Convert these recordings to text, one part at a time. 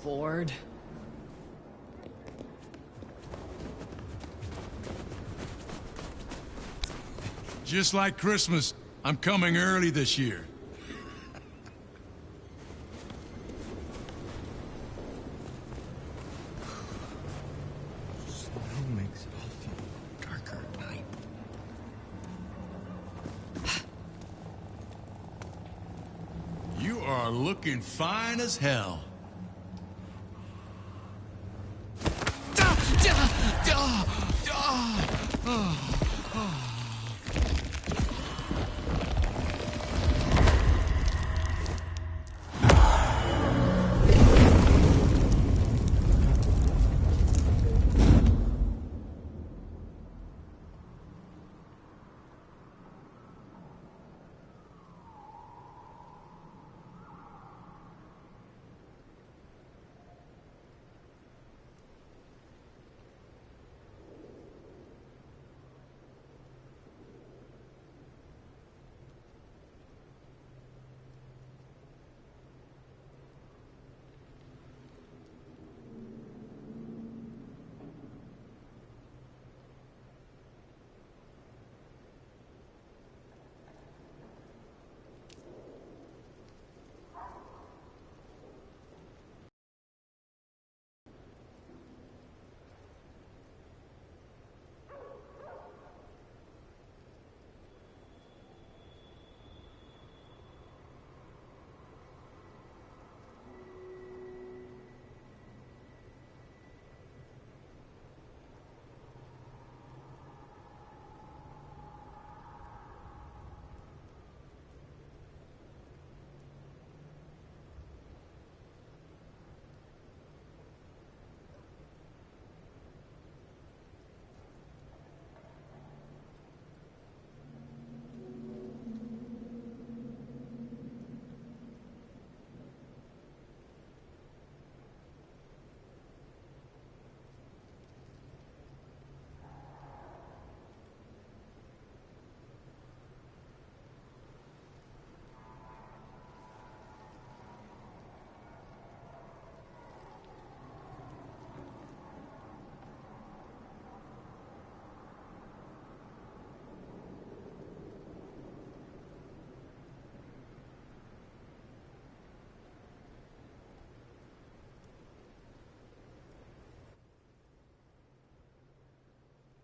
bored. Just like Christmas, I'm coming early this year. Snow makes it all feel darker at night. You are looking fine as hell.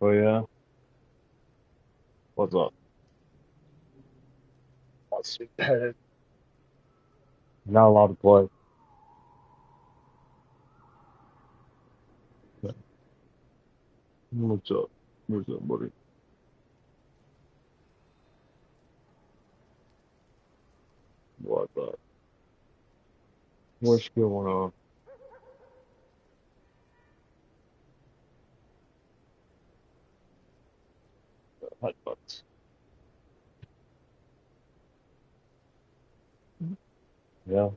Oh yeah, what's up? What's bad? Not allowed to play. What's up? What's up, buddy? What's up? What's going on? Headbutts. Yeah,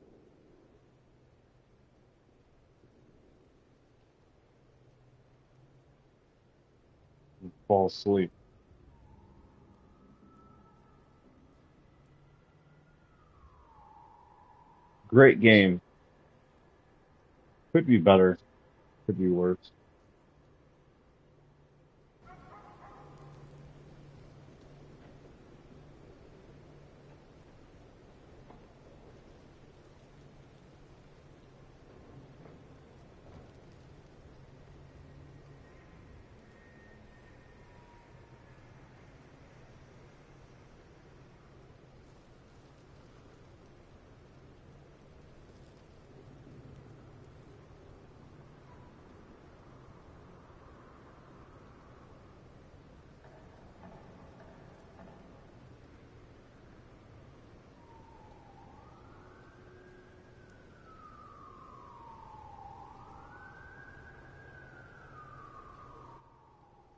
fall asleep. Great game. Could be better. Could be worse.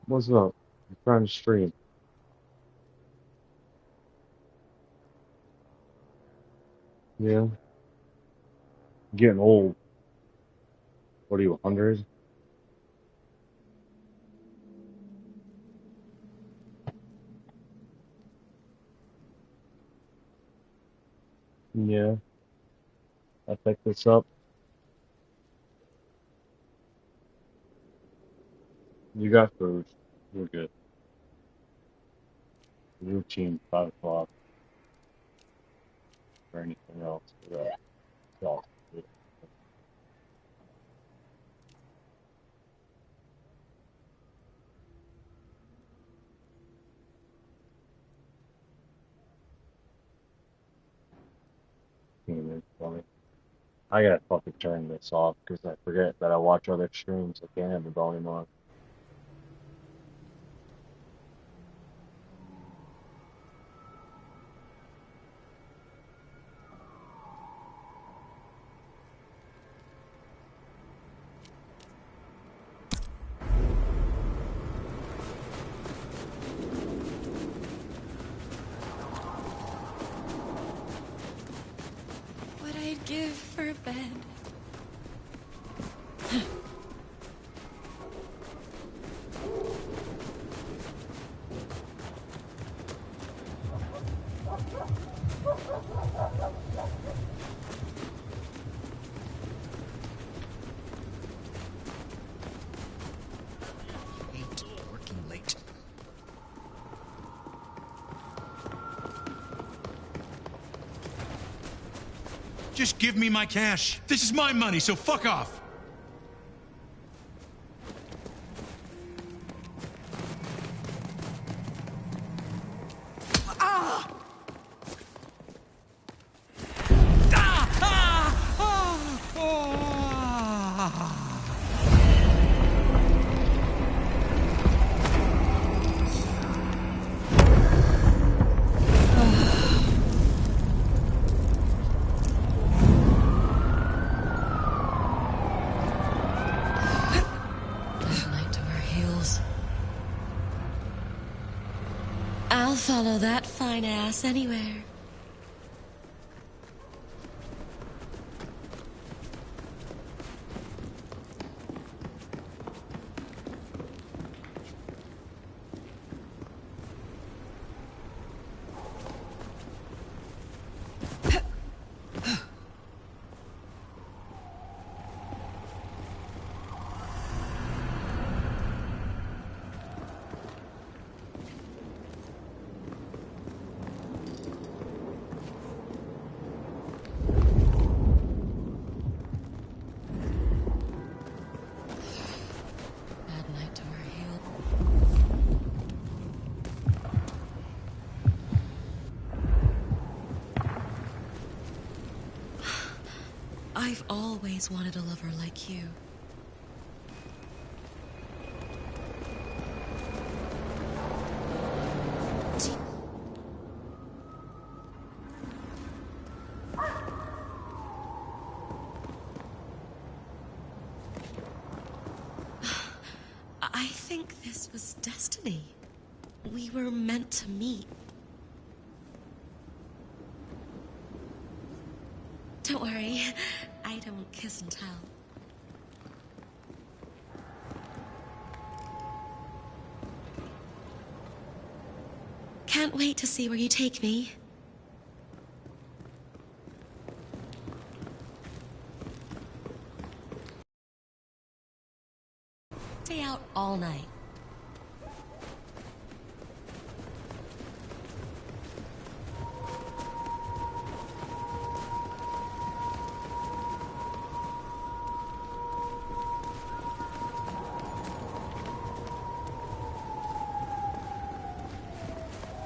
What's up? I'm trying to stream. Yeah, getting old. What are you, 100? Yeah, I picked this up. You got food. We're good. Routine 5 o'clock or anything else. Yeah. So, funny. I gotta fucking turn this off because I forget that I watch other streams. I can't have the volume on. What I'd give for a bed. Hate working late. Just give me my cash. This is my money, so fuck off. Night to our heels. I'll follow that fine ass anywhere. Bad night to our heels. I've always wanted a lover like you. I think this was destiny. We were meant to meet. Don't worry, I don't kiss and tell. Can't wait to see where you take me. Stay out all night.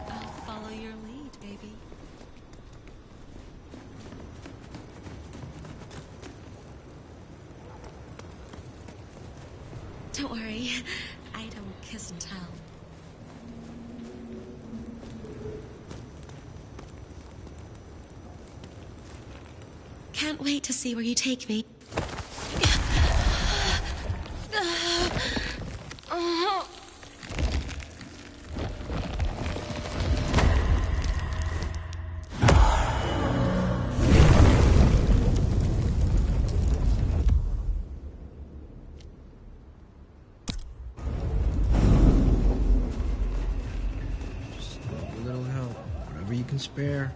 I'll follow your lead, baby. Don't worry, I don't kiss and tell. Can't wait to see where you take me. Just a little help, whatever you can spare.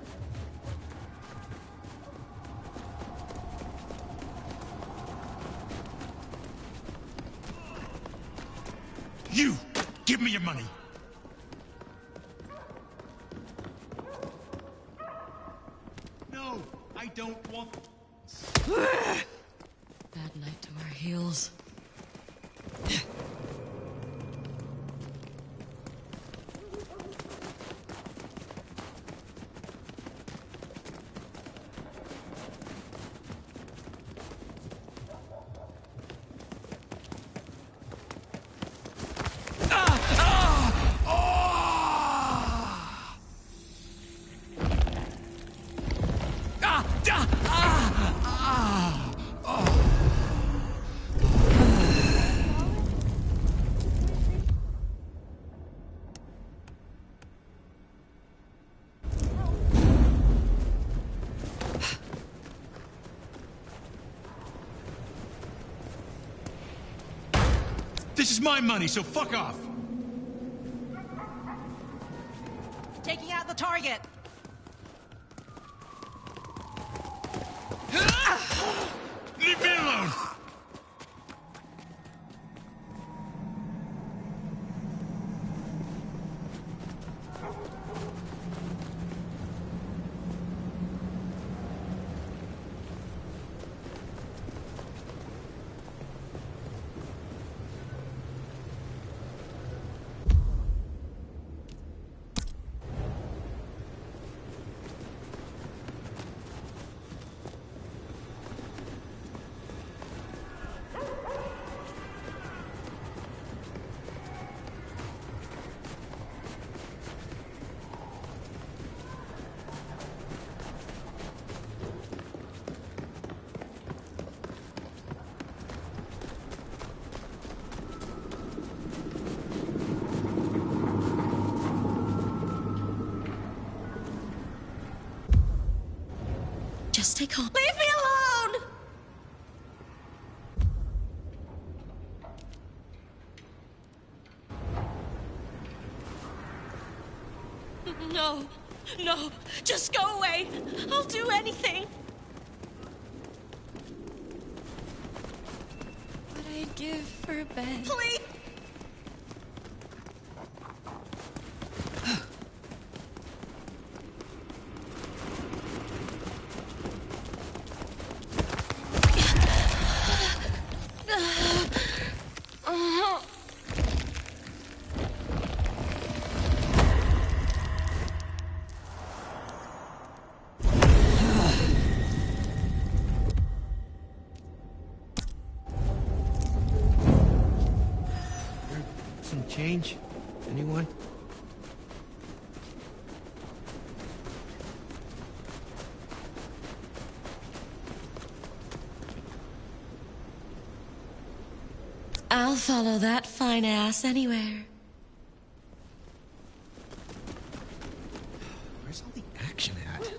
You! Give me your money! No, I don't want... Bad night to our heels. This is my money, so fuck off! Taking out the target. Leave me alone! Just stay calm. Leave me alone! No, no, just go away. I'll do anything. What I'd give for a bed. Please! Some change? Anyone? I'll follow that fine ass anywhere. Where's all the action at?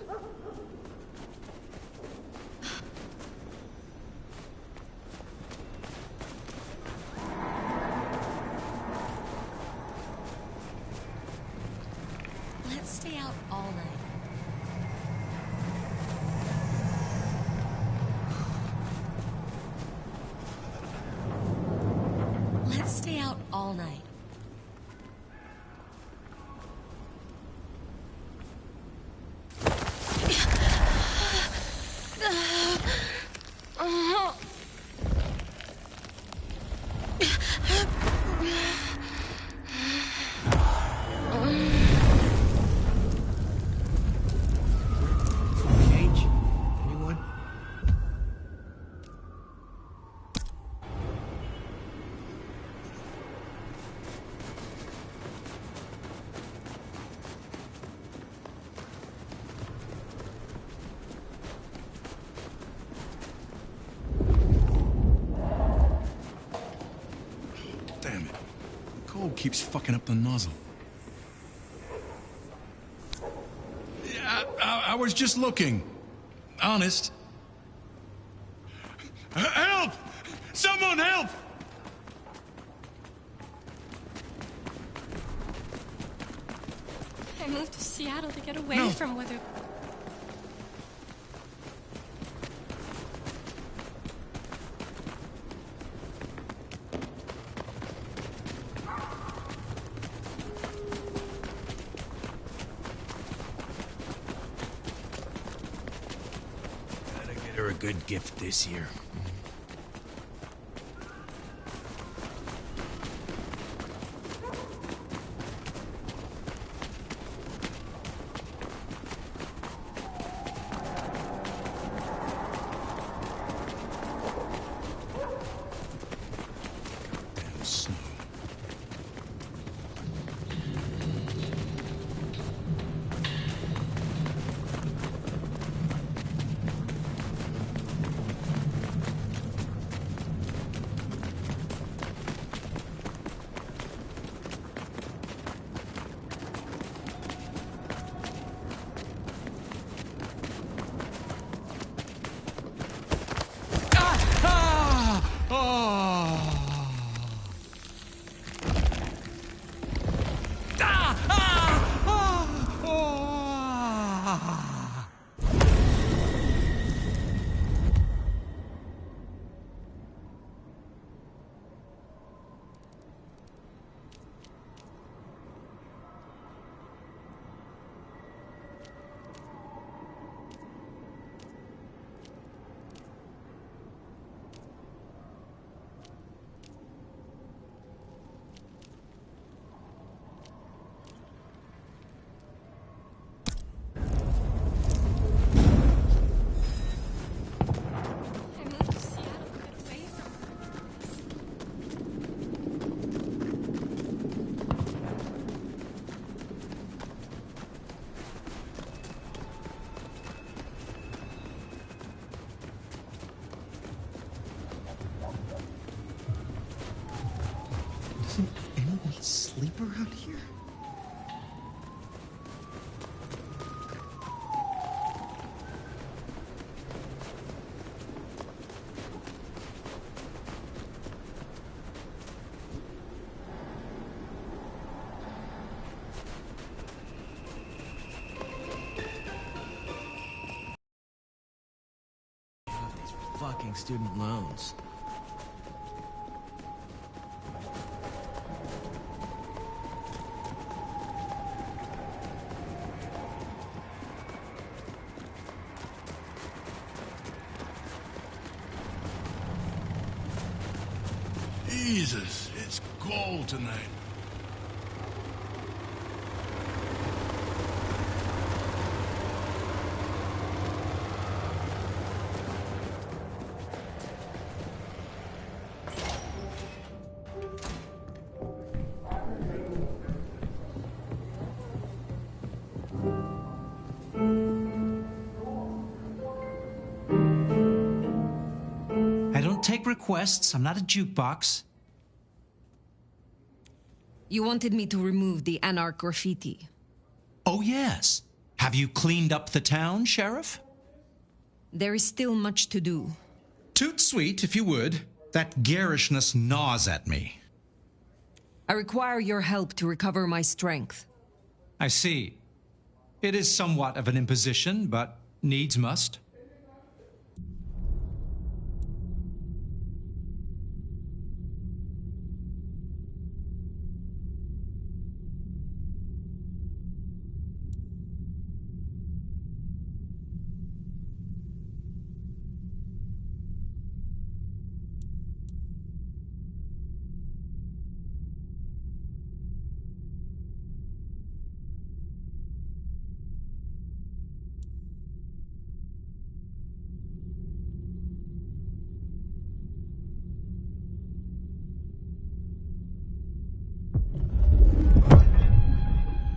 Let's stay out all night. Let's stay out all night. Some change? Anyone? Damn it. The cold keeps fucking up the nozzle. Yeah, I was just looking. Honest. Help! Someone help! I moved to Seattle to get away No. from weather. good gift this year. Damn snow. Doesn't anyone sleep around here? These fucking student loans. Jesus, it's cold tonight. I don't take requests. I'm not a jukebox. You wanted me to remove the Anarch graffiti. Oh, yes. Have you cleaned up the town, Sheriff? There is still much to do. Toot sweet, if you would. That garishness gnaws at me. I require your help to recover my strength. I see. It is somewhat of an imposition, but needs must.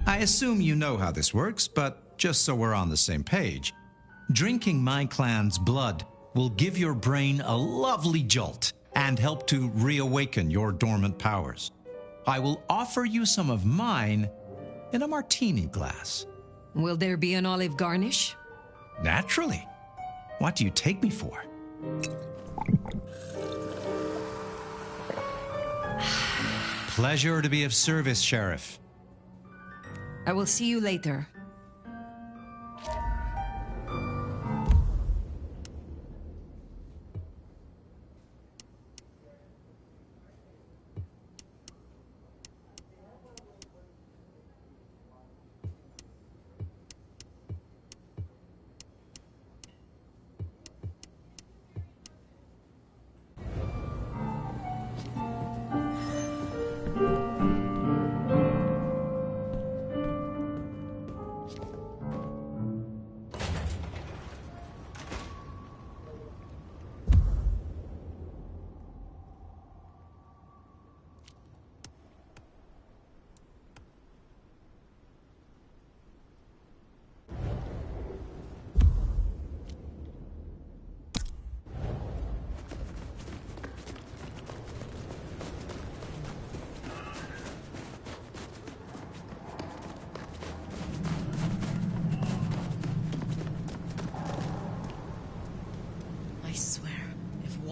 I assume you know how this works, but just so we're on the same page, drinking my clan's blood will give your brain a lovely jolt and help to reawaken your dormant powers. I will offer you some of mine in a martini glass. Will there be an olive garnish? Naturally. What do you take me for? Pleasure to be of service, Sheriff. I will see you later.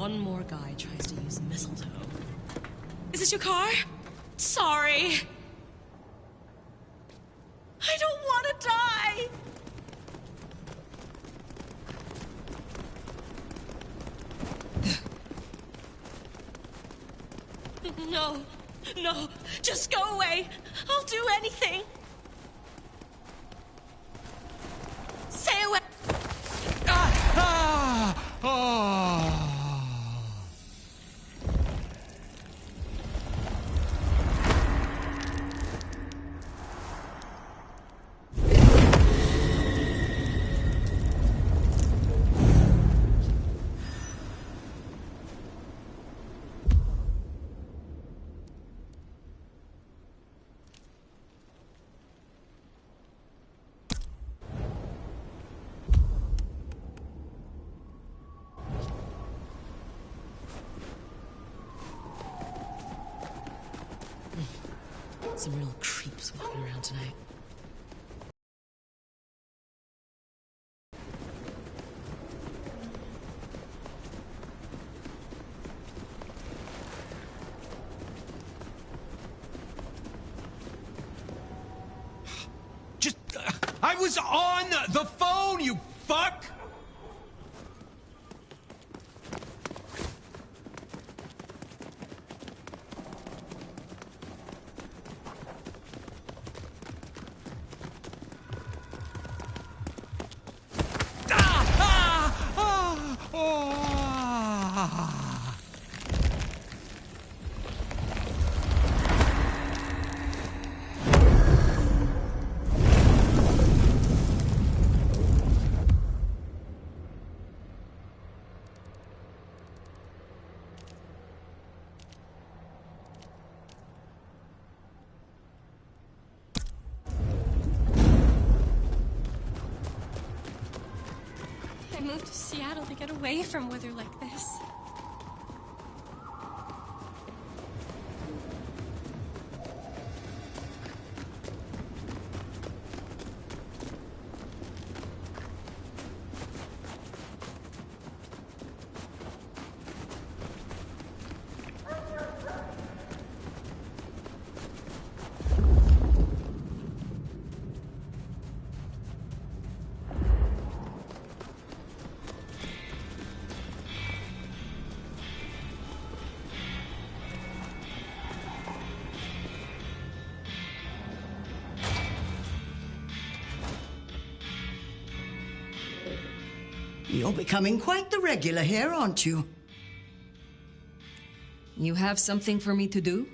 one more guy tries to use mistletoe. Is this your car? Sorry. I don't want to die! No, no, just go away. I'll do anything. Stay away. Some real creeps walking around tonight. I was on the phone, you fuck! I moved to Seattle to get away from weather like this. You're becoming quite the regular here, aren't you? You have something for me to do?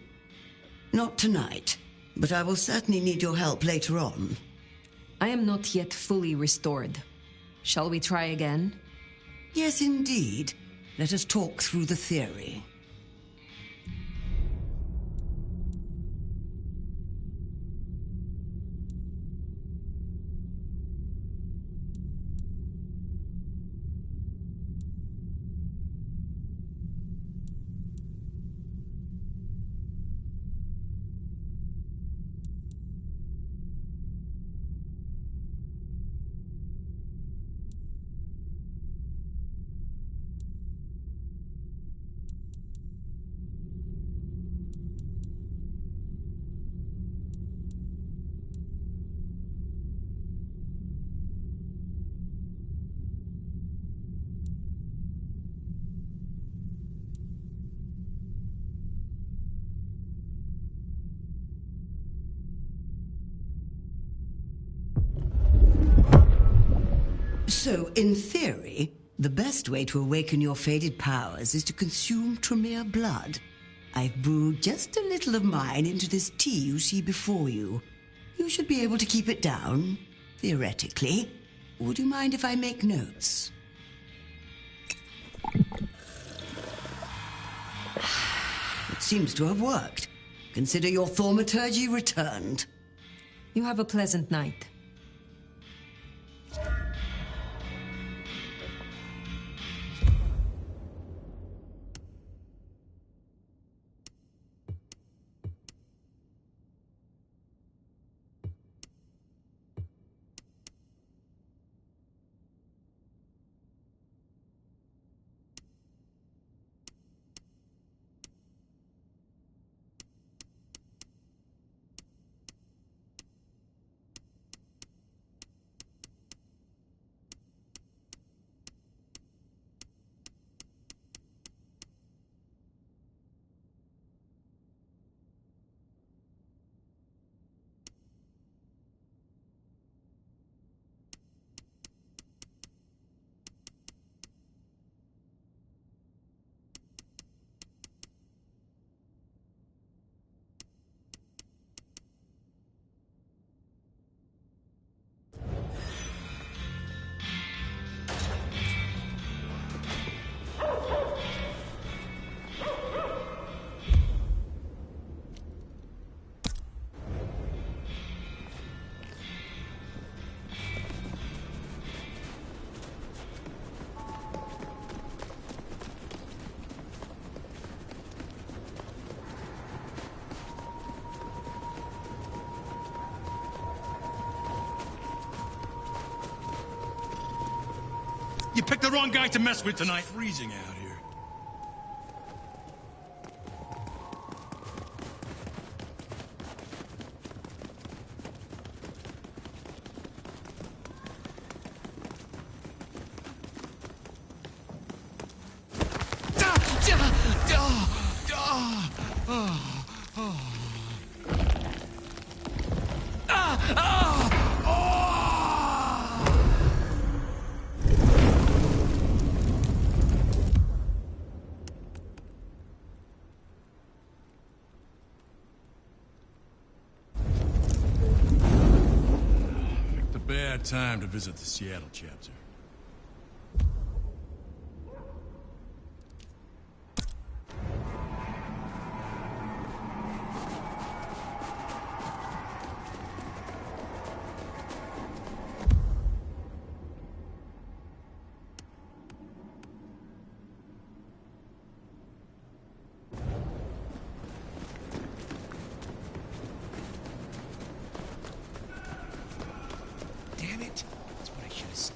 Not tonight, but I will certainly need your help later on. I am not yet fully restored. Shall we try again? Yes, indeed. Let us talk through the theory. So, in theory, the best way to awaken your faded powers is to consume Tremere blood. I've brewed just a little of mine into this tea you see before you. You should be able to keep it down, theoretically. Would you mind if I make notes? It seems to have worked. Consider your thaumaturgy returned. You have a pleasant night. You picked the wrong guy to mess with tonight. It's freezing out here. Picked a bad time to visit the Seattle chapter. Damn it! That's what I should have said.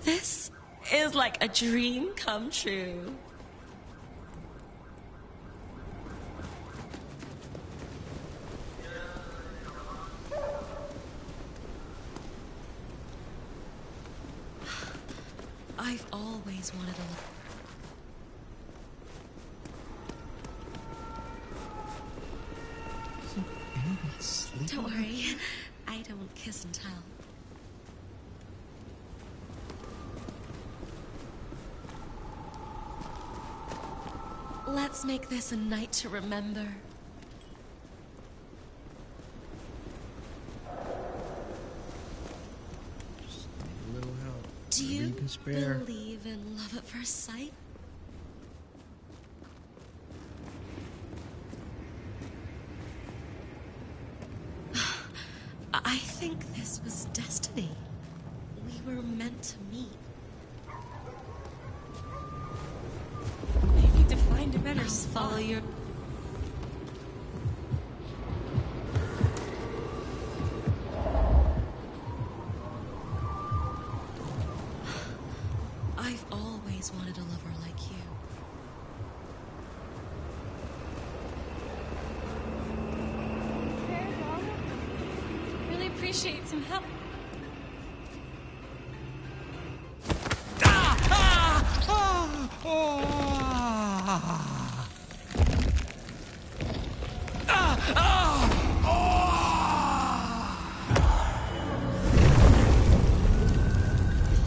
This is like a dream come true. I've always wanted a look. Anybody sleep? Don't worry, I don't kiss and tell. Let's make this a night to remember. Just need a little help. Do Whatever you can spare. believe in love at first sight? I think this was destiny. We were meant to meet. I need to find a better spot. Follow your... I've always wanted a lover like you. Really appreciate some help.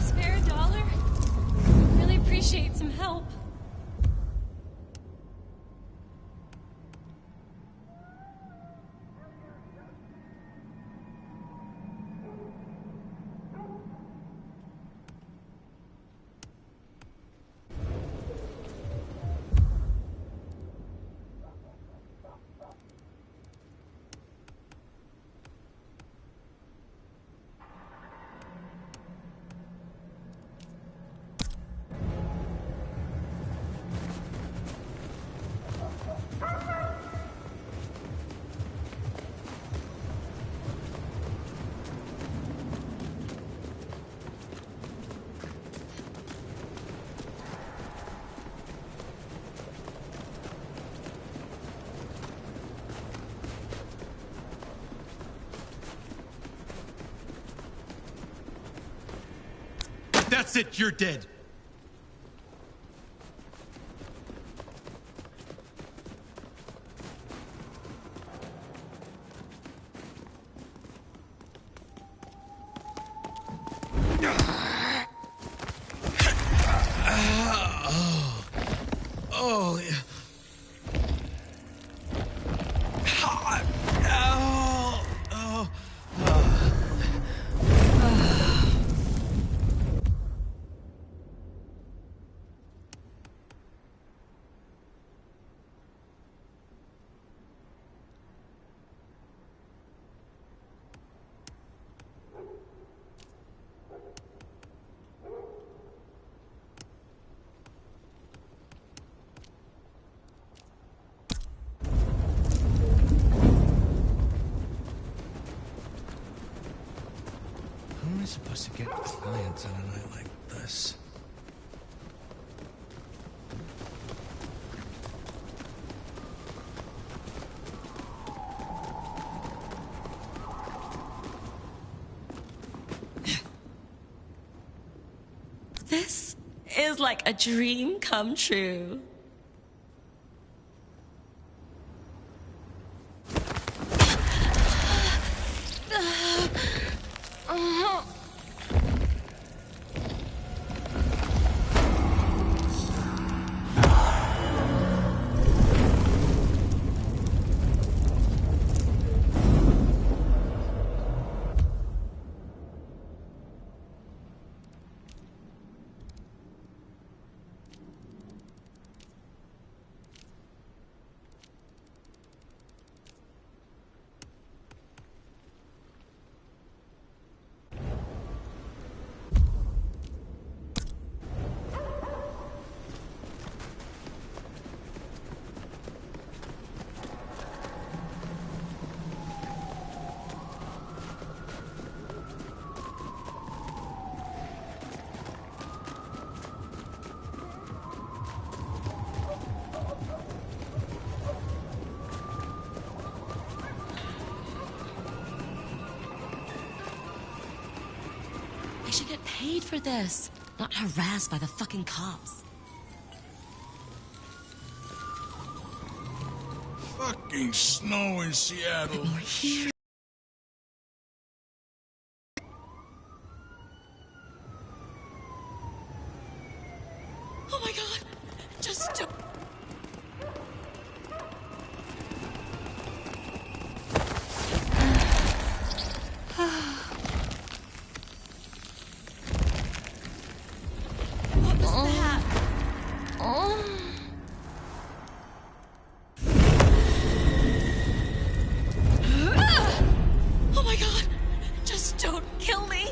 Spare a dollar? Really appreciate some help. That's it, you're dead. Oh, yeah. supposed to get clients on a night like this? This is like a dream come true. I should get paid for this, not harassed by the fucking cops. Fucking snow in Seattle. More here. Oh my god! Just don't. What was that? Oh my god! Just don't kill me!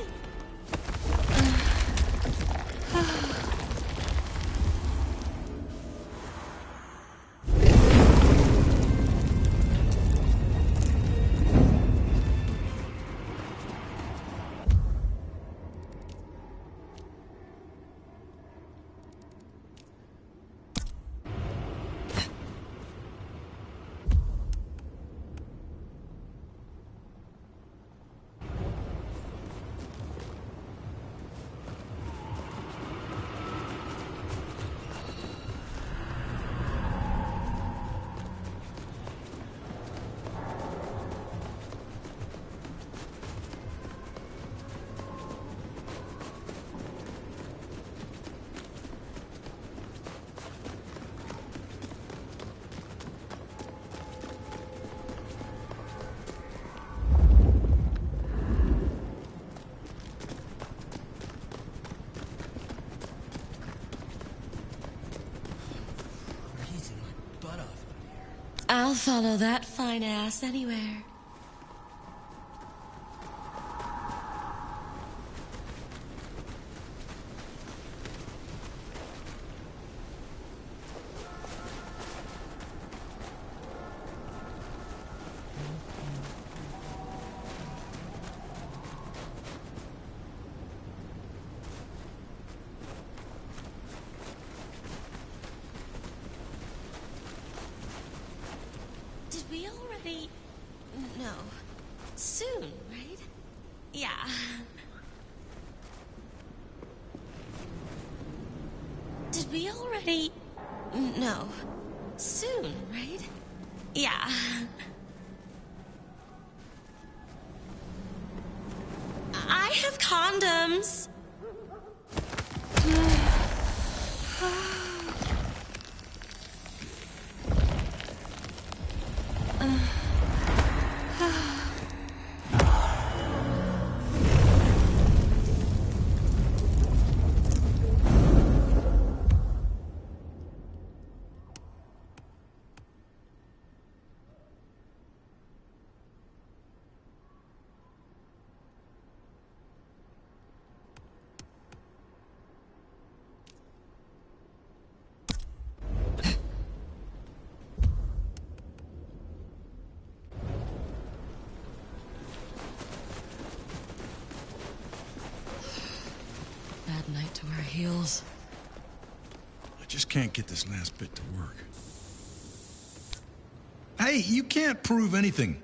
I'll follow that fine ass anywhere. Did we already... No. Soon, right? Yeah. Did we already... No. Soon, right? Yeah. I have condoms. to our heels. I just can't get this last bit to work. Hey, you can't prove anything.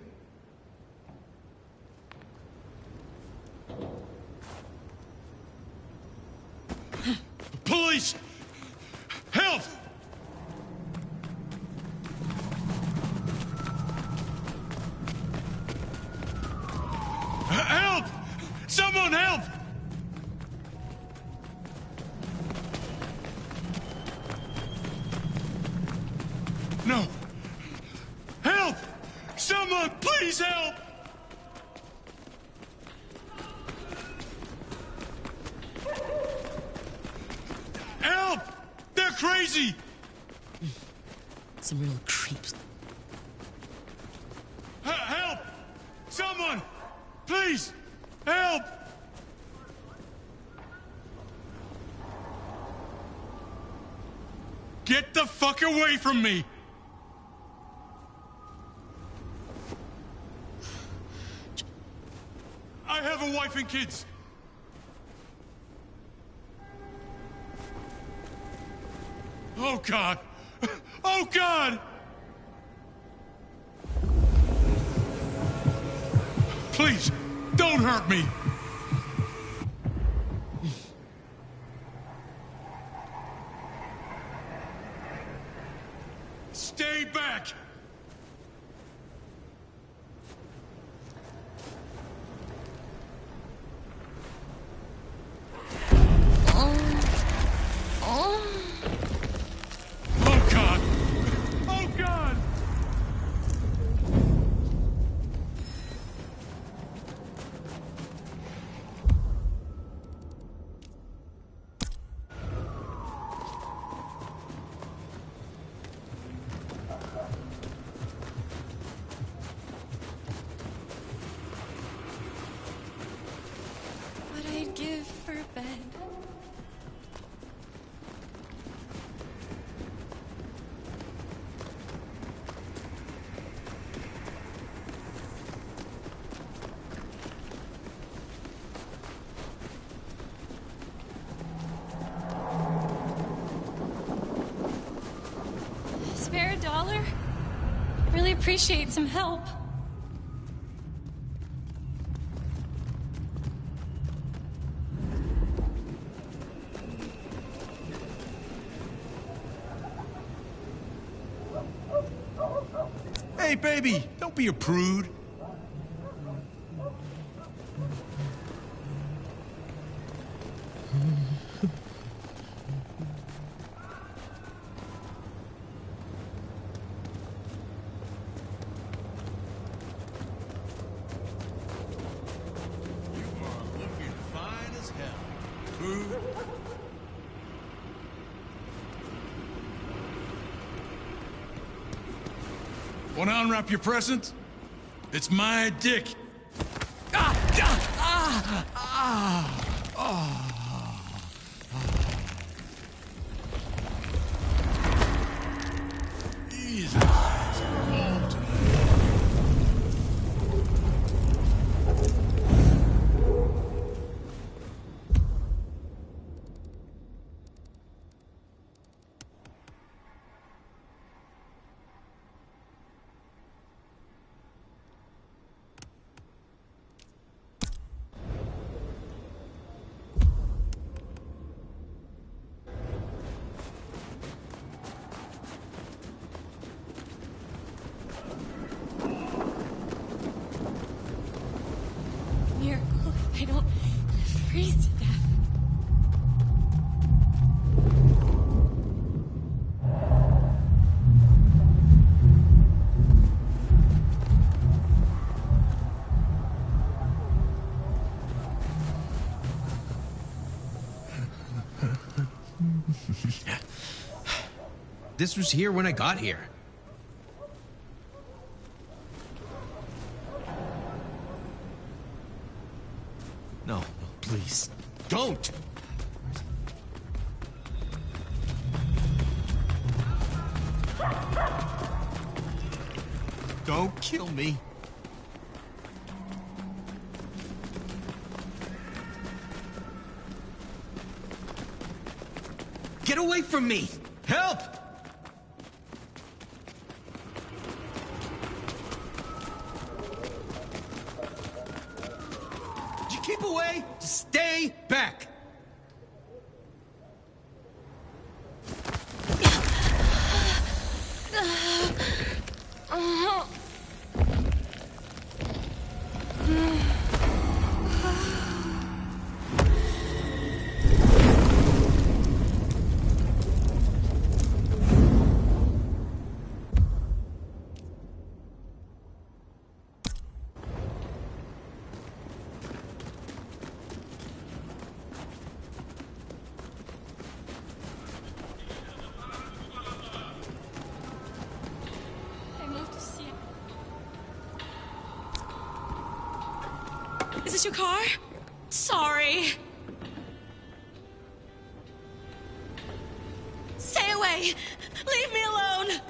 Police! Help! Help! Someone help! No! Help! Someone, please help! Help! They're crazy! Some real creeps. Help! Someone! Please! Help! Get the fuck away from me! I have a wife and kids! Oh, God! Oh, God! Please, don't hurt me! Stay back! Oh, God! Oh, God! What I'd give for a bed. Spare a dollar? Really appreciate some help. Hey, baby, don't be a prude. You are looking fine as hell, prude. Want to unwrap your present? It's my dick. Jesus, it's cold tonight. Miracle, I don't freeze to death. This was here when I got here. No, please. Don't! Don't kill me. Get away from me! Help! Did you keep away? Stay back! I moved to see. Is this your car? Sorry. Stay away! Leave me alone!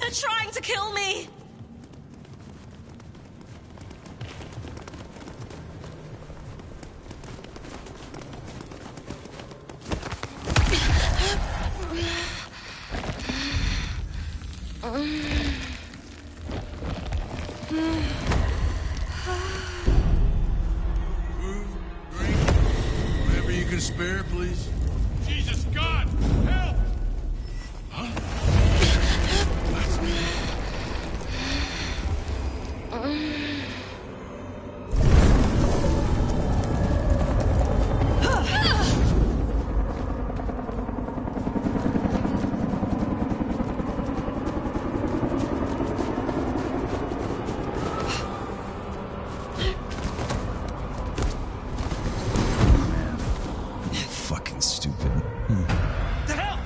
They're trying to kill me! Food, drink, whatever you can spare, please. Jesus, God, help! Huh? That's me. Fucking stupid. The hell?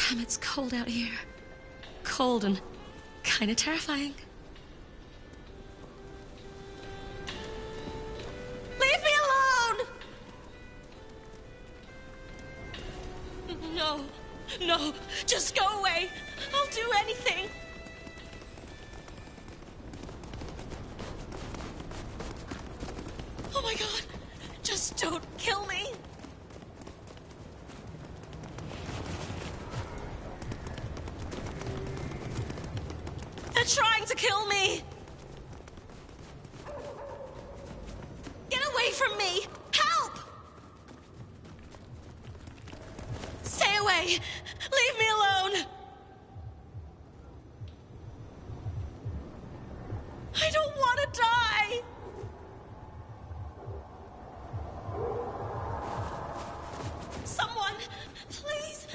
Damn, it's cold out here. Cold and kind of terrifying. Leave me alone! No, no, just go away. I'll do anything. Oh my God, just don't kill me. They're trying to kill me! Get away from me! Help! Stay away! Leave me alone! I don't want to die! Someone, please!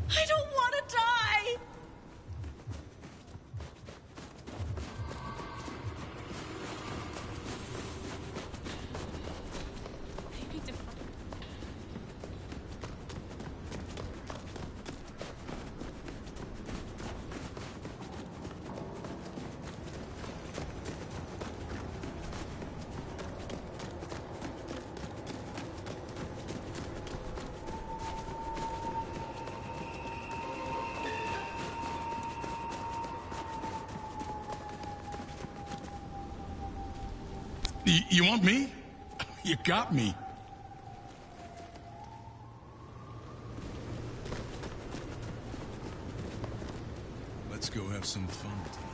I don't want to die! I need to find. You want me? You got me. some fun tonight.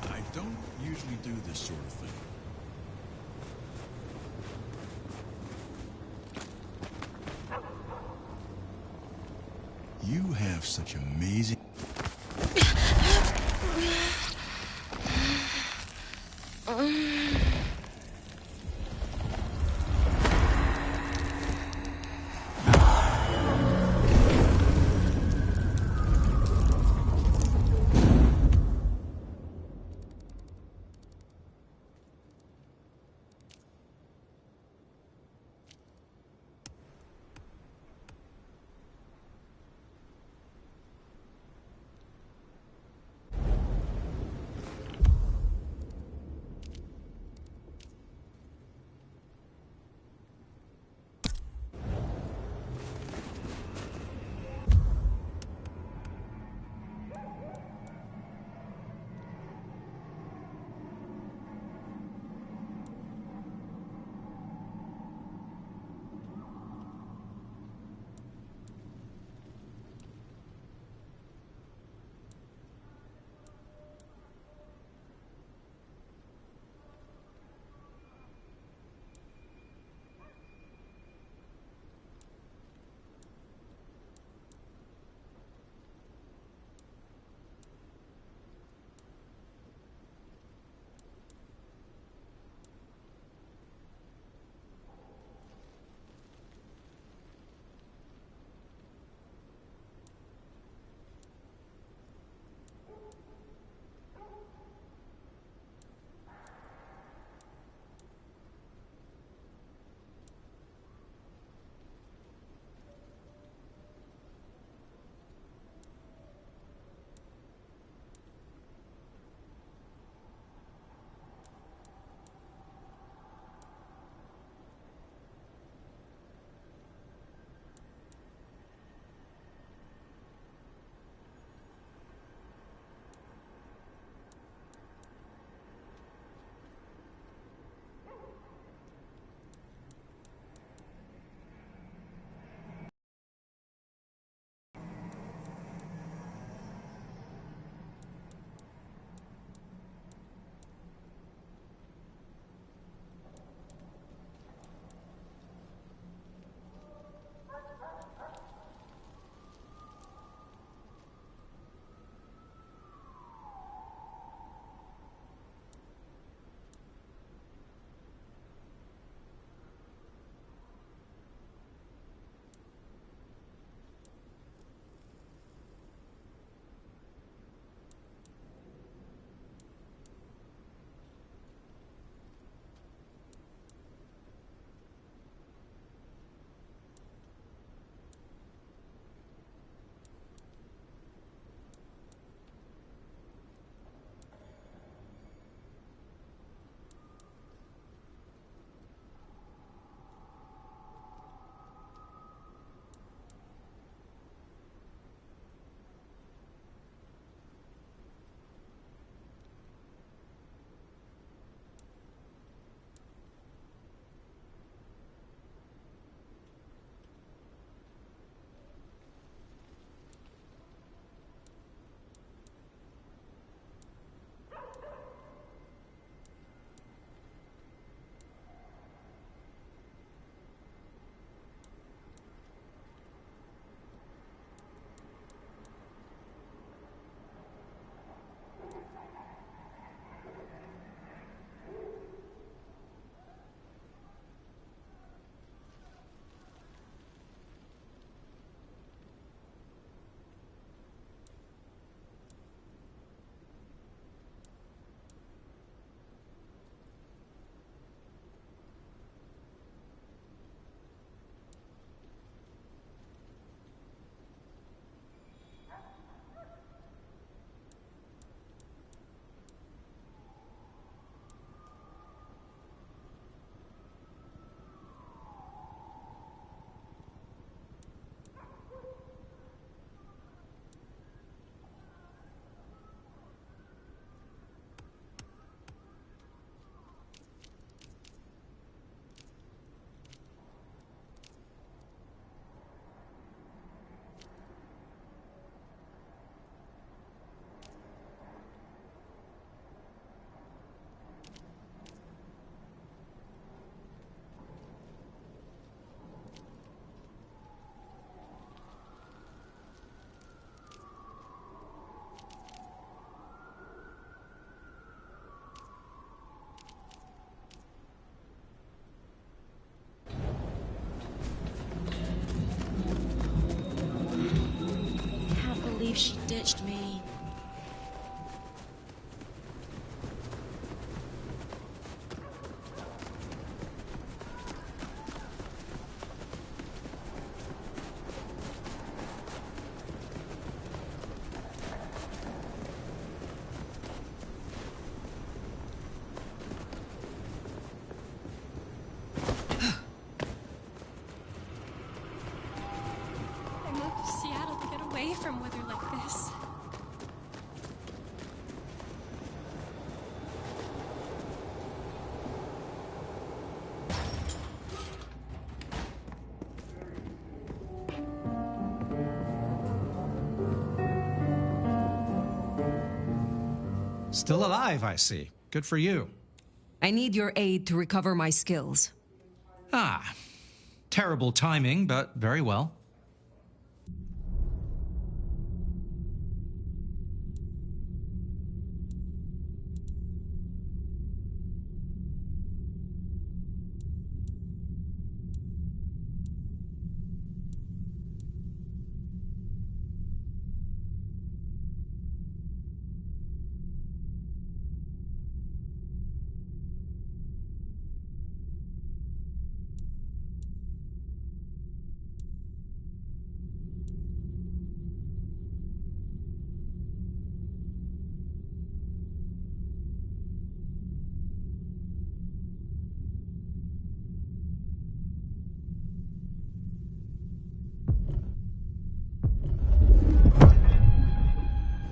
I don't usually do this sort of thing. You have such amazing... damaged me. I moved to Seattle to get away from weather like this. Still alive, I see. Good for you. I need your aid to recover my skills. Ah, terrible timing, but very well.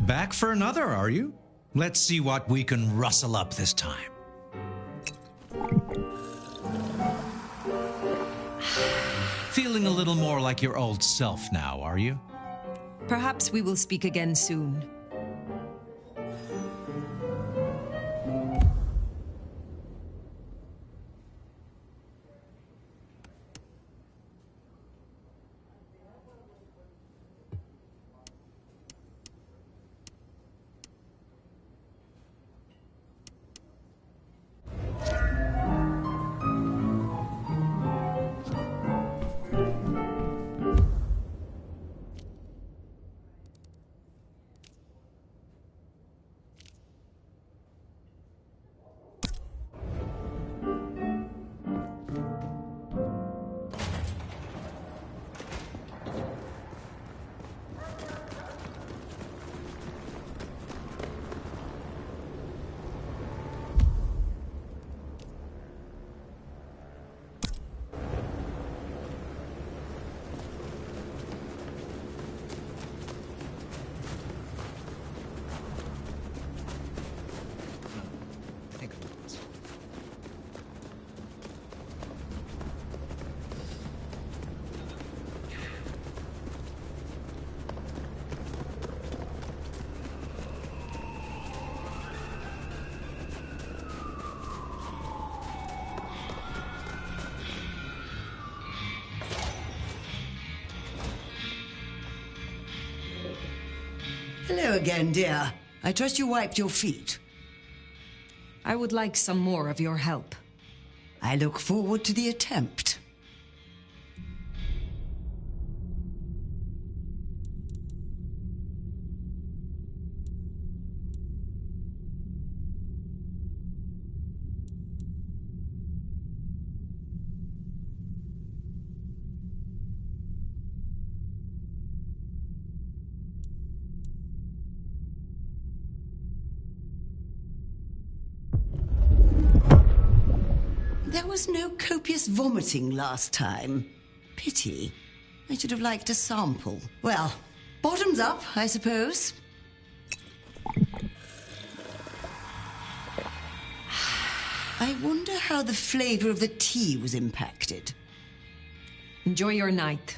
Back for another, are you? Let's see what we can rustle up this time. Feeling a little more like your old self now, are you? Perhaps we will speak again soon. Hello again, dear. I trust you wiped your feet. I would like some more of your help. I look forward to the attempt. There was no copious vomiting last time. Pity. I should have liked a sample. Well, bottoms up, I suppose. I wonder how the flavor of the tea was impacted. Enjoy your night.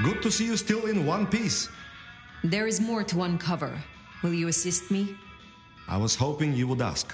Good to see you still in one piece. There is more to uncover. Will you assist me? I was hoping you would ask.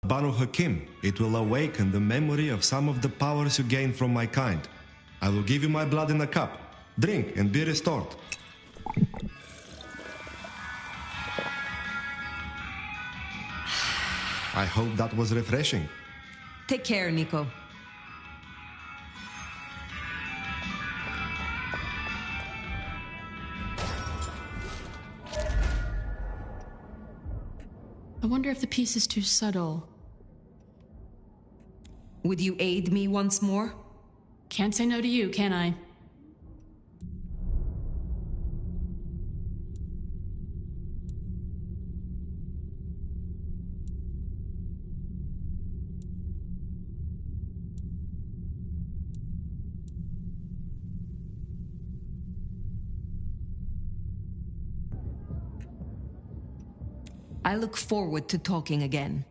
Banu Hakim, it will awaken the memory of some of the powers you gained from my kind. I will give you my blood in a cup. Drink and be restored. I hope that was refreshing. Take care, Nico. I wonder if the piece is too subtle. Would you aid me once more? Can't say no to you, can I? I look forward to talking again.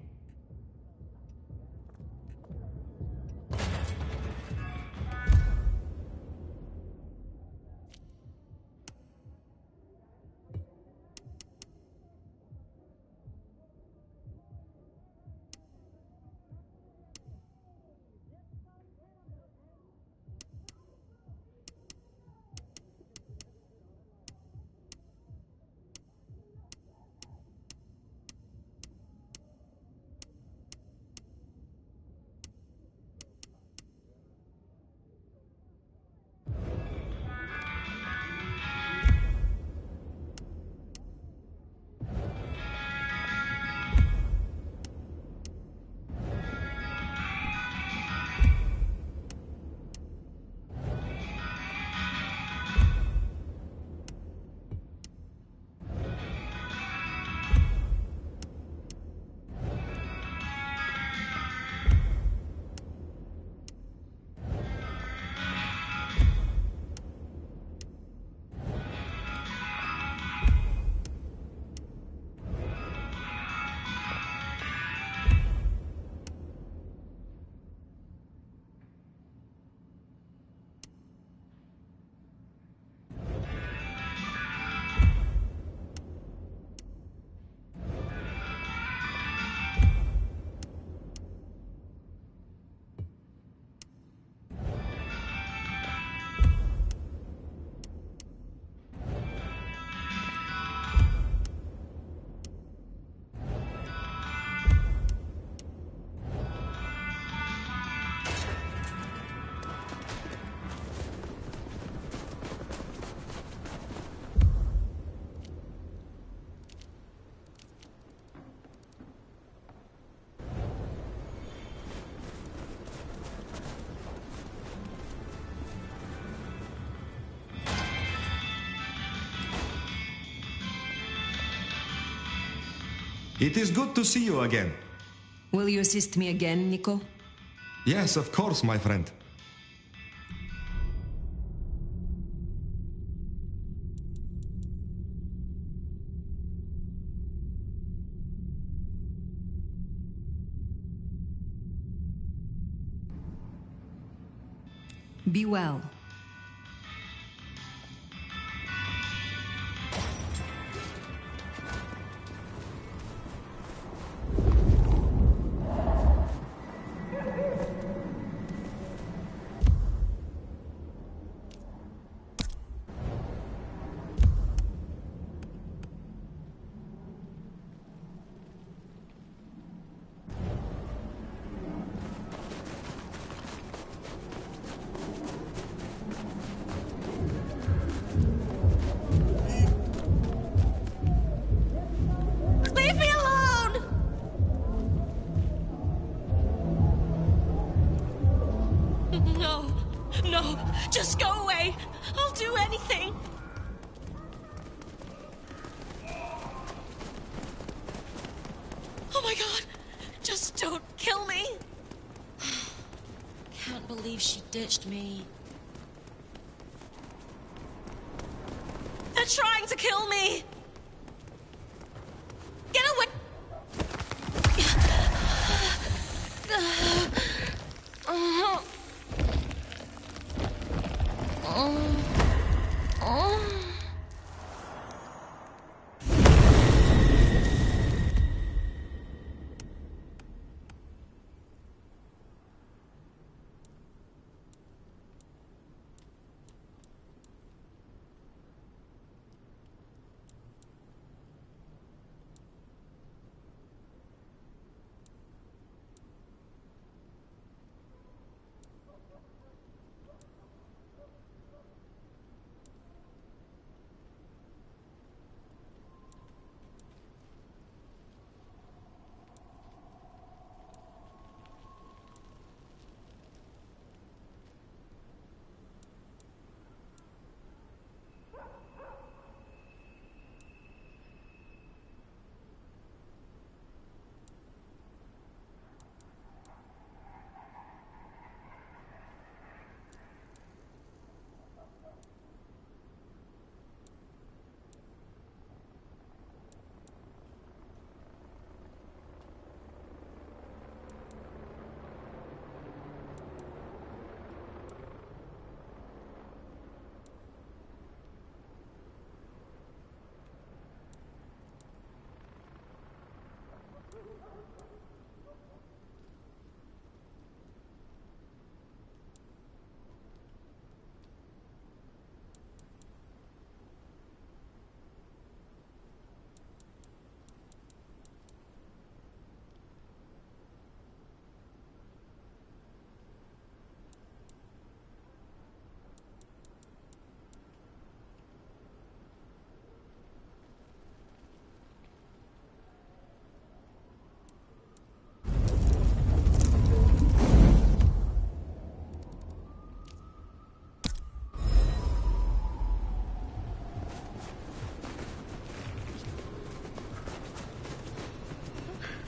It is good to see you again. Will you assist me again, Nico? Yes, of course, my friend. Be well. No! Just go away! I'll do anything! Oh my god! Just don't kill me! Can't believe she ditched me. They're trying to kill me! Get away!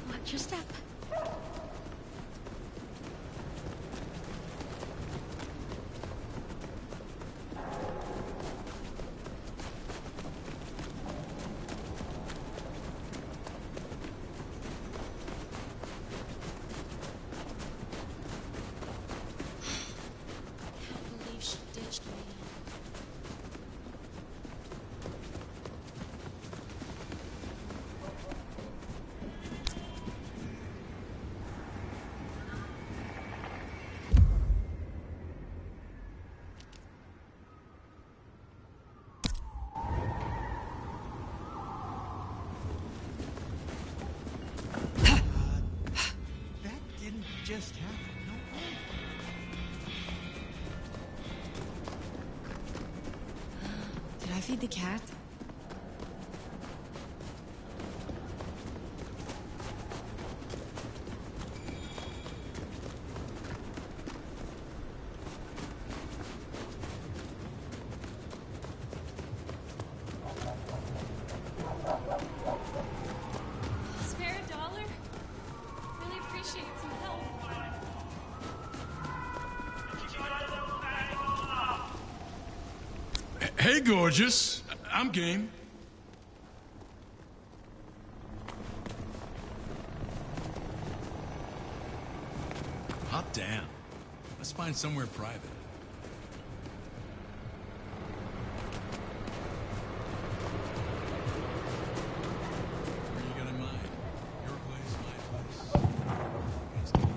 Watch your step. Can't believe she ditched me. That didn't just happen. No way. Did I feed the cat? Spare a dollar? Really appreciate some help. Hey, gorgeous. I'm game. Hot damn. Let's find somewhere private. What do you got in mind? Your place, my place? Against the wall.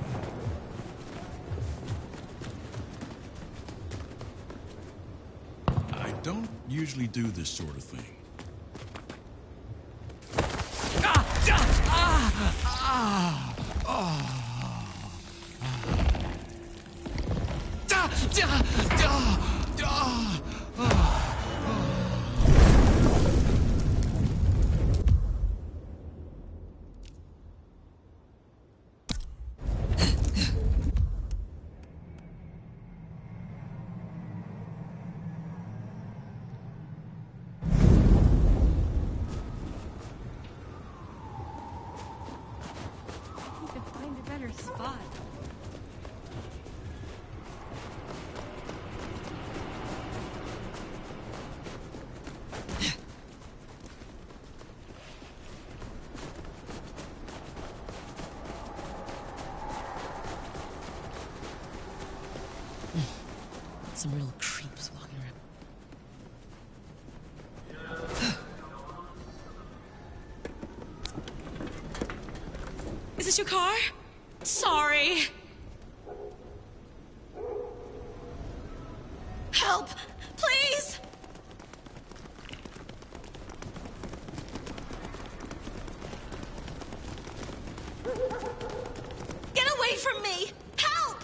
I don't usually do this sort of thing. some real creeps walking around. Is this your car? Sorry. Help! Please! Get away from me! Help!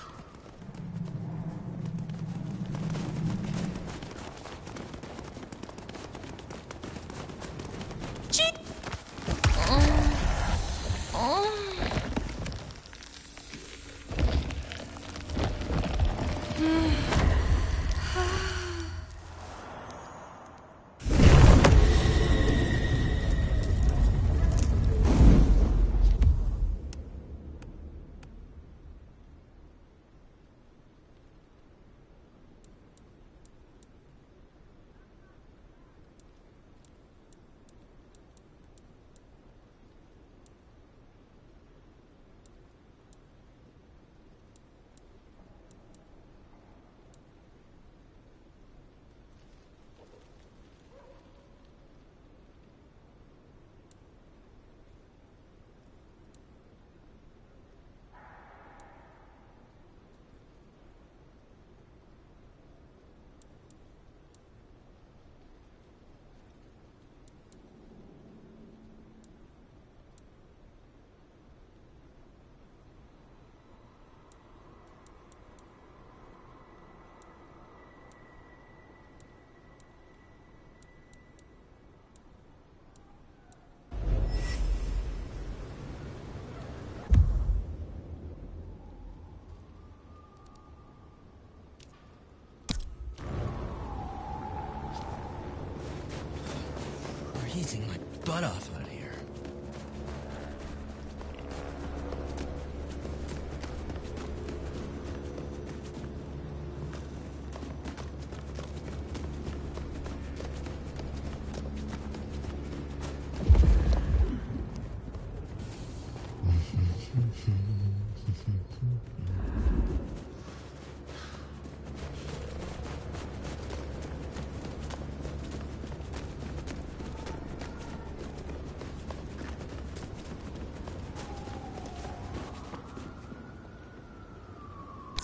Freezing my butt off out here.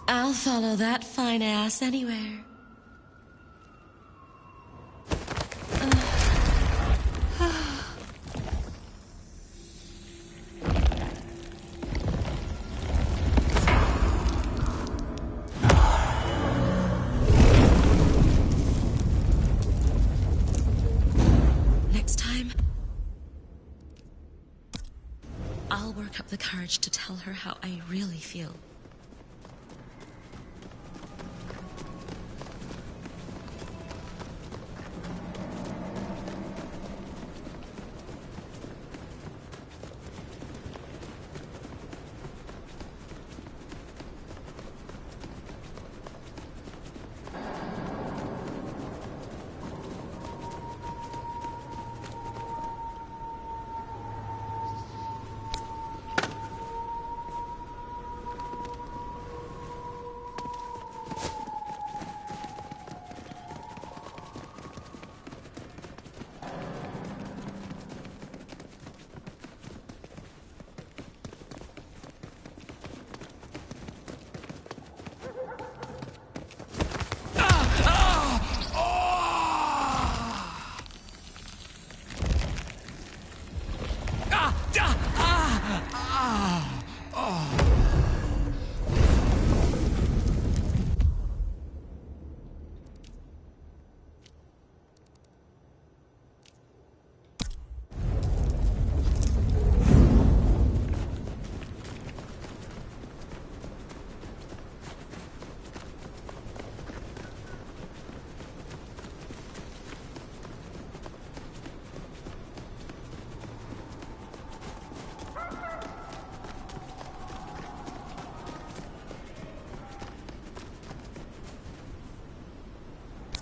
I'll follow that fine ass anywhere. Next time, I'll work up the courage to tell her how I really feel.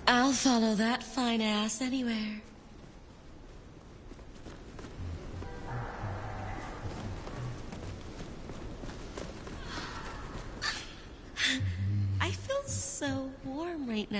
I'll follow that fine ass anywhere. I feel so warm right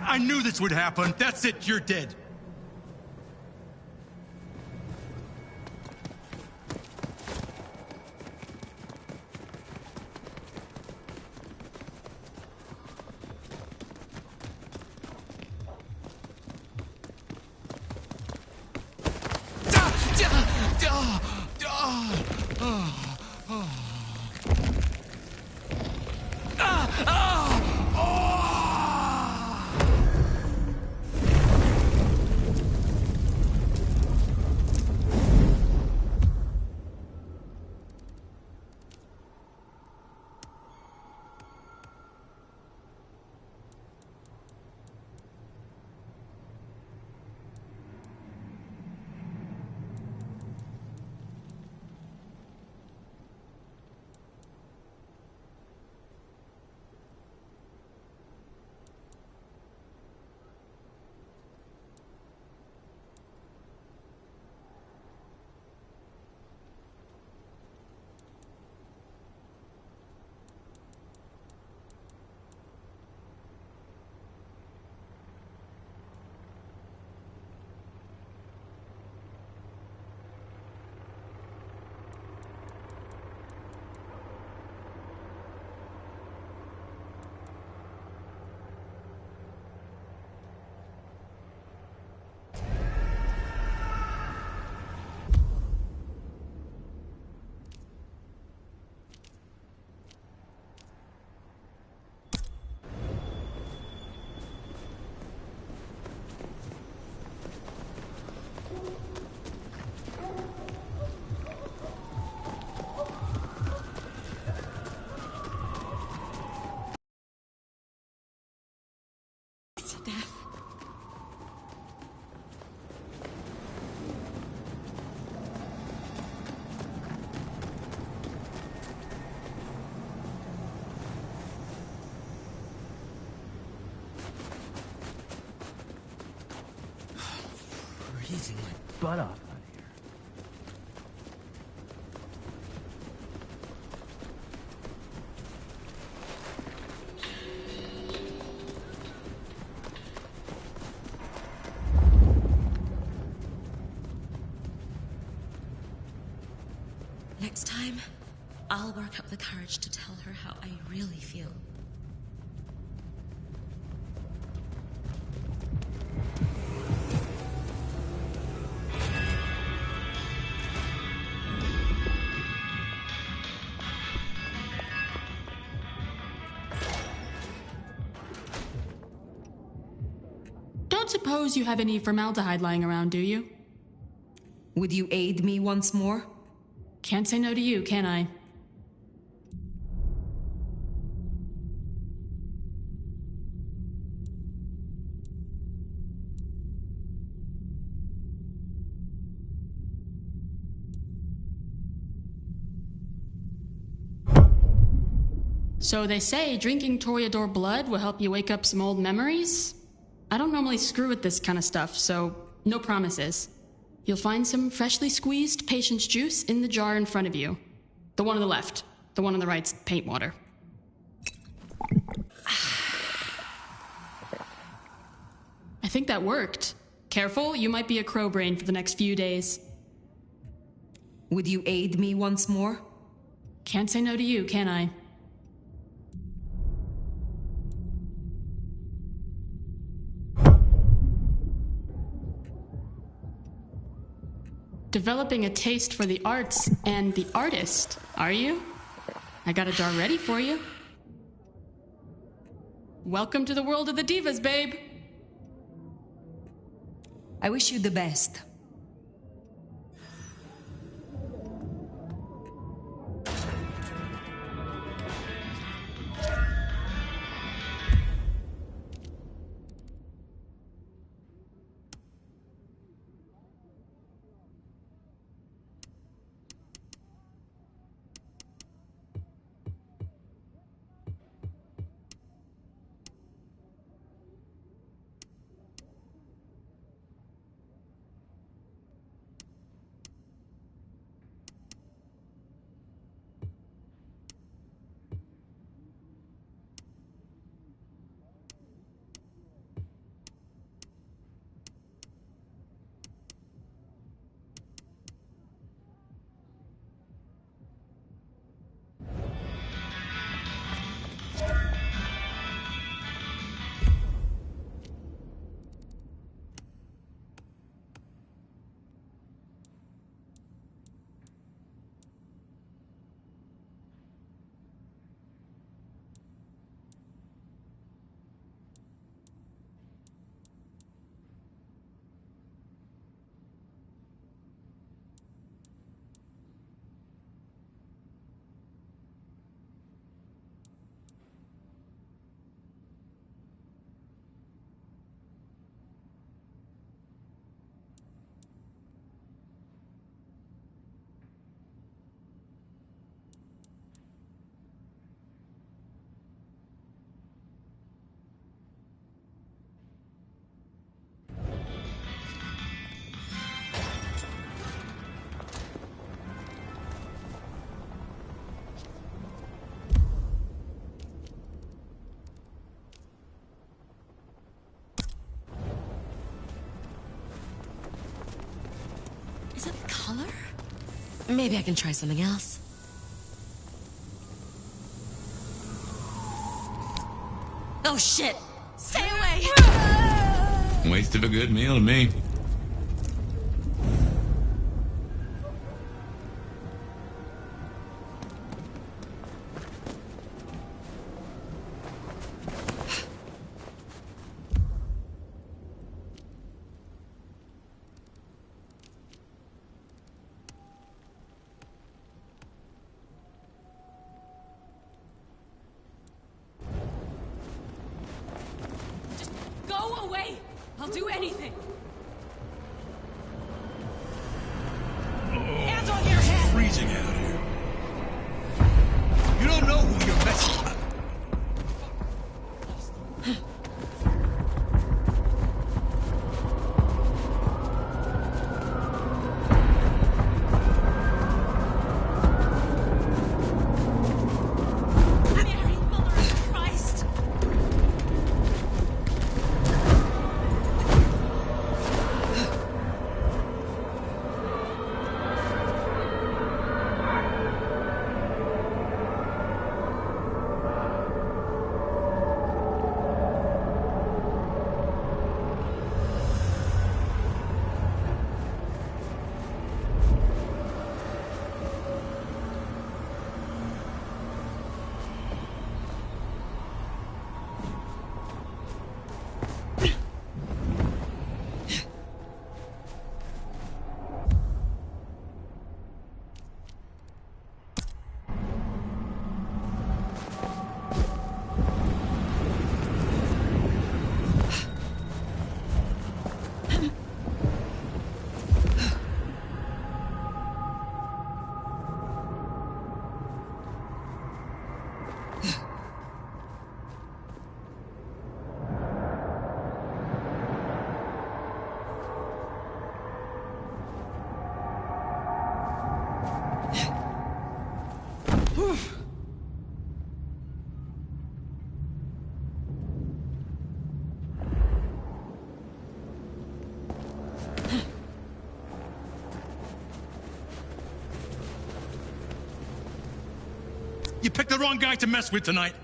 I knew this would happen. That's it, you're dead. Death. Freezing my butt off out here. Next time, I'll work up the courage to tell her how I really feel. Don't suppose you have any formaldehyde lying around, do you? Would you aid me once more? Can't say no to you, can I? So they say drinking Toreador blood will help you wake up some old memories? I don't normally screw with this kind of stuff, so no promises. You'll find some freshly squeezed patient's juice in the jar in front of you. The one on the left. The one on the right's paint water. I think that worked. Careful, you might be a crow brain for the next few days. Would you aid me once more? Can't say no to you, can I? Developing a taste for the arts and the artist, are you? I got a jar ready for you. Welcome to the world of the divas, babe. I wish you the best. color? Maybe I can try something else. Oh shit! Stay away! Waste of a good meal to me. Go away! I'll do anything! Hands on your head! Freezing out here. You don't know who you're messing with. Mary, Mother of Christ! You picked the wrong guy to mess with tonight.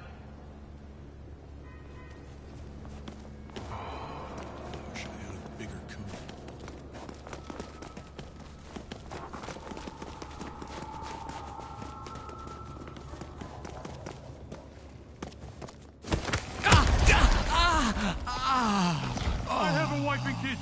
Wish I had a bigger coat. I have a wife and kids.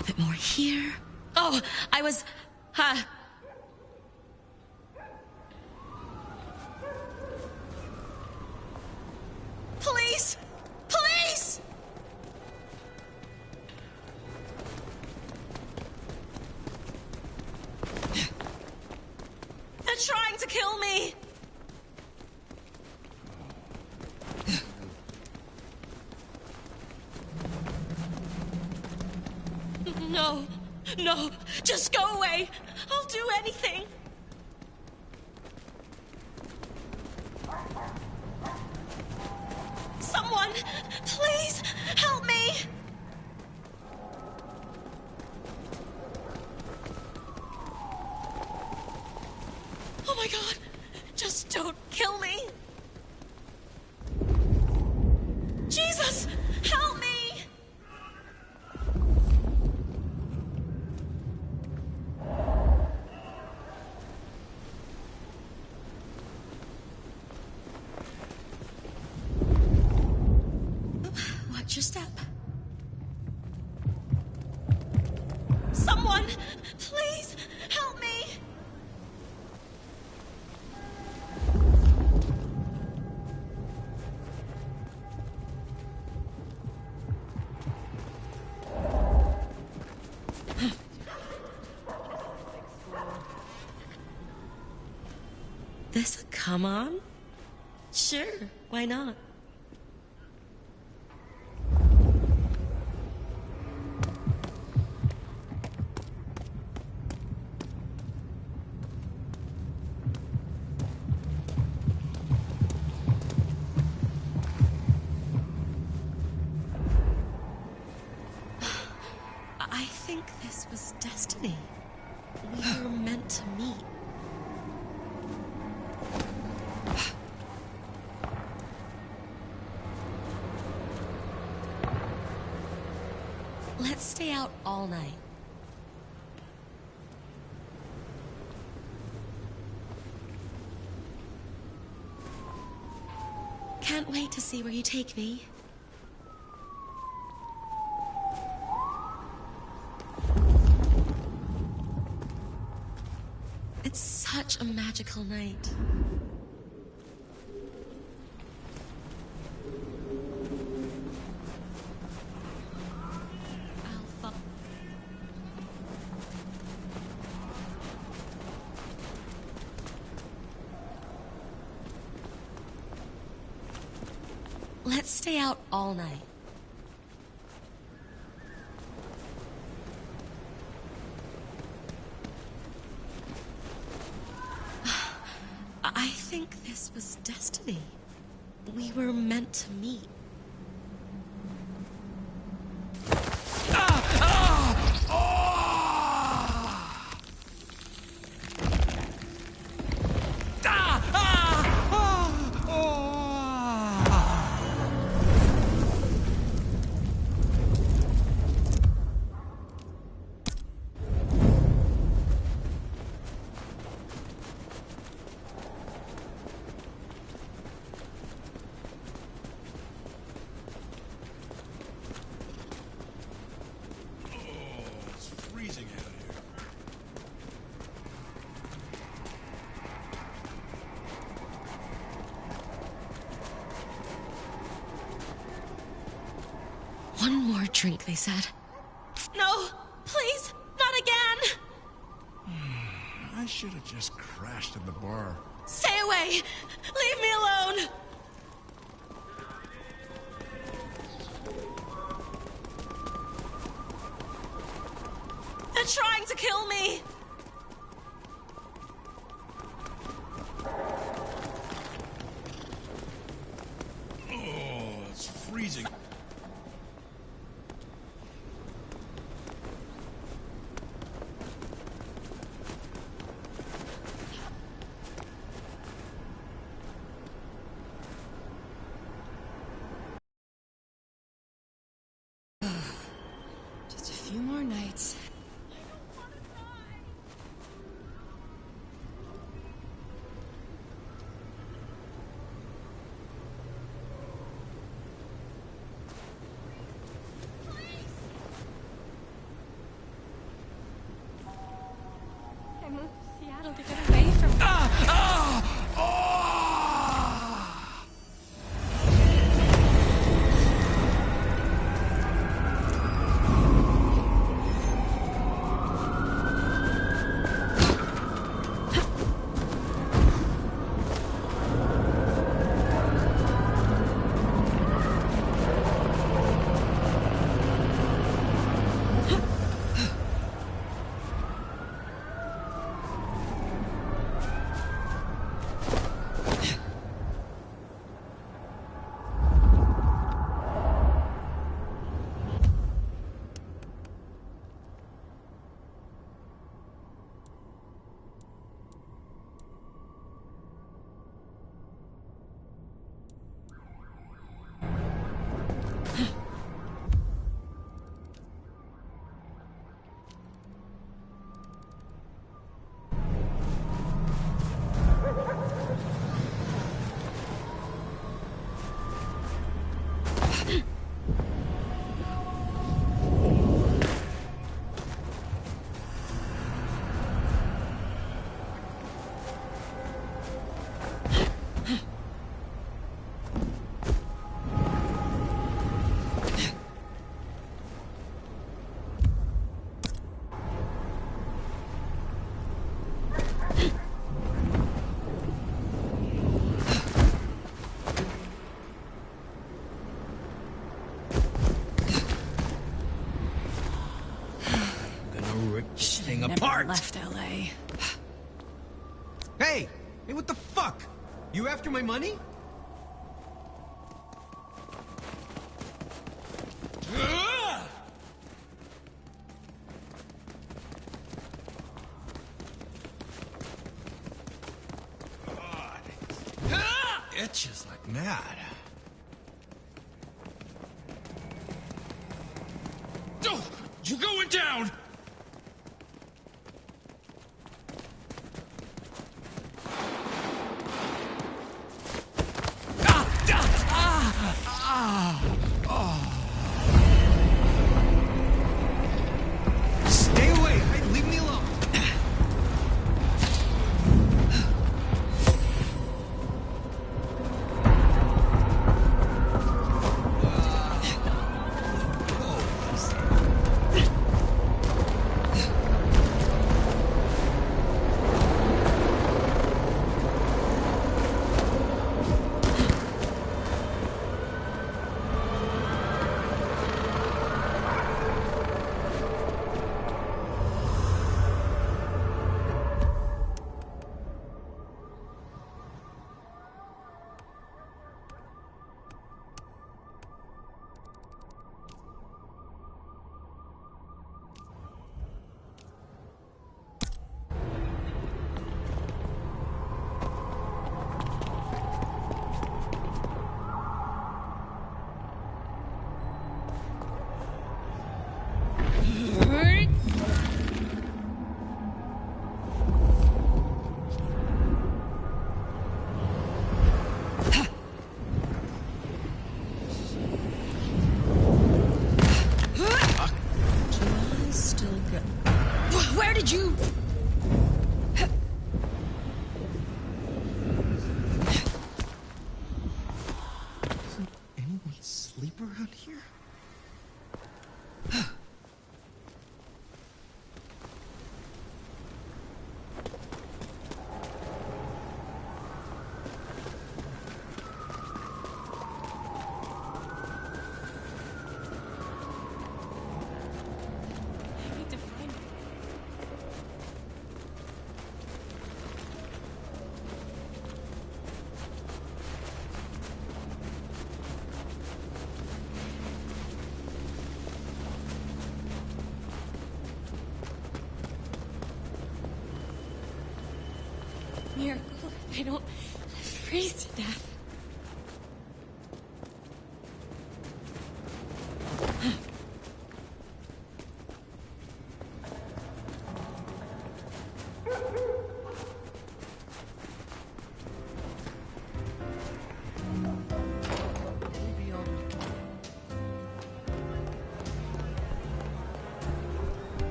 A bit more here. Oh, I was... Police! Police! They're trying to kill me! No, no, just go away. I'll do anything. Someone, please help me. Oh my God, just don't kill me. Jesus, help Please, help me! This a come on? Sure, why not? I think this was destiny. We were meant to meet. Let's stay out all night. Can't wait to see where you take me. It's such a magical night. Let's stay out all night. I think this was destiny. We were meant to meet. One more drink, they said. No, please, not again! I should have just crashed in the bar. Stay away! Leave me alone! They're trying to kill me! Oh, it's freezing. Just a few more nights. thing Never apart! left LA. Hey! Hey, what the fuck? You after my money? Itches like mad. Oh, you're going down! Stay away! Hey, leave me alone! Where did you... Anyone sleep around here? I need to find it. Miracle, I don't freeze to death.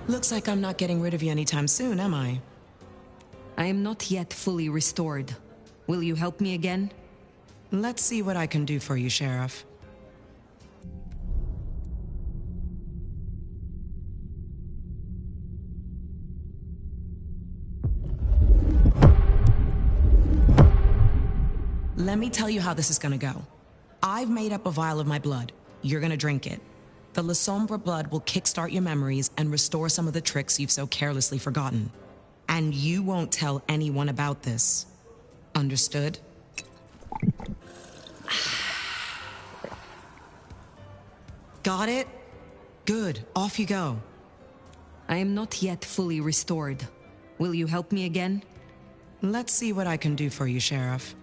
Looks like I'm not getting rid of you anytime soon, am I? I am not yet fully restored. Will you help me again? Let's see what I can do for you, Sheriff. Let me tell you how this is gonna go. I've made up a vial of my blood. You're gonna drink it. The La Sombra blood will kickstart your memories and restore some of the tricks you've so carelessly forgotten. And you won't tell anyone about this. Understood? Got it? Good. Off you go. I am not yet fully restored. Will you help me again? Let's see what I can do for you, Sheriff.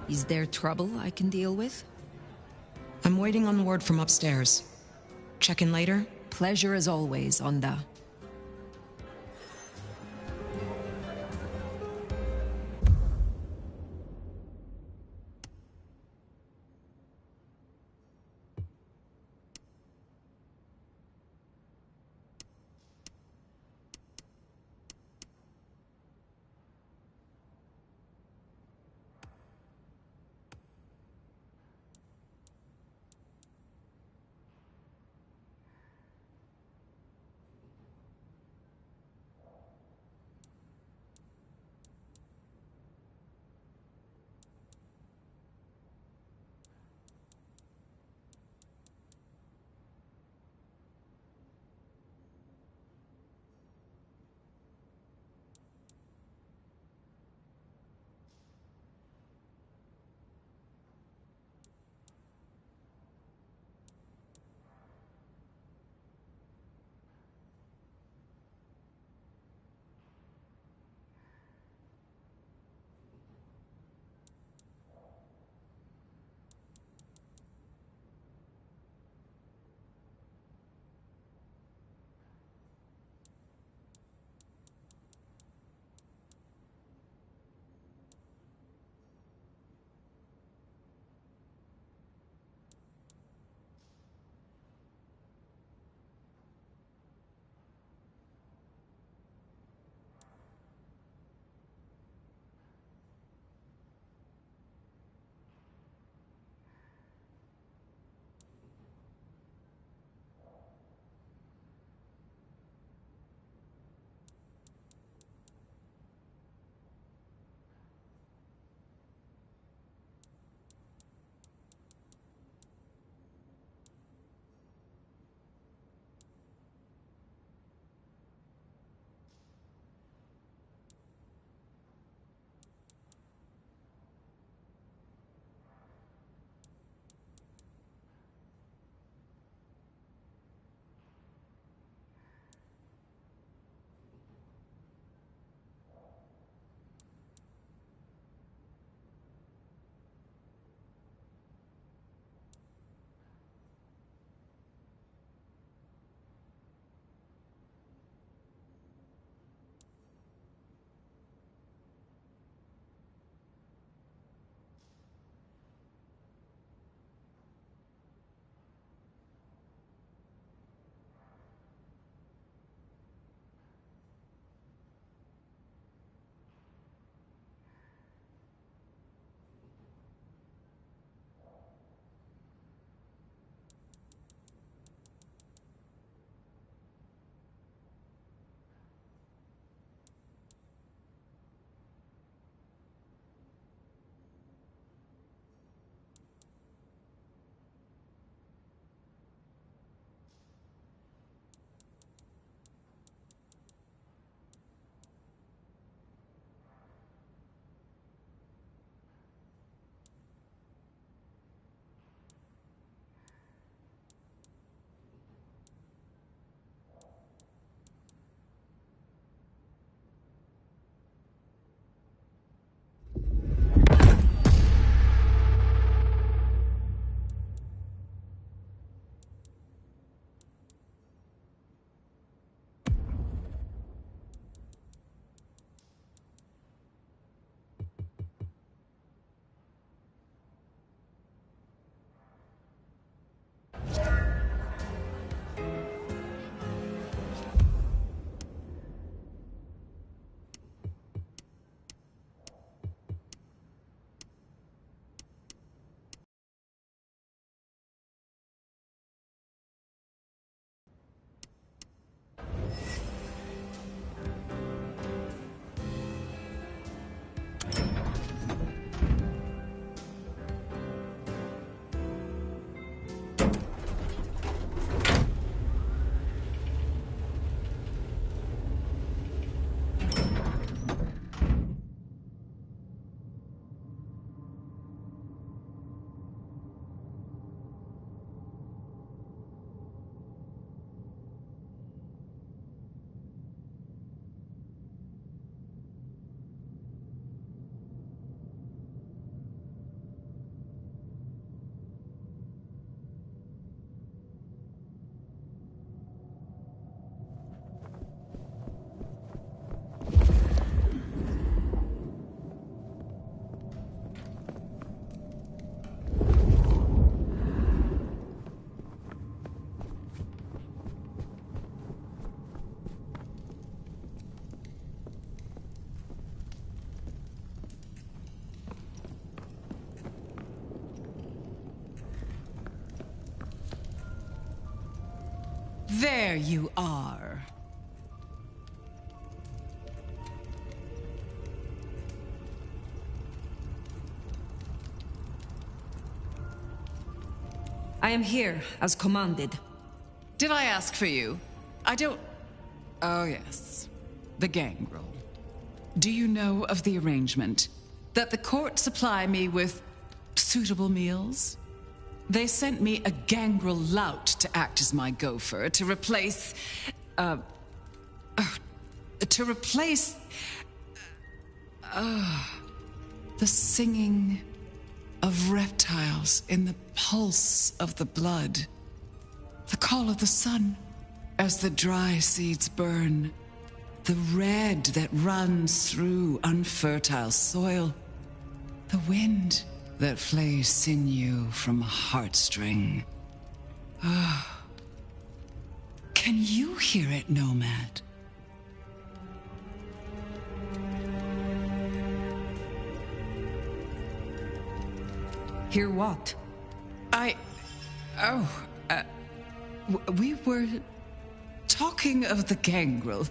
Is there trouble I can deal with? I'm waiting on word from upstairs. Check in later? Pleasure as always, Onda. There you are. I am here, as commanded. Did I ask for you? I don't... Oh, yes. The gangrel. Do you know of the arrangement? That the court supply me with suitable meals? They sent me a gangrel lout to act as my gopher, to replace... the singing of reptiles in the pulse of the blood. The call of the sun as the dry seeds burn. The red that runs through unfertile soil. The wind that flays sinew from a heartstring. Ah. Can you hear it, Nomad? Hear what? We were talking of the gangrel.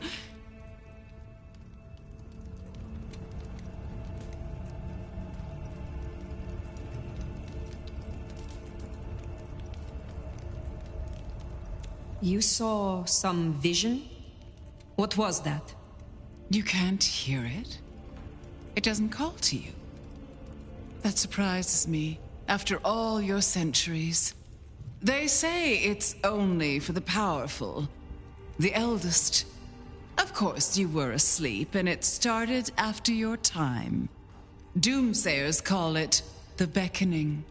You saw some vision? What was that? You can't hear it? It doesn't call to you. That surprises me, after all your centuries. They say it's only for the powerful, the eldest. Of course, you were asleep, and it started after your time. Doomsayers call it the Beckoning.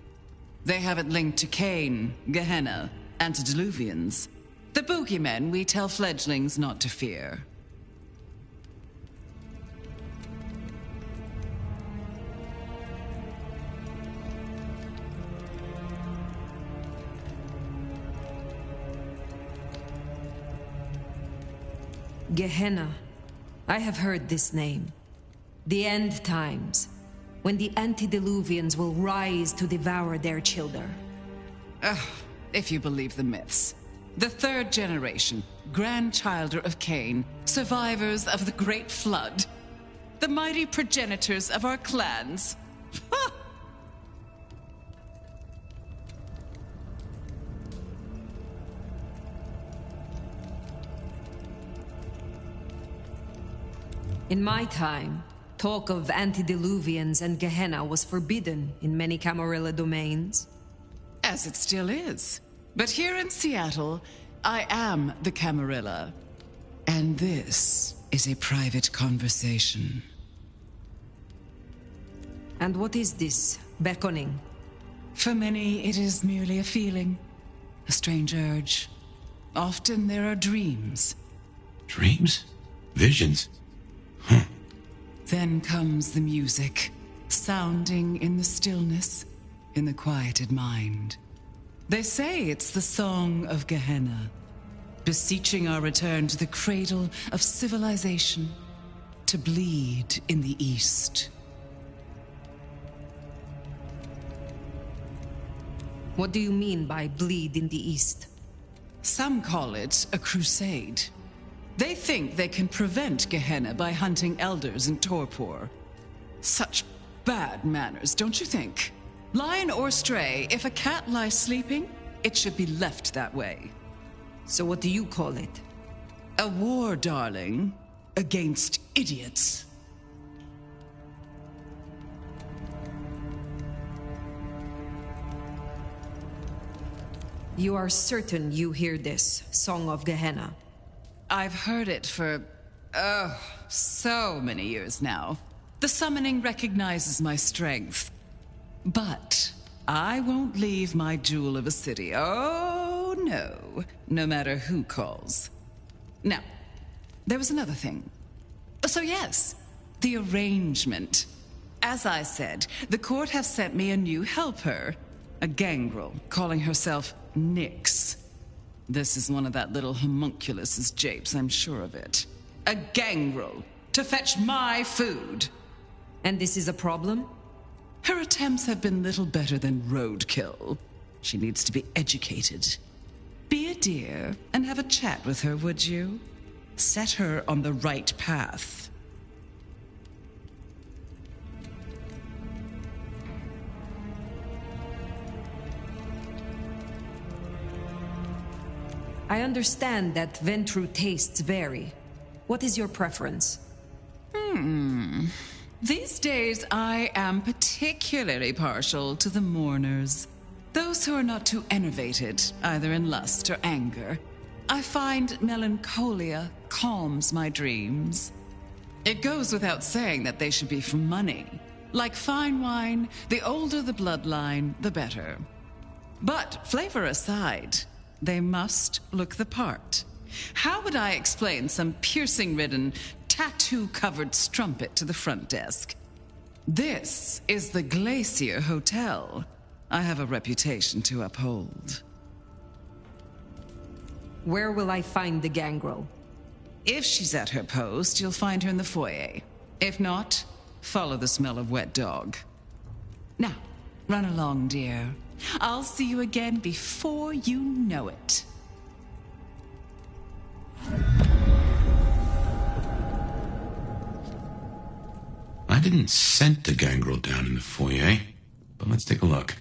They have it linked to Cain, Gehenna, antediluvians. The boogeymen we tell fledglings not to fear. Gehenna. I have heard this name. The end times, when the antediluvians will rise to devour their children. If you believe the myths. The third generation, grandchilder of Cain, survivors of the Great Flood. The mighty progenitors of our clans. In my time, talk of antediluvians and Gehenna was forbidden in many Camarilla domains. As it still is. But here in Seattle, I am the Camarilla. And this is a private conversation. And what is this beckoning? For many, it is merely a feeling, a strange urge. Often there are dreams. Dreams? Visions? Then comes the music, sounding in the stillness, in the quieted mind. They say it's the song of Gehenna, beseeching our return to the cradle of civilization, to bleed in the east. What do you mean by bleed in the east? Some call it a crusade. They think they can prevent Gehenna by hunting elders in torpor. Such bad manners, don't you think? Lion or stray, if a cat lies sleeping, it should be left that way. So what do you call it? A war, darling, against idiots. You are certain you hear this, Song of Gehenna? I've heard it for, so many years now. The summoning recognizes my strength. But I won't leave my jewel of a city. Oh, no. No matter who calls. Now, there was another thing. So yes, the arrangement. As I said, the court has sent me a new helper. A gangrel, calling herself Nyx. This is one of that little homunculus's japes, I'm sure of it. A gangrel, to fetch my food. And this is a problem? Her attempts have been little better than roadkill. She needs to be educated. Be a dear and have a chat with her, would you? Set her on the right path. I understand that Ventru tastes vary. What is your preference? These days, I am particularly partial to the mourners. Those who are not too enervated, either in lust or anger. I find melancholia calms my dreams. It goes without saying that they should be for money. Like fine wine, the older the bloodline, the better. But flavor aside, they must look the part. How would I explain some piercing-ridden, tattoo-covered strumpet to the front desk? This is the Glacier Hotel. I have a reputation to uphold. Where will I find the gangrel? If she's at her post, you'll find her in the foyer. If not, follow the smell of wet dog. Now, run along, dear. I'll see you again before you know it. I didn't scent the gangrel down in the foyer, but let's take a look.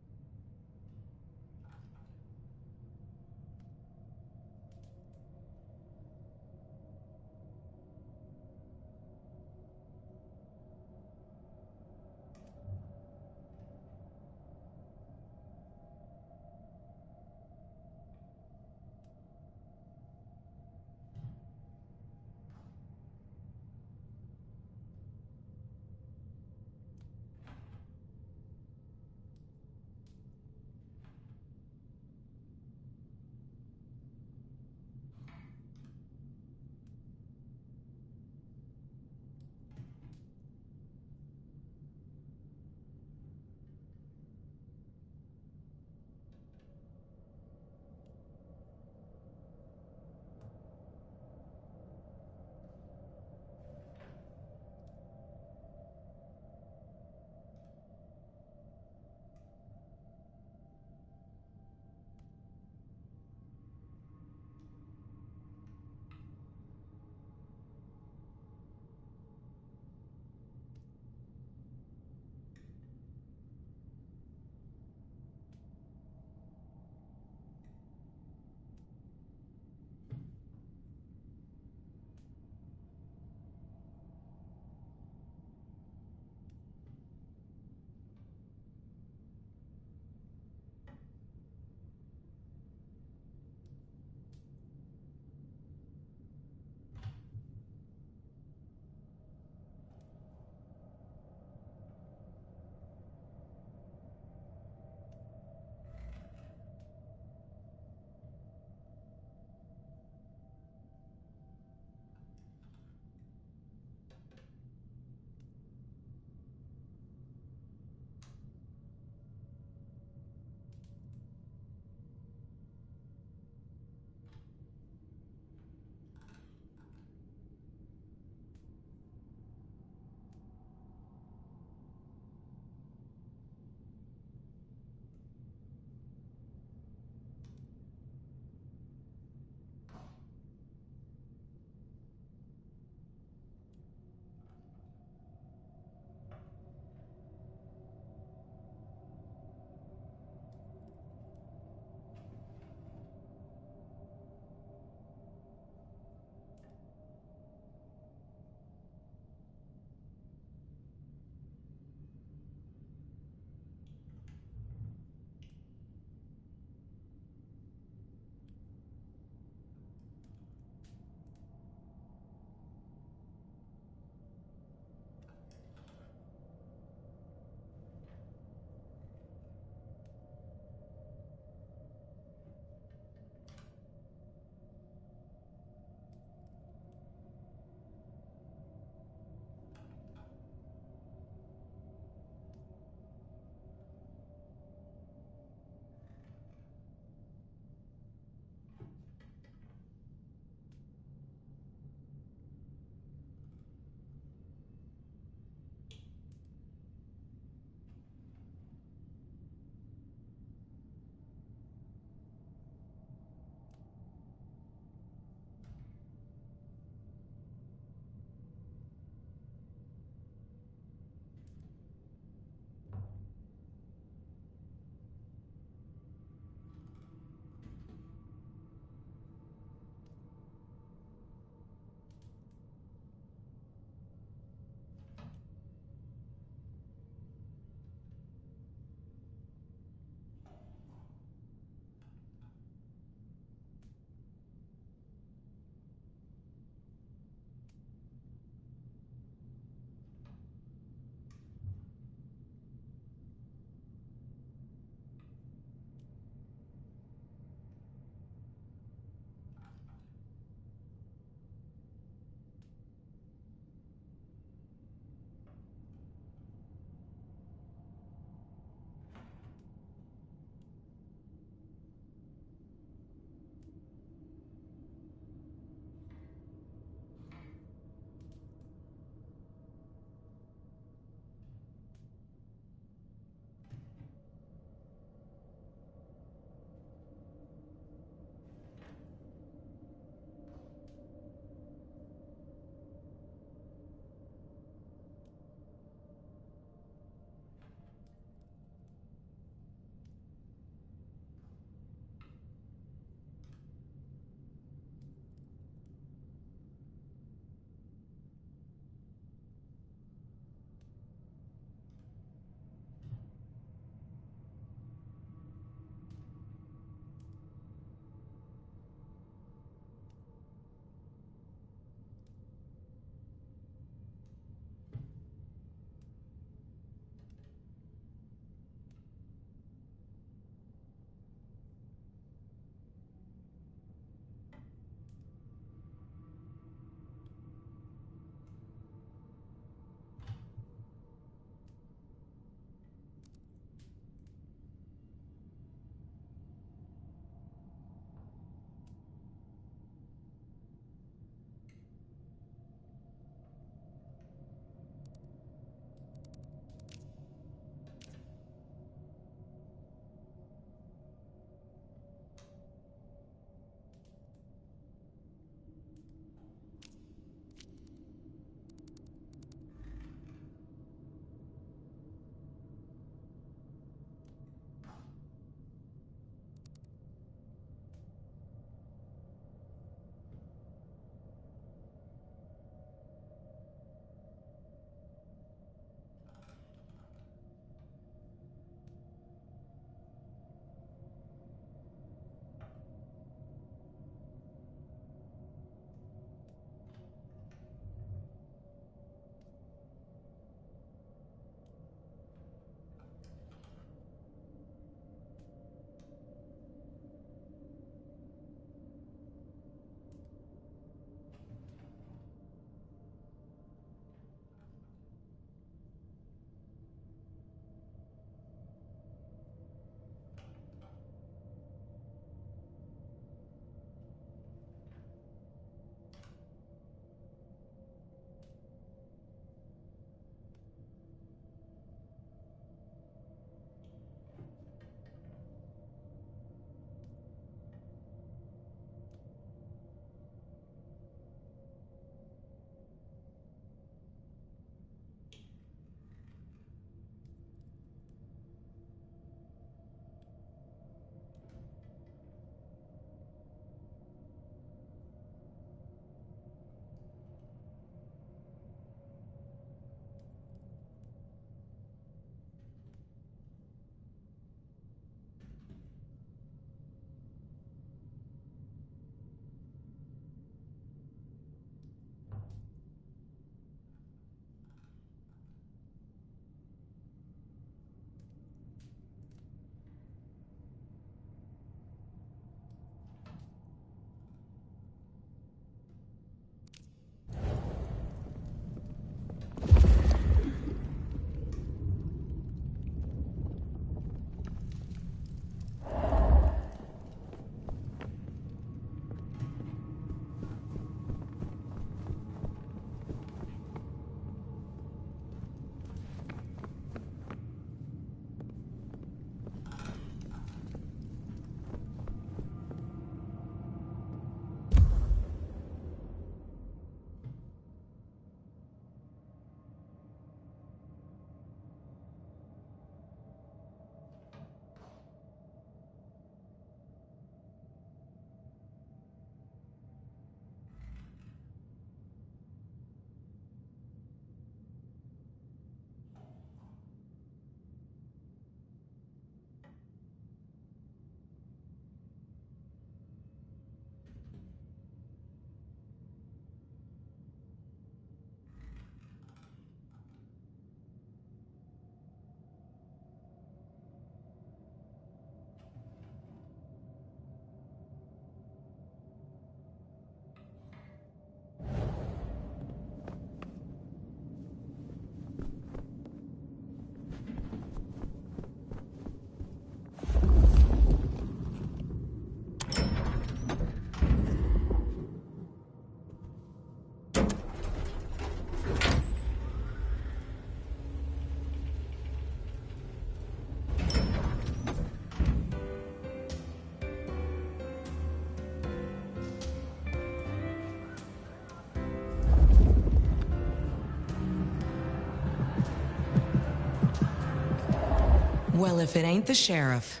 Well, if it ain't the sheriff,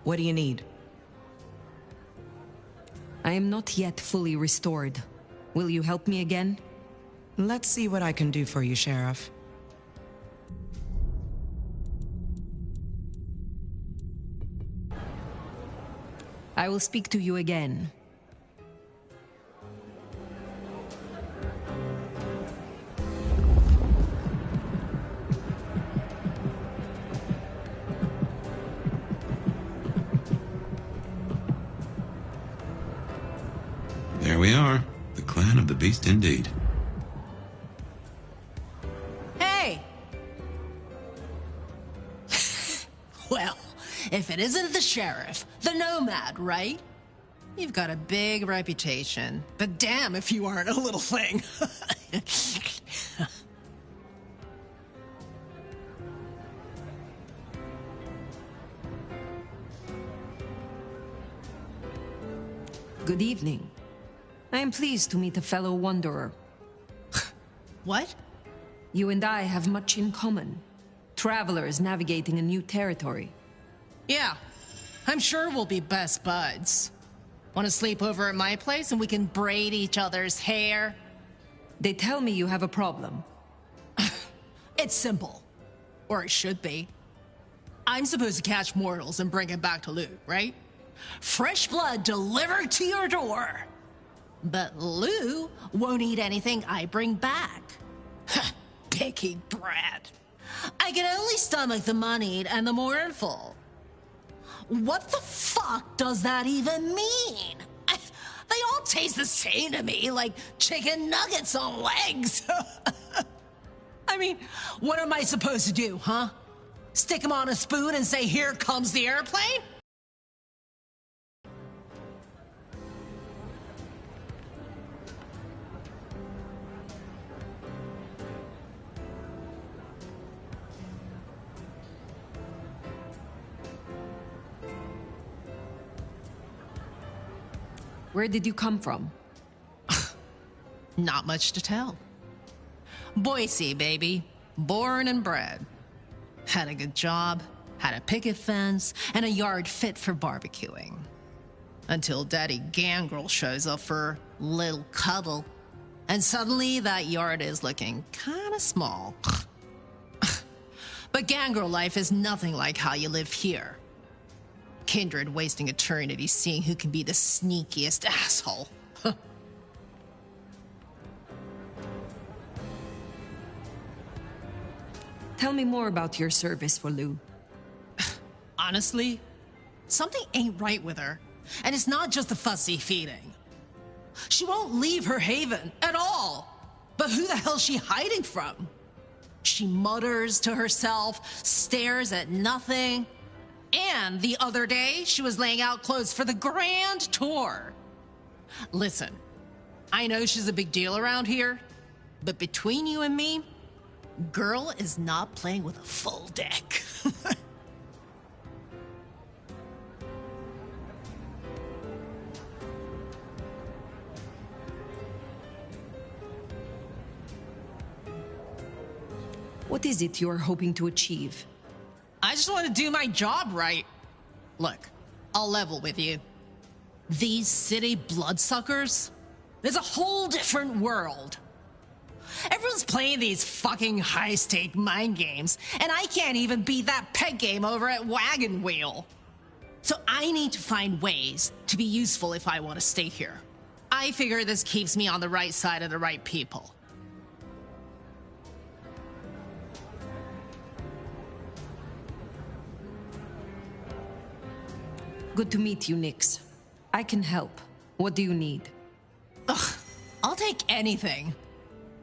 what do you need? I am not yet fully restored. Will you help me again? Let's see what I can do for you, Sheriff. I will speak to you again. There we are. The clan of the beast indeed. Hey! Well, if it isn't the sheriff, the nomad, right? You've got a big reputation, but damn if you aren't a little thing. Good evening. I am pleased to meet a fellow wanderer. What? You and I have much in common. Travelers navigating a new territory. Yeah, I'm sure we'll be best buds. Want to sleep over at my place and we can braid each other's hair? They tell me you have a problem. It's simple. Or it should be. I'm supposed to catch mortals and bring it back to Lou, right? Fresh blood delivered to your door. But Lou won't eat anything I bring back. Picky brat. I can only stomach the moneyed and the mournful. What the fuck does that even mean? They all taste the same to me, like chicken nuggets on legs. I mean, what am I supposed to do, huh? Stick them on a spoon and say, "Here comes the airplane"? Where did you come from? Not much to tell. Boise, baby. Born and bred. Had a good job, had a picket fence, and a yard fit for barbecuing. Until Daddy Gangrel shows up for little cuddle. And suddenly that yard is looking kinda small. But Gangrel life is nothing like how you live here. Kindred wasting eternity seeing who can be the sneakiest asshole. Tell me more about your service for Lou. Honestly, something ain't right with her. And it's not just the fussy feeding. She won't leave her haven at all. But who the hell's she hiding from? She mutters to herself, stares at nothing. And the other day, she was laying out clothes for the grand tour. Listen, I know she's a big deal around here, but between you and me, girl is not playing with a full deck. What is it you're hoping to achieve? I just want to do my job right. Look, I'll level with you. These city bloodsuckers, there's a whole different world. Everyone's playing these fucking high-stake mind games, and I can't even beat that peg game over at Wagon Wheel. So I need to find ways to be useful if I want to stay here. I figure this keeps me on the right side of the right people. Good to meet you, Nix. I can help. What do you need? Ugh, I'll take anything.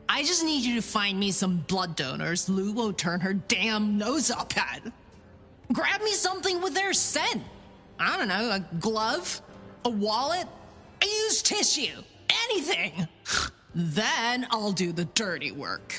I just need you to find me some blood donors Lou won't turn her damn nose up at. Grab me something with their scent. I don't know, a glove, a wallet, a used tissue, anything. Then I'll do the dirty work.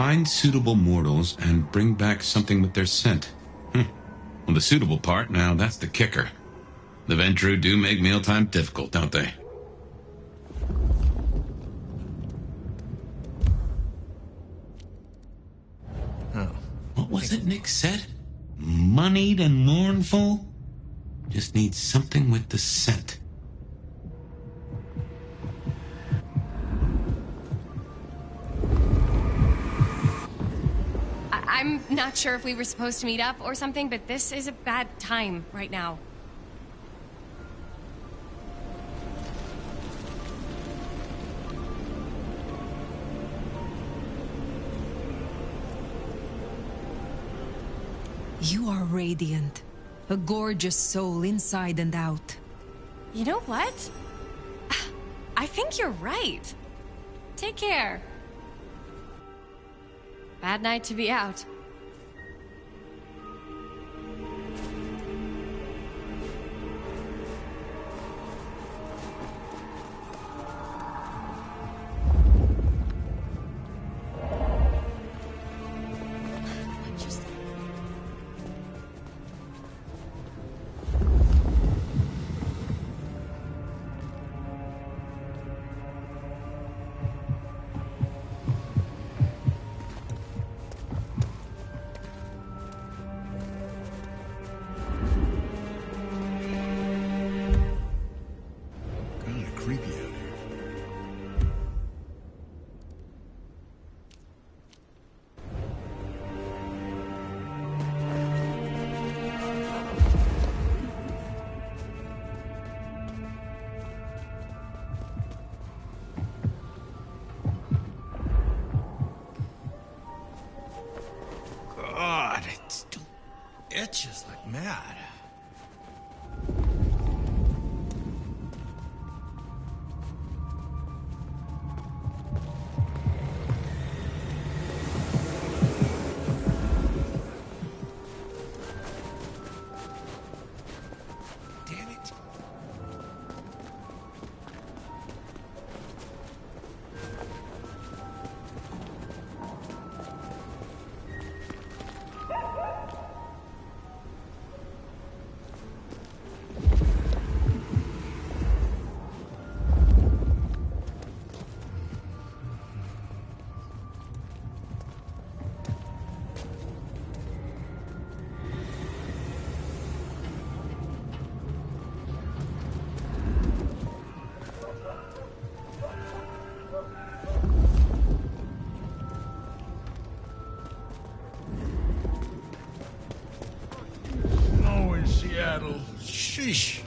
Find suitable mortals and bring back something with their scent. Well, the suitable part, now that's the kicker. The Ventru do make mealtime difficult, don't they? Oh. What was it Nick said? Moneyed and mournful? Just need something with the scent. I'm not sure if we were supposed to meet up or something, but this is a bad time right now. You are radiant. A gorgeous soul inside and out. You know what? I think you're right. Take care. Bad night to be out. Creepy out here. God, it still itches like mad. Seattle. Sheesh.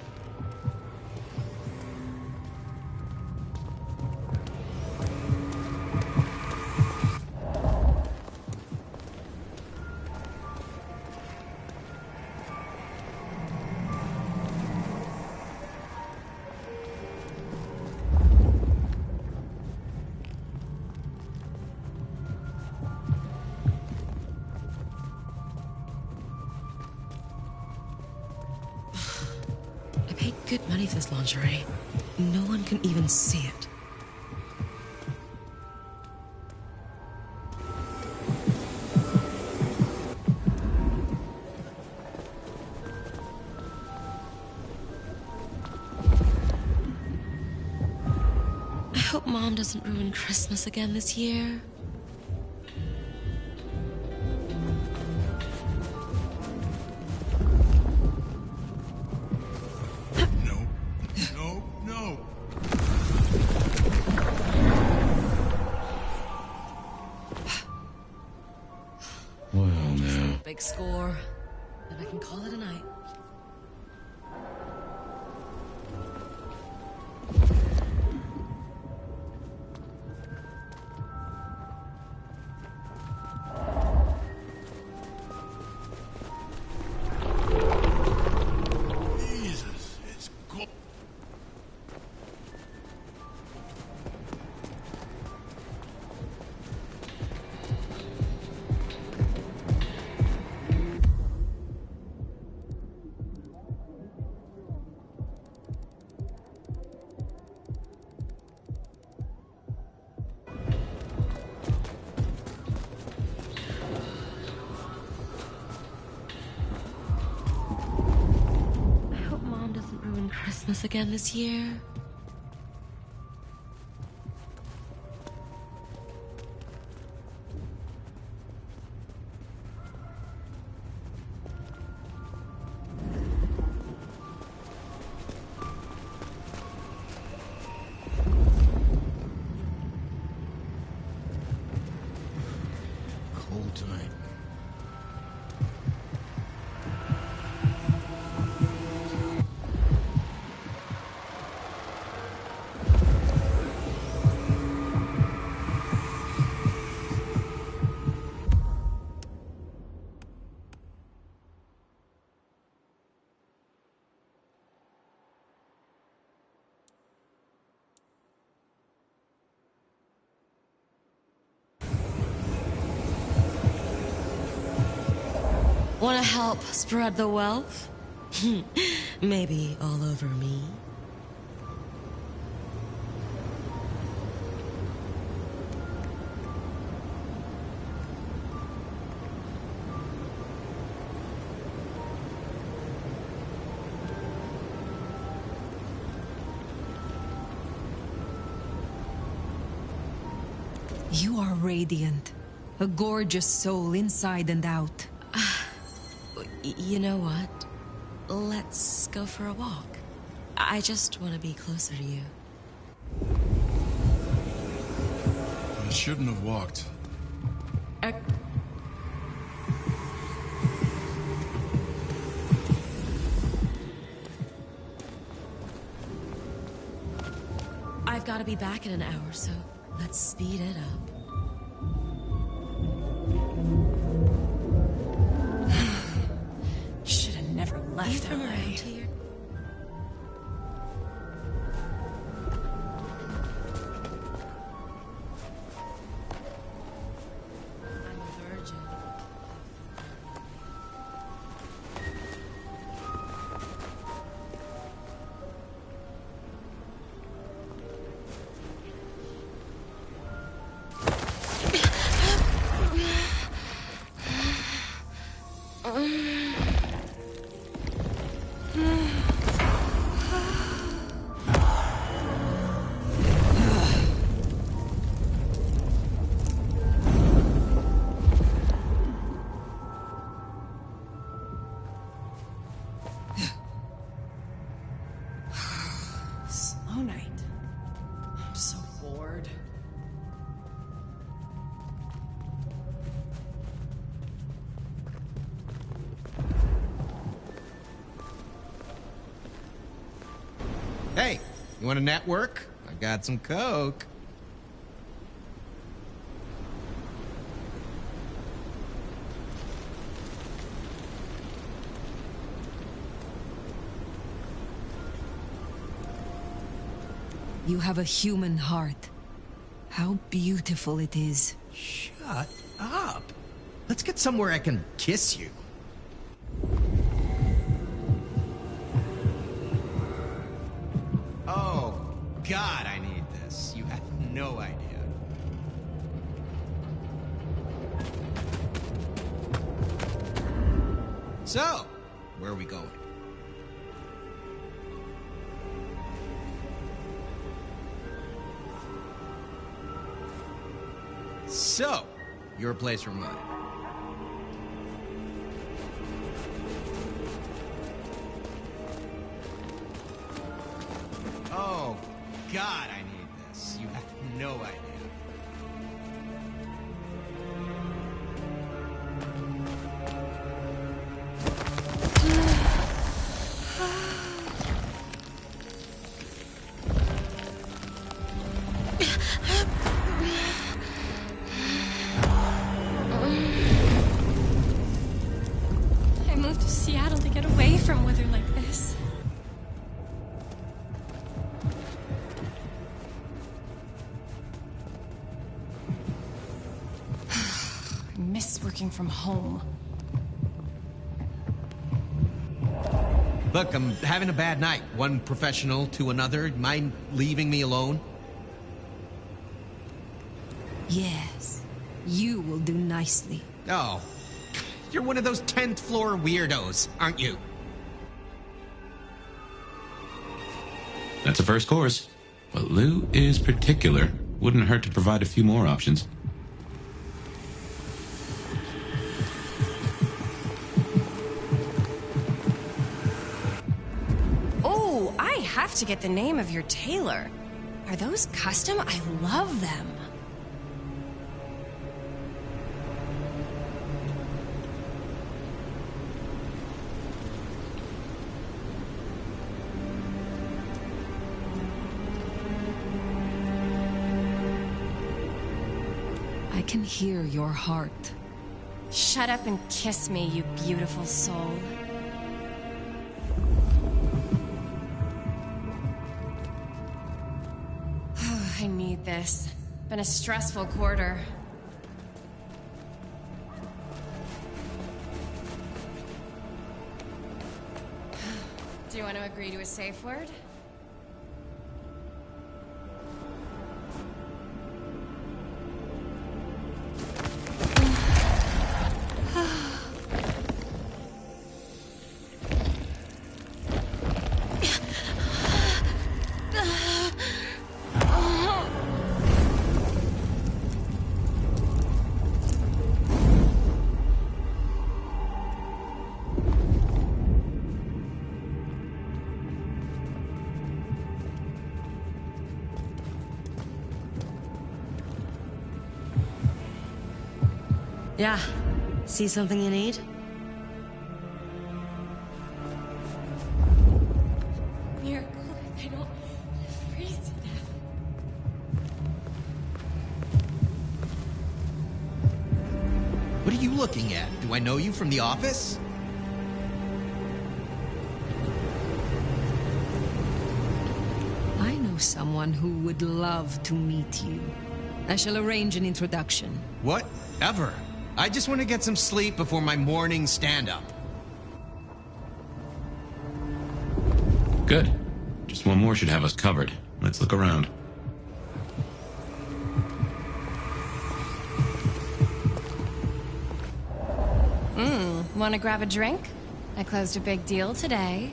Good money for this lingerie. No one can even see it. I hope Mom doesn't ruin Christmas again this year. Big score, then I can call it a night. Jesus, it's cool. Christmas again this year? Cold tonight. Want to help spread the wealth? Maybe all over me. You are radiant. A gorgeous soul inside and out. You know what? Let's go for a walk. I just want to be closer to you. I shouldn't have walked. I've got to be back in an hour, so let's speed it up. Should have never left You from LA. around here? I'm a virgin. Slow night. I'm so bored. Hey, you want to network? I got some coke. You have a human heart. How beautiful it is. Shut up. Let's get somewhere I can kiss you. Oh, God, I need this. You have no idea. So, where are we going? So, your place or mine? Oh, God, I need this. You have no idea. I moved to Seattle to get away from weather like this. I miss working from home. Look, I'm having a bad night. One professional to another. Mind leaving me alone? Yes, you will do nicely. Oh, you're one of those 10th floor weirdos, aren't you? That's a first course. But Lou is particular. Wouldn't hurt to provide a few more options. Oh, I have to get the name of your tailor. Are those custom? I love them. I can hear your heart. Shut up and kiss me, you beautiful soul. I need this. Been a stressful quarter. Do you want to agree to a safe word? Yeah. See something you need? Miracle, I don't freeze to death. What are you looking at? Do I know you from the office? I know someone who would love to meet you. I shall arrange an introduction. Whatever. I just want to get some sleep before my morning stand-up. Good. Just one more should have us covered. Let's look around. Want to grab a drink? I closed a big deal today.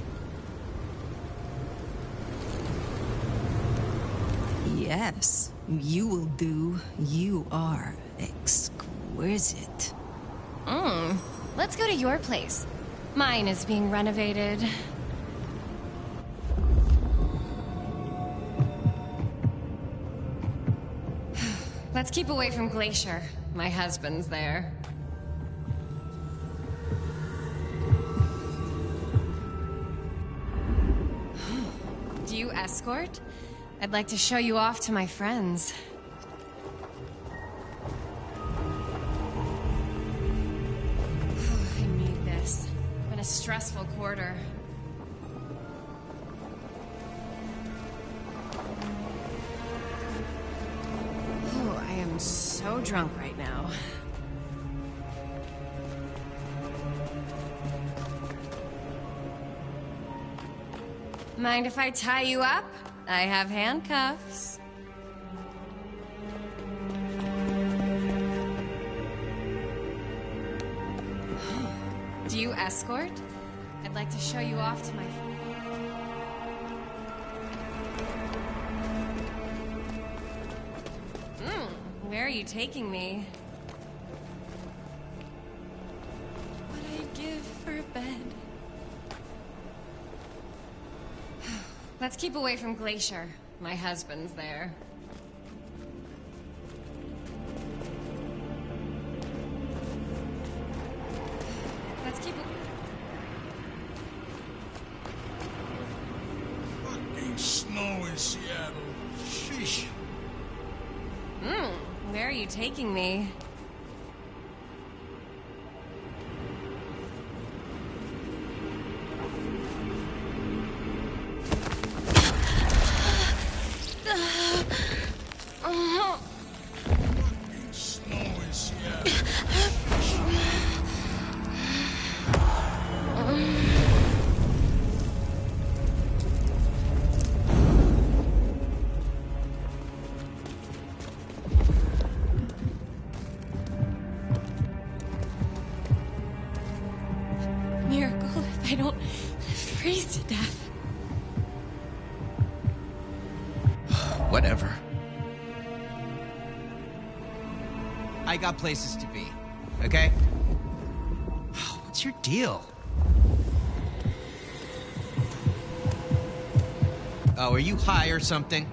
Yes, you will do. You are exquisite. Let's go to your place. Mine is being renovated. Let's keep away from Glacier. My husband's there. Do you escort? I'd like to show you off to my friends. I need this. Been a stressful quarter. Oh, I am so drunk right now. Mind if I tie you up? I have handcuffs. Do you escort? I'd like to show you off to my... Where are you taking me? What I'd give for a bed. Let's keep away from Glacier. My husband's there. Let's keep... Fucking snow in Seattle. Sheesh. Where are you taking me? Snow in Seattle. Miracle, if I don't freeze to death. Whatever. I got places to be, okay? What's your deal? Oh, are you high or something?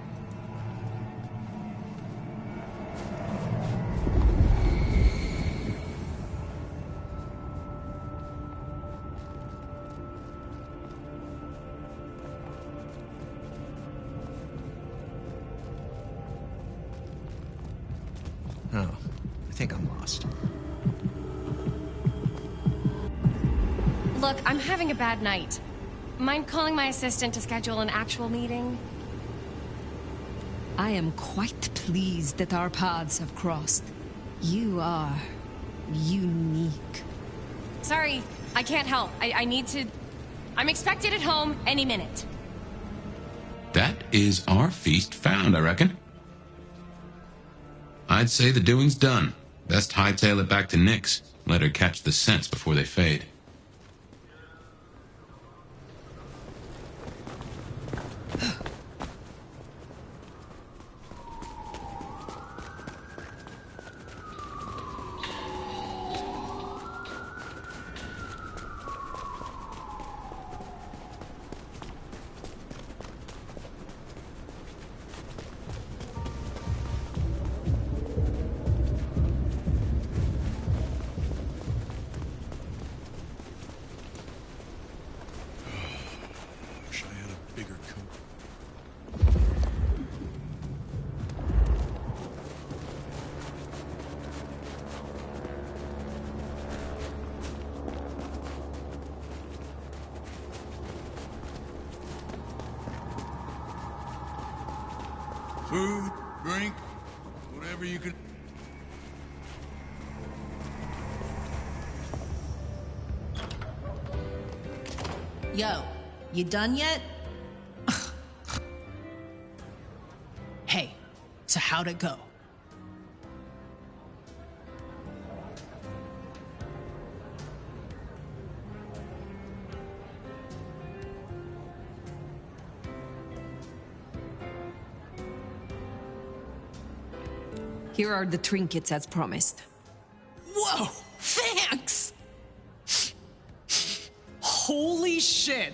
Oh, I think I'm lost. Look, I'm having a bad night. Mind calling my assistant to schedule an actual meeting? I am quite pleased that our paths have crossed. You are unique. Sorry, I can't help. I need to... I'm expected at home any minute. That is our feast found, I reckon. I'd say the doing's done. Best hightail it back to Nyx. Let her catch the scents before they fade. Wish I had a bigger coat. Food, drink, whatever you can. Yo, you done yet? Hey, so how'd it go? Here are the trinkets as promised. Whoa, thanks! Holy shit!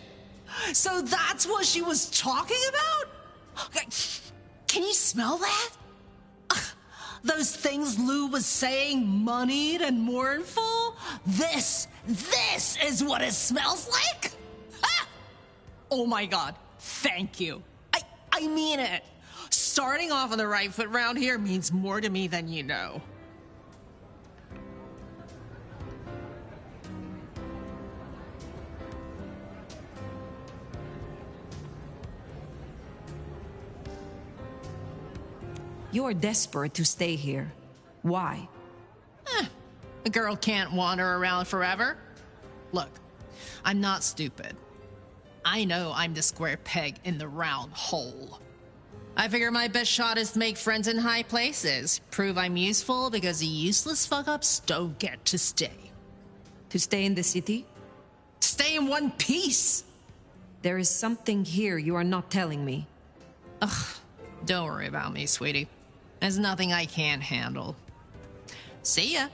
So that's what she was talking about? Can you smell that? Those things Lou was saying, moneyed and mournful? This is what it smells like? Ha! Oh my god, thank you. I mean it. Starting off on the right foot round here means more to me than you know. You're desperate to stay here. Why? A girl can't wander around forever. Look, I'm not stupid. I know I'm the square peg in the round hole. I figure my best shot is to make friends in high places, prove I'm useful because the useless fuck-ups don't get to stay. To stay in the city? Stay in one piece! There is something here you are not telling me. Ugh, don't worry about me, sweetie. There's nothing I can't handle. See ya.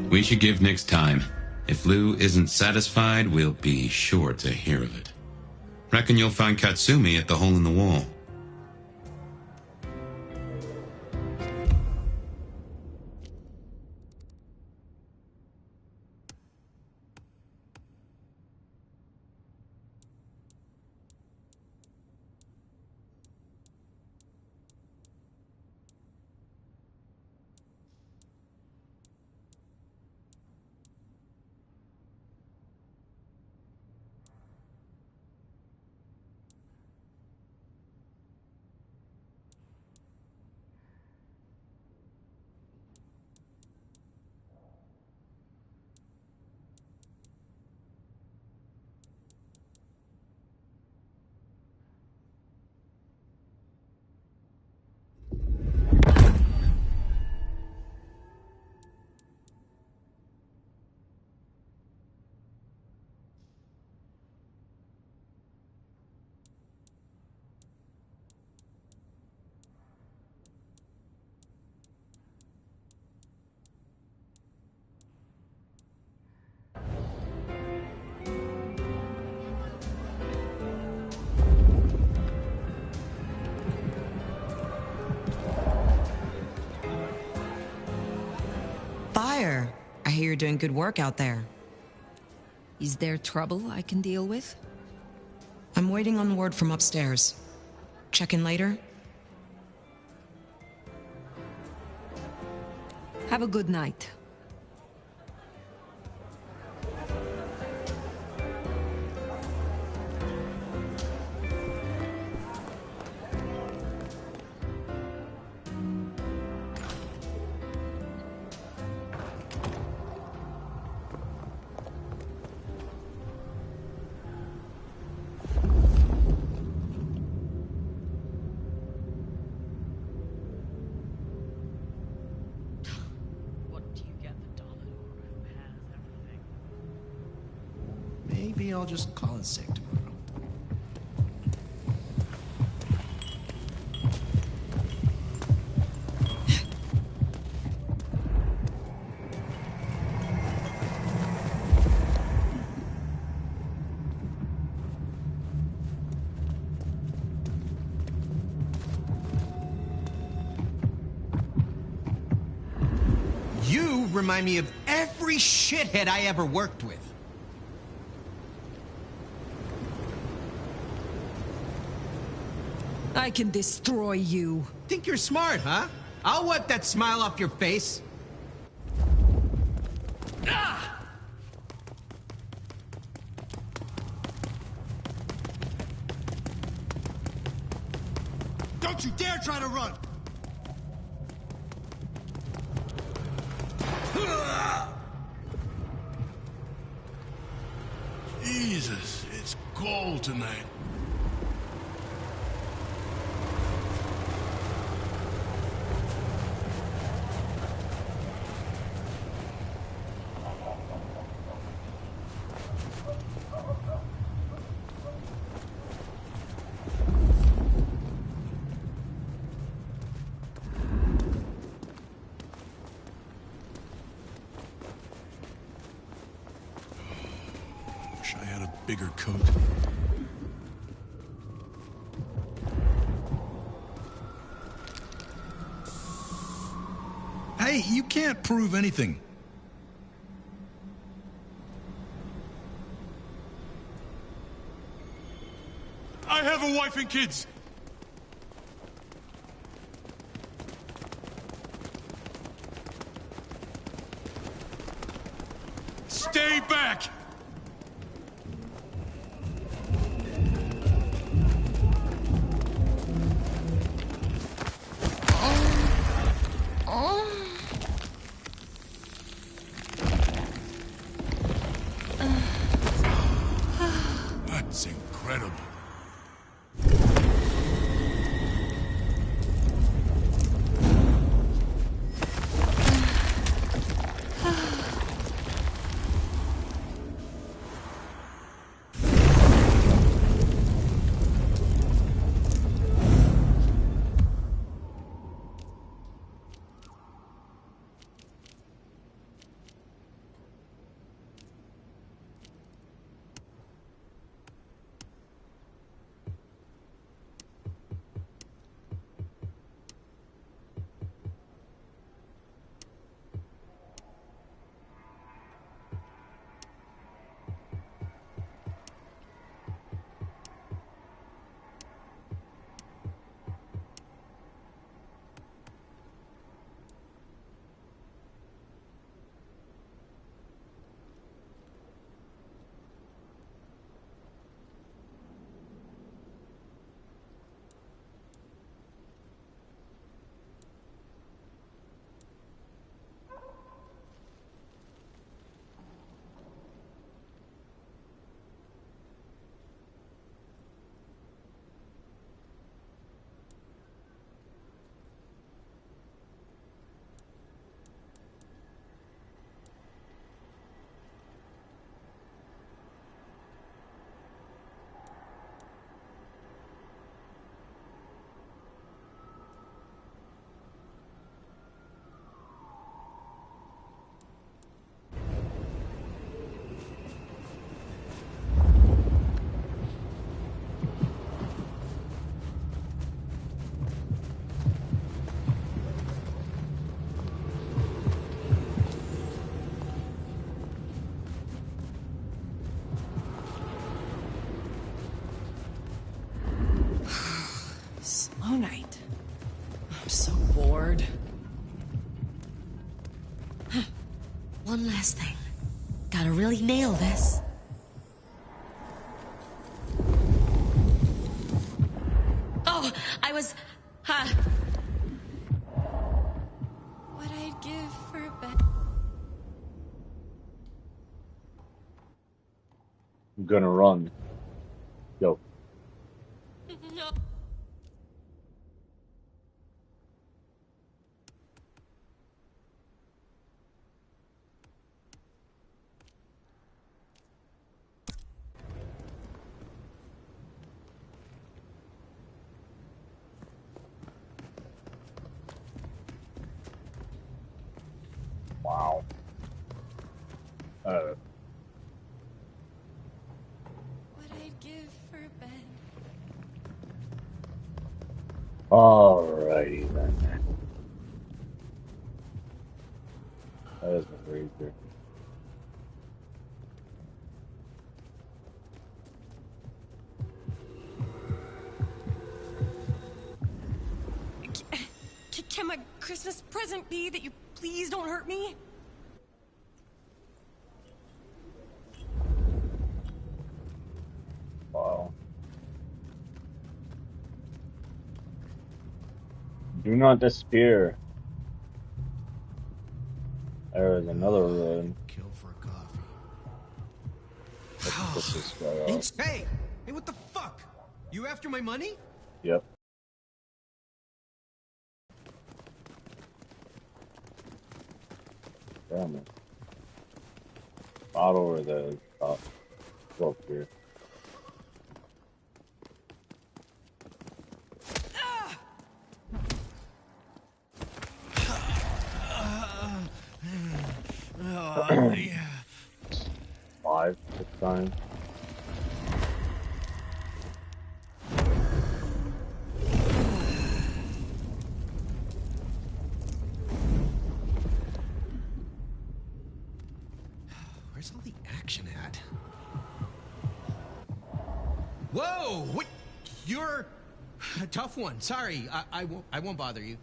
We should give Nyx time. If Lou isn't satisfied, we'll be sure to hear of it. Reckon you'll find Katsumi at the hole in the wall. there. I hear you're doing good work out there. Is there trouble I can deal with? I'm waiting on word from upstairs. Check in later? Have a good night. Maybe I'll just call in sick tomorrow. You remind me of every shithead I ever worked with. I can destroy you. Think you're smart, huh? I'll wipe that smile off your face. Ah! Don't you dare try to run! Jesus, it's cold tonight. Wish I had a bigger coat. Hey, you can't prove anything. I have a wife and kids. Stay back! That's incredible. I'm so bored. One last thing. Gotta really nail this. Oh, I was... What I'd give for a bed. I'm gonna run. Yo. No. Wow. What I'd give for a bed. Alrighty then. That is a razor. Can my Christmas present be that you please don't hurt me? Wow. Do not despair. There is another room. Kill for coffee. Let's put this guy off. Hey! Hey, what the fuck? You after my money? Yep. Damn it. Bottle or the top. Go up here. Yeah. 5, 6 times. Where's all the action at? Whoa! What? You're a tough one. Sorry, I won't bother you.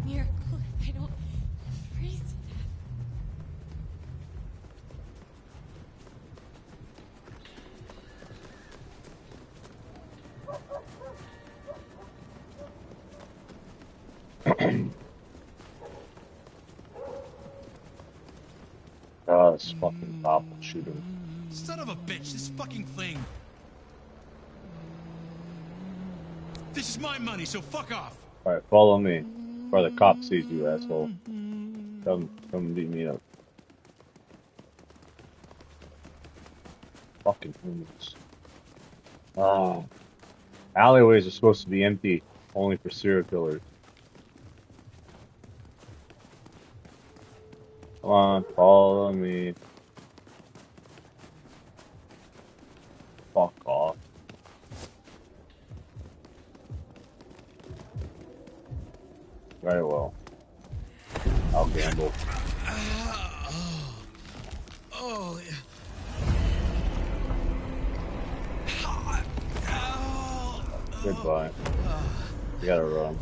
Miracle, I don't freeze to death. Oh, this fucking cop will shoot him. Son of a bitch, this fucking thing. This is my money, so fuck off. Alright, follow me. Before the cop sees you, asshole. Come beat me up. Fucking humans. Oh. Alleyways are supposed to be empty, only for serial killers. Come on, follow me. Fuck off. Very well. I'll gamble. Oh, Goodbye. You gotta run.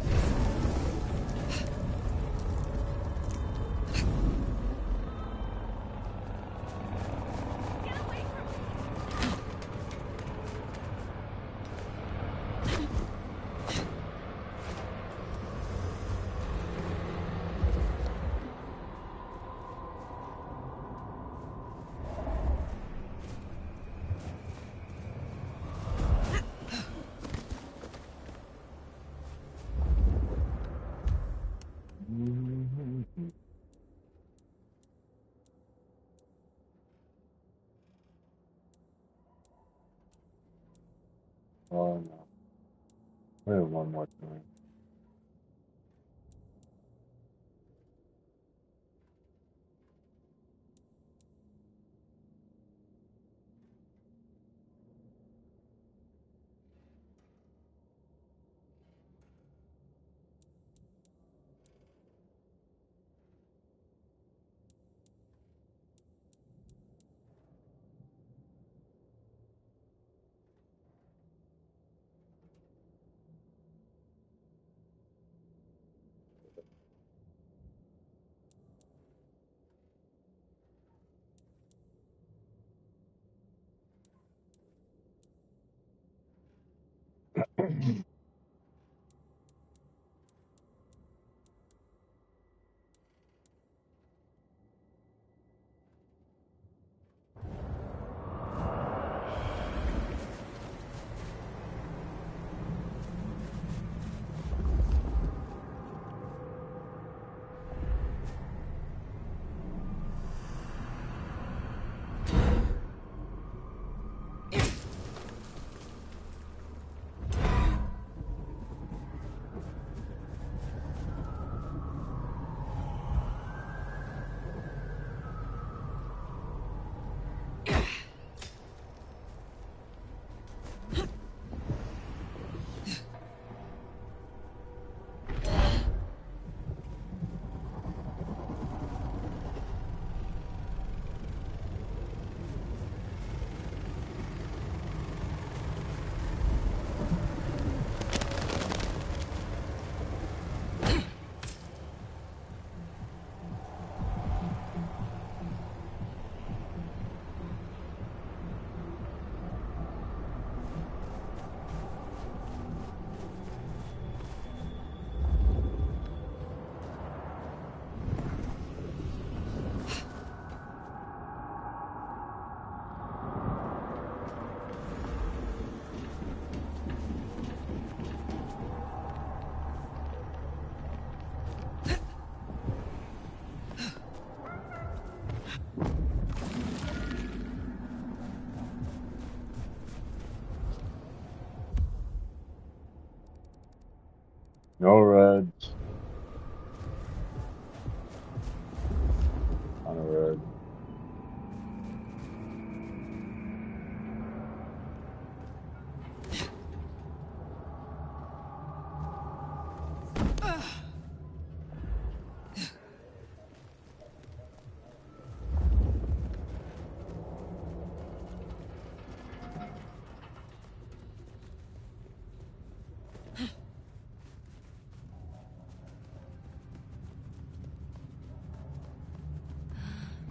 Oh no. Maybe one more time. No reds. On a red.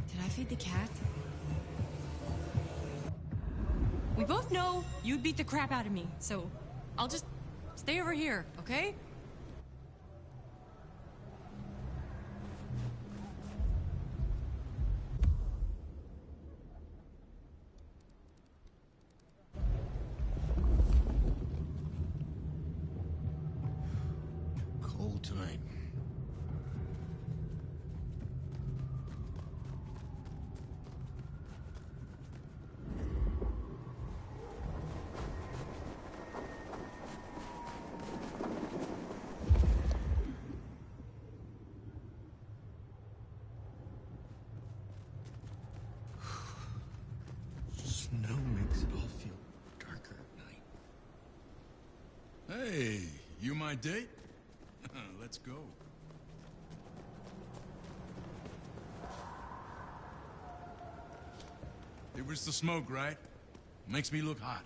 Did I feed the cat? We both know you'd beat the crap out of me, so I'll just stay over here, okay? Cold tonight. Snow makes it all feel darker at night. Hey, you my date? Let's go. It was the smoke, right? Makes me look hot.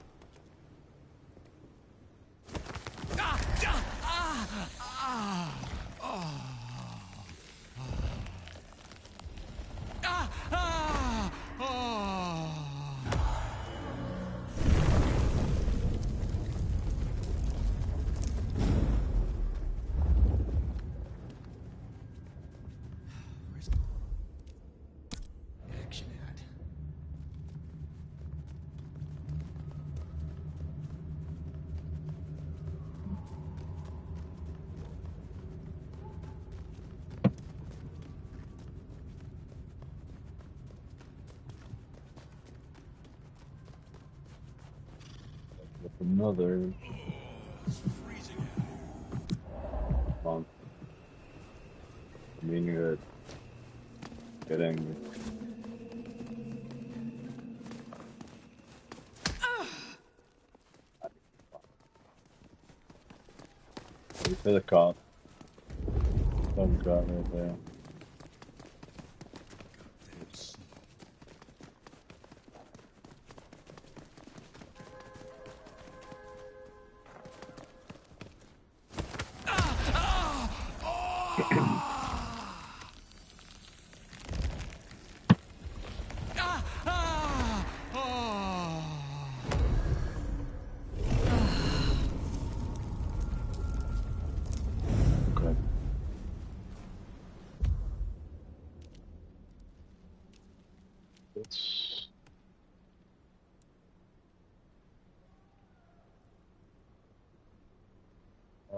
Action at. With another. Month. Being good. Get angry. Wait for the cop. Some gun right there. It's uh,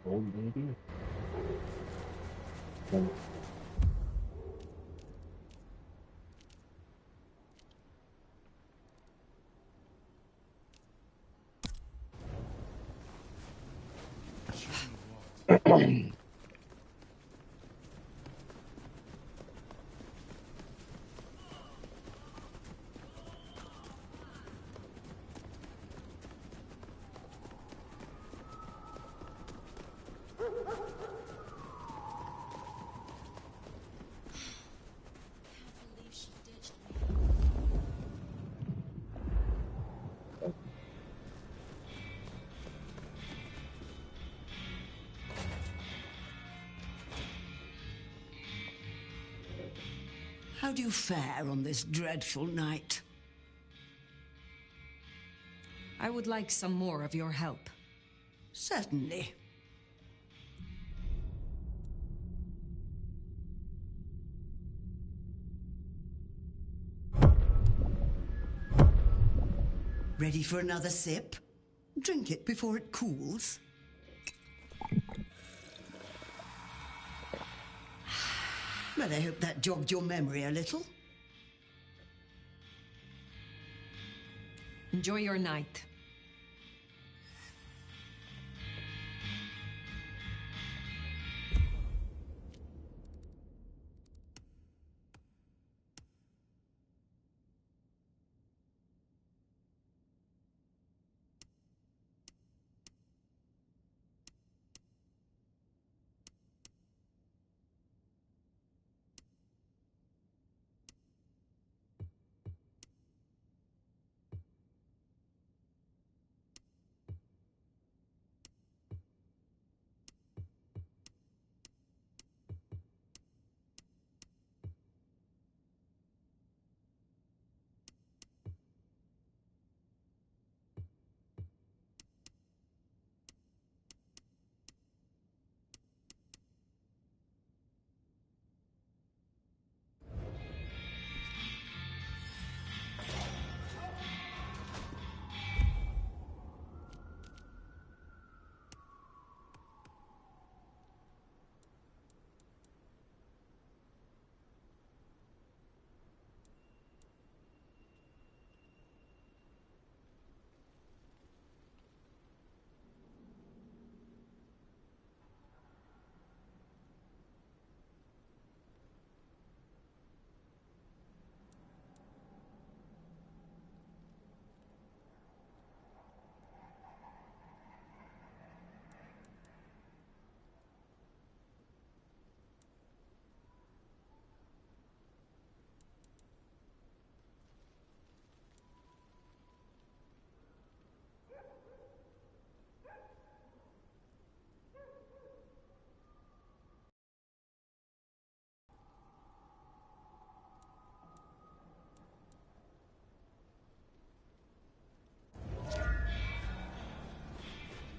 old lady. How do you fare on this dreadful night? I would like some more of your help. Certainly. Ready for another sip? Drink it before it cools. Well, I hope that jogged your memory a little. Enjoy your night.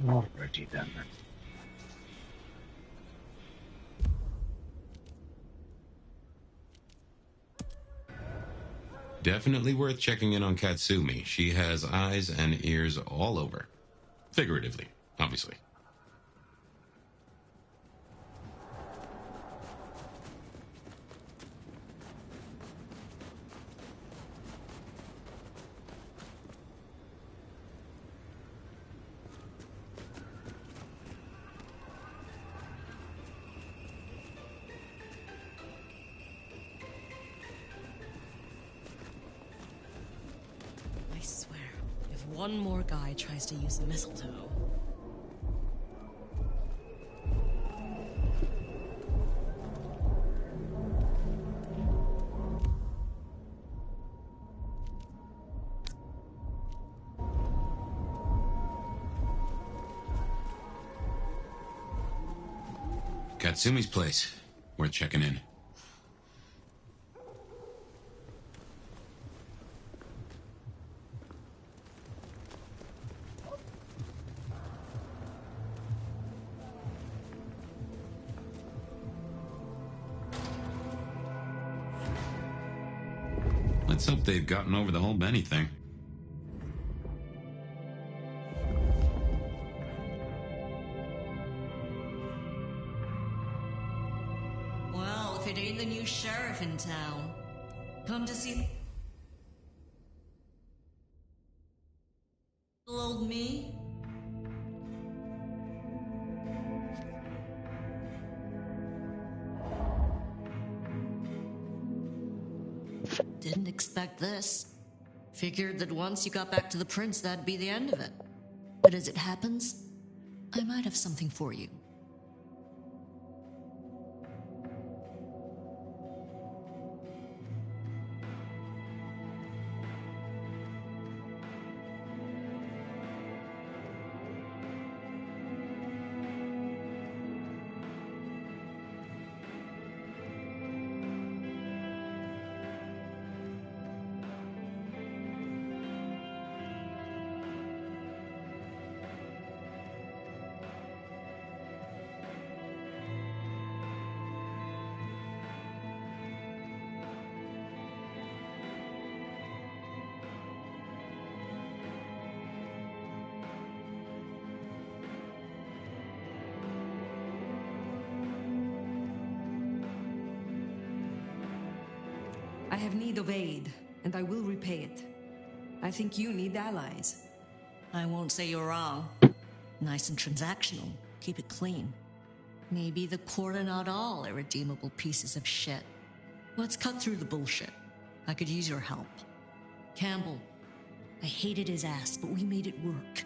Alrighty then. Definitely worth checking in on Katsumi. She has eyes and ears all over. Figuratively, obviously. I swear, if one more guy tries to use the mistletoe... Katsumi's place. Worth checking in. Let's hope they've gotten over the whole Benny thing. Well, if it ain't the new sheriff in town, come to see little old me? Didn't expect this. Figured that once you got back to the prince, that'd be the end of it. But as it happens, I might have something for you. I have need of aid, and I will repay it. I think you need allies. I won't say you're wrong. Nice and transactional. Keep it clean. Maybe the court are not all irredeemable pieces of shit. Let's cut through the bullshit. I could use your help. Campbell. I hated his ass, but we made it work.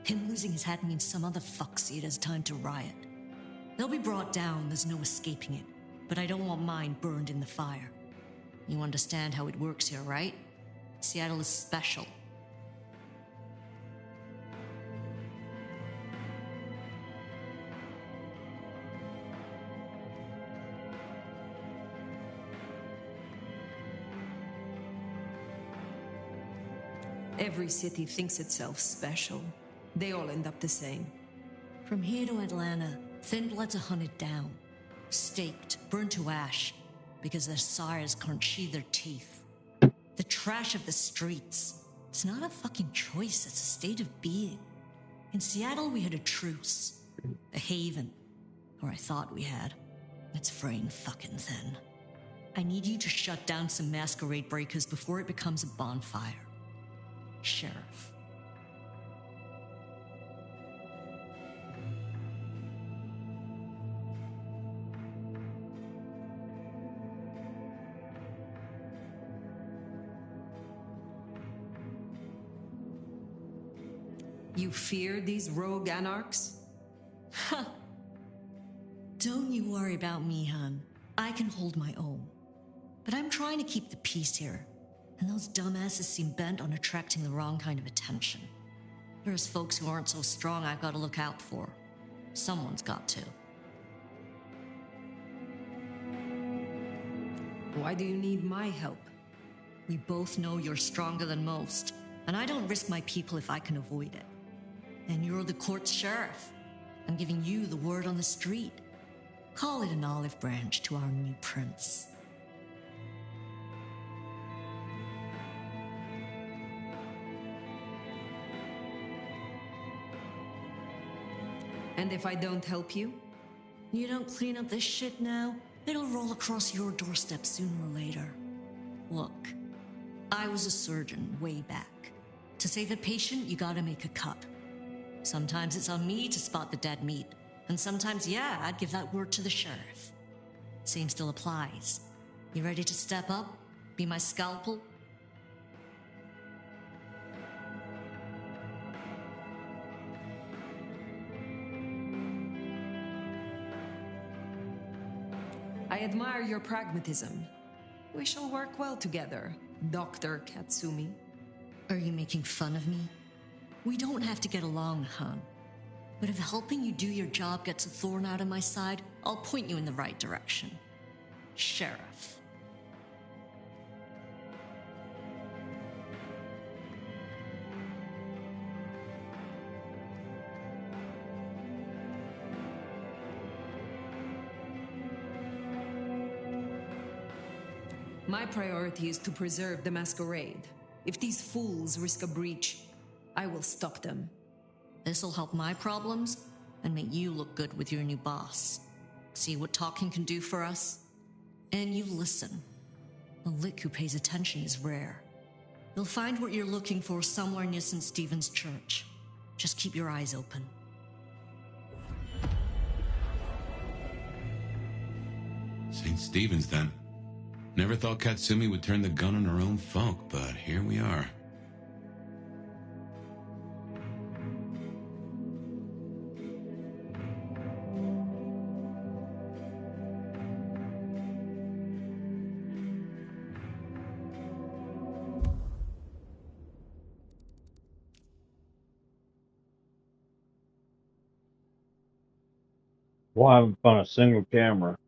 Him losing his head means some other fuckseed has time to riot. They'll be brought down, there's no escaping it. But I don't want mine burned in the fire. You understand how it works here, right? Seattle is special. Every city thinks itself special. They all end up the same. From here to Atlanta, thin bloods are hunted down, staked, burned to ash, because their sires can't sheathe their teeth. The trash of the streets. It's not a fucking choice, it's a state of being. In Seattle, we had a truce. A haven. Or I thought we had. It's fraying fucking thin. I need you to shut down some masquerade breakers before it becomes a bonfire. Sheriff. You fear these rogue anarchs? Ha! Don't you worry about me, hon. I can hold my own. But I'm trying to keep the peace here, and those dumbasses seem bent on attracting the wrong kind of attention. There's folks who aren't so strong I've got to look out for. Someone's got to. Why do you need my help? We both know you're stronger than most, and I don't risk my people if I can avoid it. And you're the court's sheriff. I'm giving you the word on the street. Call it an olive branch to our new prince. And if I don't help you? You don't clean up this shit now, it'll roll across your doorstep sooner or later. Look, I was a surgeon way back. To save a patient, you gotta make a cut. Sometimes it's on me to spot the dead meat, and sometimes, yeah, I'd give that word to the sheriff. Same still applies. You ready to step up? Be my scalpel? I admire your pragmatism. We shall work well together, Dr. Katsumi. Are you making fun of me? We don't have to get along, hon. But if helping you do your job gets a thorn out of my side, I'll point you in the right direction. Sheriff. My priority is to preserve the Masquerade. If these fools risk a breach, I will stop them. This'll help my problems and make you look good with your new boss. See what talking can do for us? And you listen. A lick who pays attention is rare. You'll find what you're looking for somewhere near St. Stephen's Church. Just keep your eyes open. St. Stephen's, then. Never thought Katsumi would turn the gun on her own folk, but here we are. Well, I haven't found a single camera.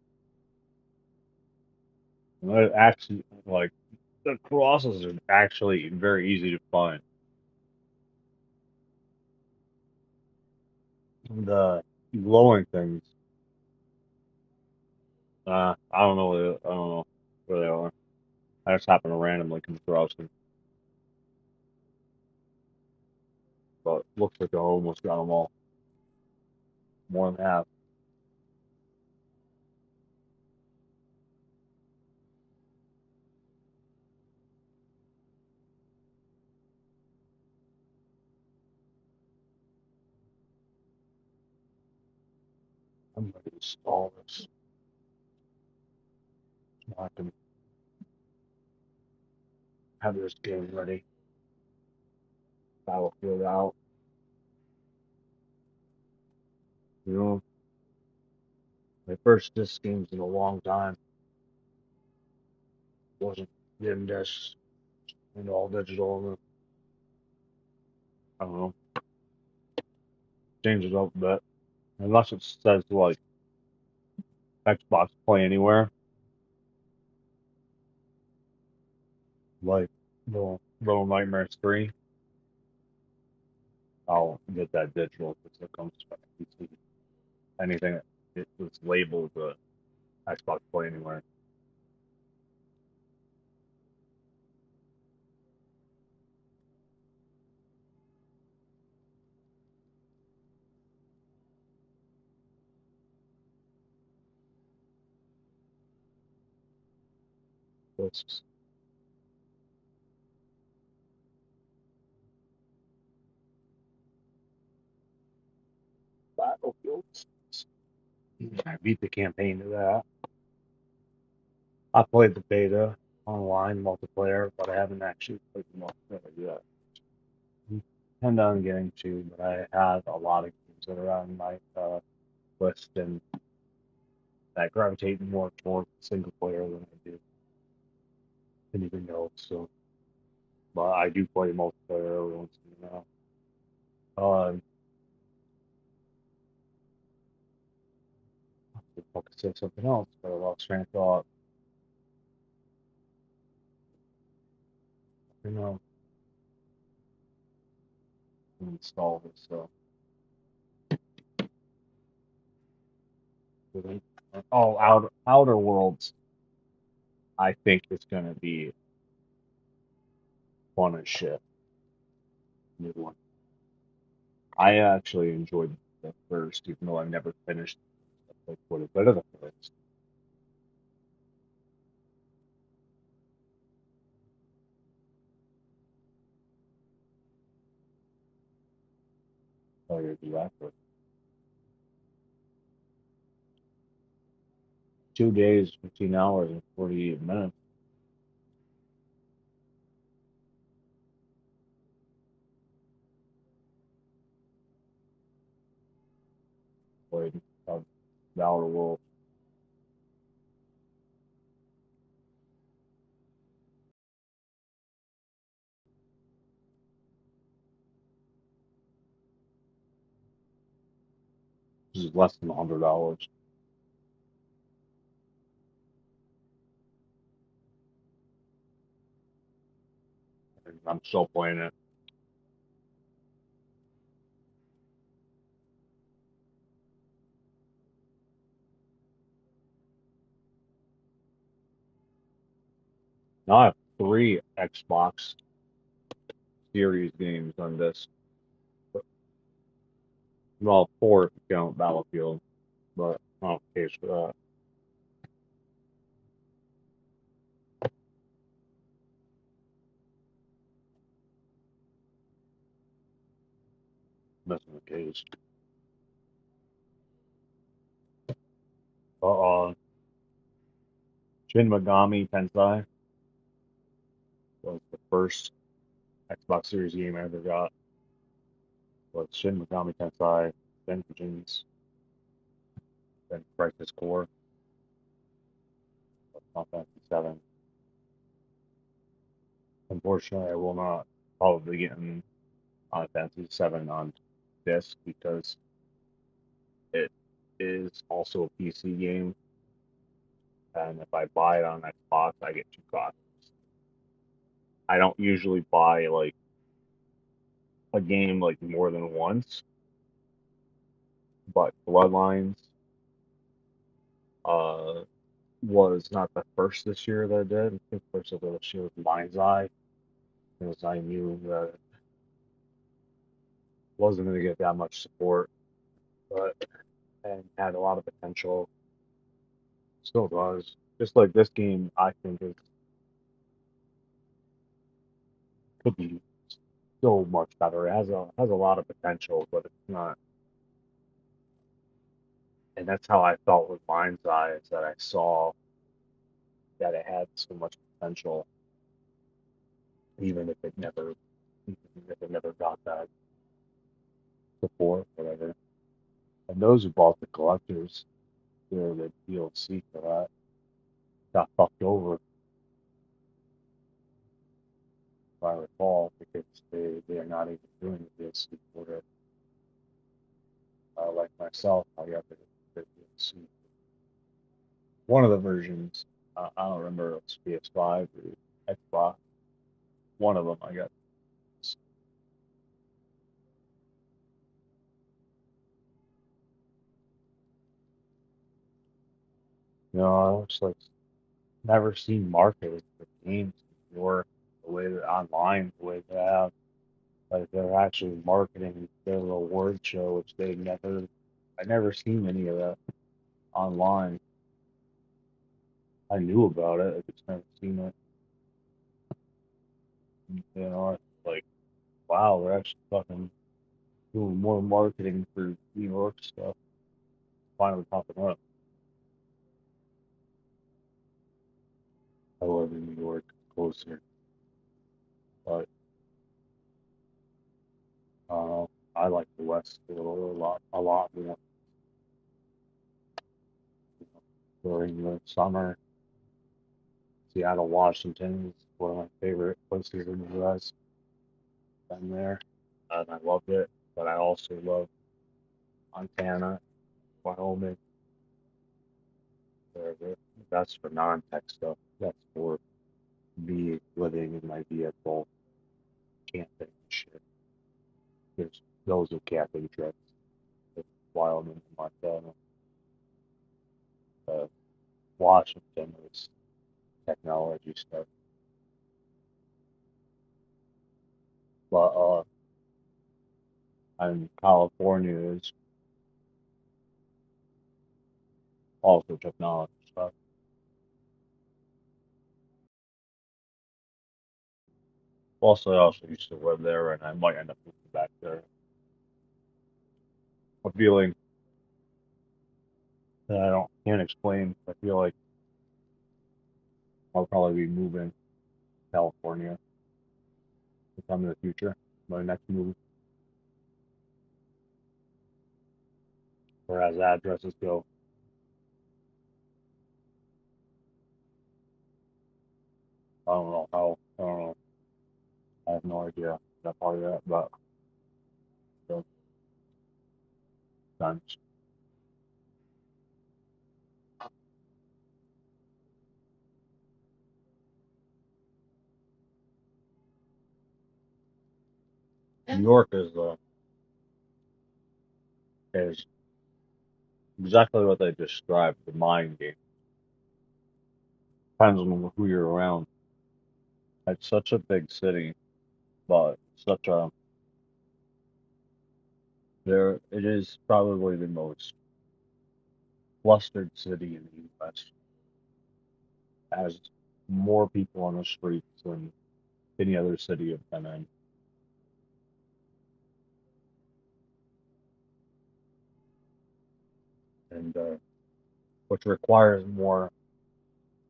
And it actually, like, the crosses are actually very easy to find. The glowing things, I don't know. I don't know where they are. I just happen to randomly come across them, but looks like I almost got them all. More than half. I'm ready to install this. So I can have this game ready. Battlefield out. You know, my first disc games in a long time. Wasn't game discs and all digital. And I don't know. Change it up a bit. Unless it says like Xbox Play Anywhere, like Little Nightmares 3, I'll get that digital because it comes from PC. Anything that was labeled Xbox Play Anywhere. It's Battlefield. I beat the campaign to that. I played the beta online multiplayer, but I haven't actually played the multiplayer yet. Intend on getting to, but I have a lot of games that are on my list and that gravitate more towards single player than I do anything else. So, but I do play multiplayer every once in a while. If I could say something else, but I lost train of thought. You know, install this. So, oh, Outer Worlds. I think it's gonna be fun as shit. New one. I actually enjoyed the first, even though I never finished. Like quite a bit of the first. Oh, you're exactly. 2 days, 15 hours, and 48 minutes. Played the Outer Worlds. This is less than $100. And I'm still playing it. Now I have 3 Xbox Series games on this. Well, 4 if you count Battlefield, but not the case for that. That's not the case. Shin Megami Tensei was the first Xbox Series game I ever got. Was Shin Megami Tensei, then Vengeance, then Crisis Core, Final Fantasy 7. Unfortunately, I will not probably get Final Fantasy 7 on disc because it is also a PC game, and if I buy it on Xbox, I get 2 copies. I don't usually buy like a game like more than once, but Bloodlines uh was not the first this year that I did. I think the first of this year was Mind's Eye, because I knew that it wasn't going to get that much support, but and had a lot of potential. Still does. Just like this game, I think it could be so much better. It has a lot of potential, but it's not. And that's how I felt with Mind's Eye, is that I saw that it had so much potential, even if it never got that support, whatever. And those who bought the collectors, the DLC for that, got fucked over, if I recall, because they are not even doing the DLC for it. Like myself, I got the DLC. One of the versions, I don't remember if it's PS5 or Xbox. One of them I got. I was like never seen marketed for games before, the way that online, the way they have, like they're actually marketing their award show, which I never seen any of that online. I knew about it, I just never seen it. It's like, wow, they're actually fucking doing more marketing for New York stuff. Finally popping up. I live in New York, closer, but I like the West a lot more. During the summer, Seattle, Washington is one of my favorite places in the U.S. Been there, and I loved it. But I also love Montana, Wyoming. That's for non-tech stuff. That's for me living in my vehicle, camping and shit. Those are camping trips. Wyoming and Montana. Uh, Washington is technology stuff. But and California is also technology stuff. Also, I also used to live there, and I might end up moving back there. A feeling that can't explain. I feel like I'll probably be moving to California sometime in the future. My next move, or as addresses go. I don't know how. I don't know. I have no idea that part of that, but so, times. New York is exactly what they described, the mind game. Depends on who you're around. It's such a big city, but such a there it is probably the most clustered city in the US. Has more people on the streets than any other city I've been in. And which requires more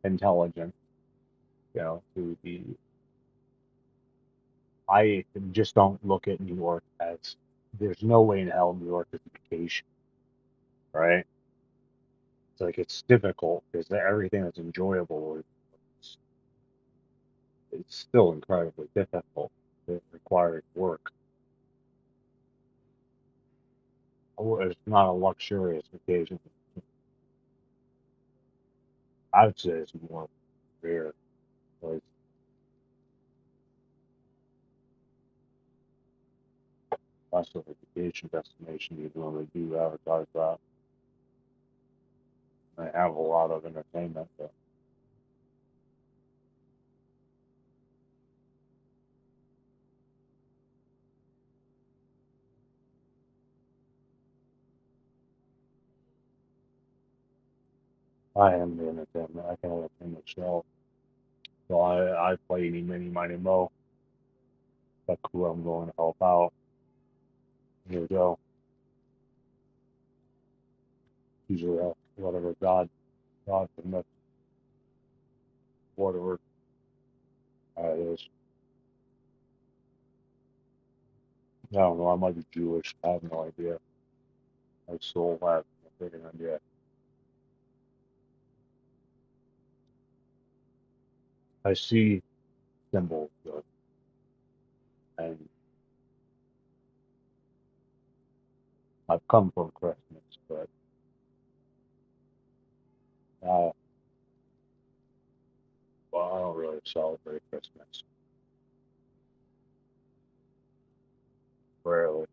intelligence, to be I just don't look at New York as there's no way in hell New York is a vacation, right? It's like it's difficult because everything that's enjoyable it's still incredibly difficult. It requires work. It's not a luxurious vacation. I would say it's more rare. Like less of a vacation destination even though they do advertise that. They have a lot of entertainment, but I am the entertainment. I can entertain myself. So I play any mini miny mo. That's who I'm going to help out. Here we go. Usually whatever God permits, whatever it is. I don't know. I might be Jewish. I have no idea. My soul has no freaking idea. I see symbols, and I've come from Christmas, but uh, well, I don't really celebrate Christmas. Rarely.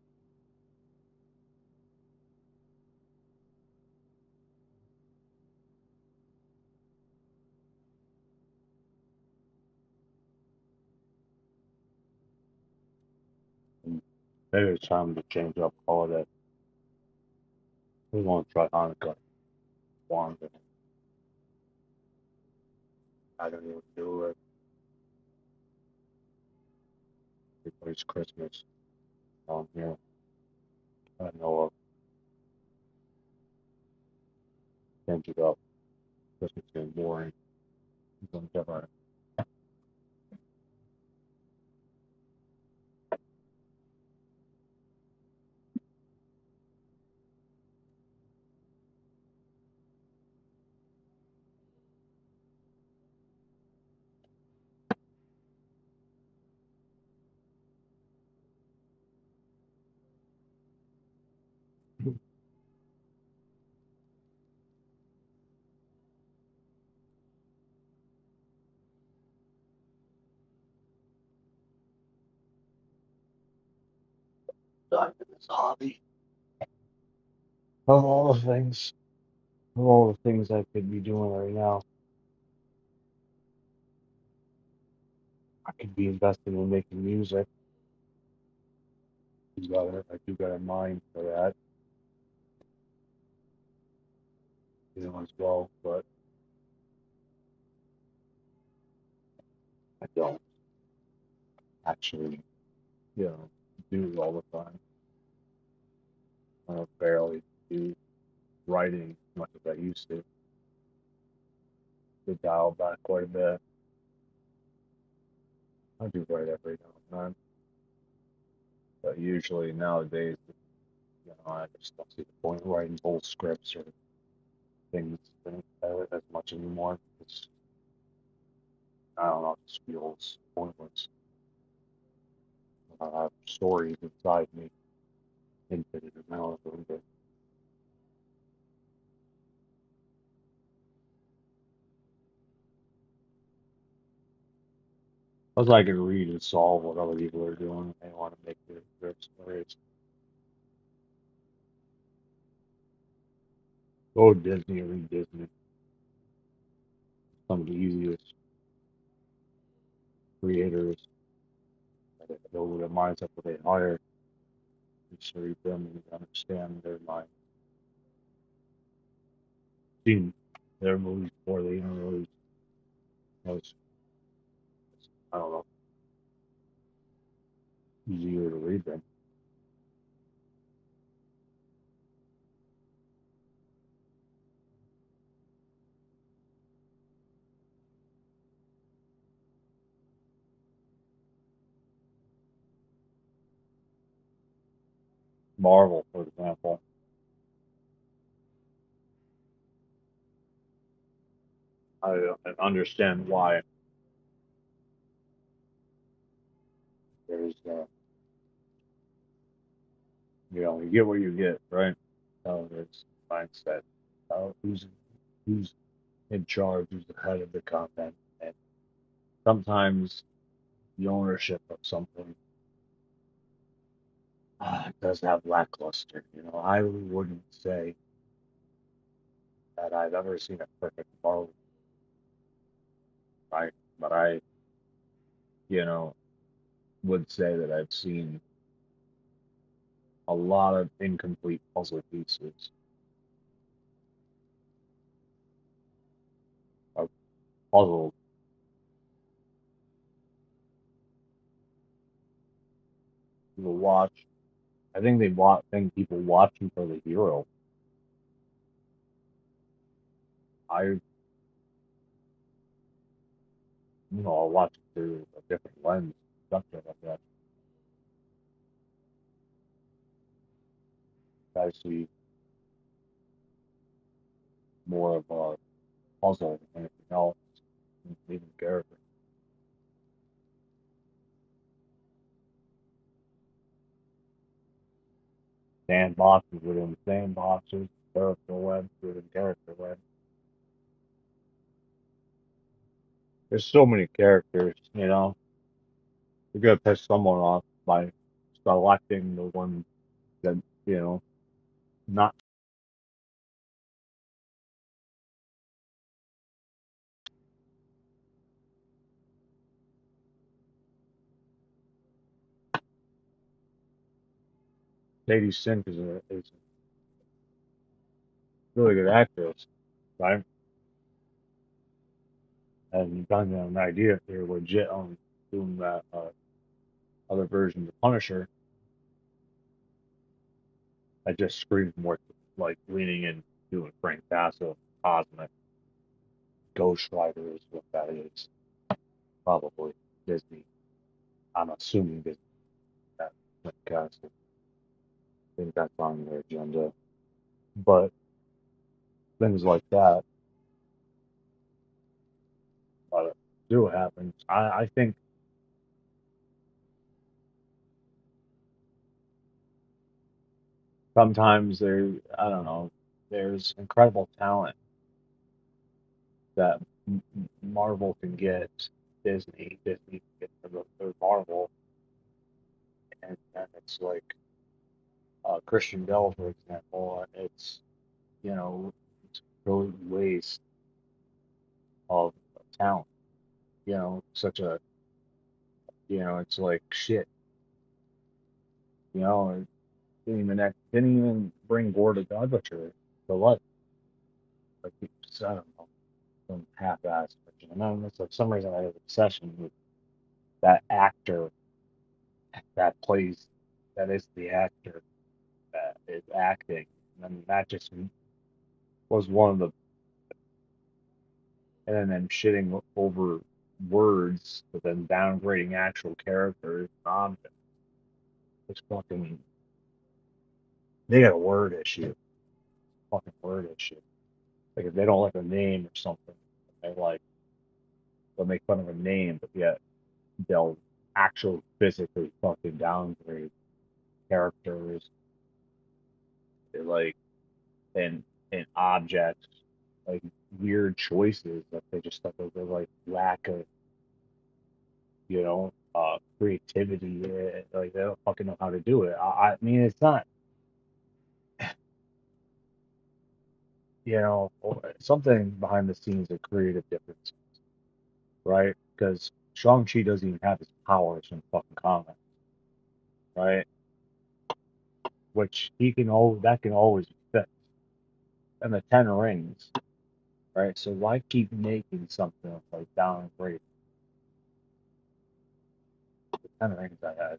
And maybe it's time to change up holiday. We want to try Hanukkah, Kwanzaa. I don't even do it. It's Christmas. Here. I know of. Change it up. Christmas is boring. Something different. Dive in this hobby. Of all the things I could be doing right now, I could be investing in making music. I do got a mind for that, as well, but I don't actually, do it all the time. I barely do writing as much as I used to. To dial back quite a bit. I do write every now and then, but usually nowadays, I just don't see the point in writing whole scripts or things as much anymore. I don't know, it just feels pointless. I have stories inside me, infinite amount of them. Plus, I can read and solve what other people are doing. They want to make their stories. Go to Disney or read Disney. Some of the easiest. creators, that know their mindset that they hire, to read them and understand their mind. Seen their movies before they even released. It's, I don't know, easier to read them. Marvel, for example. I understand why there's, you get what you get, right? So there's mindset. Who's in charge, who's the head of the content, and sometimes the ownership of something does have lackluster. I wouldn't say that I've ever seen a perfect Marvel, right? But I, you know, would say that I've seen a lot of incomplete puzzle pieces of puzzles. People watch. I think think people watch him for the hero. I, I'll watch it through a different lens, something like that. I see more of a puzzle than anything else, even character. Sandboxes within sandboxes, character webs within character webs. There's so many characters, You're gonna piss someone off by selecting the one that, not Sadie Sink is a really good actress, right? And you kind of have an idea if they're legit on doing that other version of Punisher. I just screamed more like leaning in doing Frank Castle, Cosmic, Ghost Rider is what that is. Probably Disney. I'm assuming Disney. That Frank Castle. I think that's on their agenda. But things like that do happen. I think sometimes I don't know, there's incredible talent that Marvel can get, Disney can get for Marvel, and it's like Christian Bale, for example, it's really waste of talent, such a, it's like shit, it didn't even bring Gore to God Butcher to life, like, I don't know, some half-assed version. And then for some reason I have an obsession with that actor that plays, that is the actor that is acting. And that just was one of the, and then shitting over words, but then downgrading actual characters and objects. It's fucking, they got a word issue. Fucking word issue. Like if they don't like a name or something, they'll make fun of a name, but yet they'll actually physically fucking downgrade characters, like, and objects, like weird choices that they just thought they were like lack of, creativity. Like they don't fucking know how to do it. I mean, it's not, something behind the scenes of creative differences, right? Because Shang-Chi doesn't even have his powers in fucking comics, right? Which that can always be fixed. And the Ten Rings, right? So why keep making something that's like downgrade? The Ten Rings I had,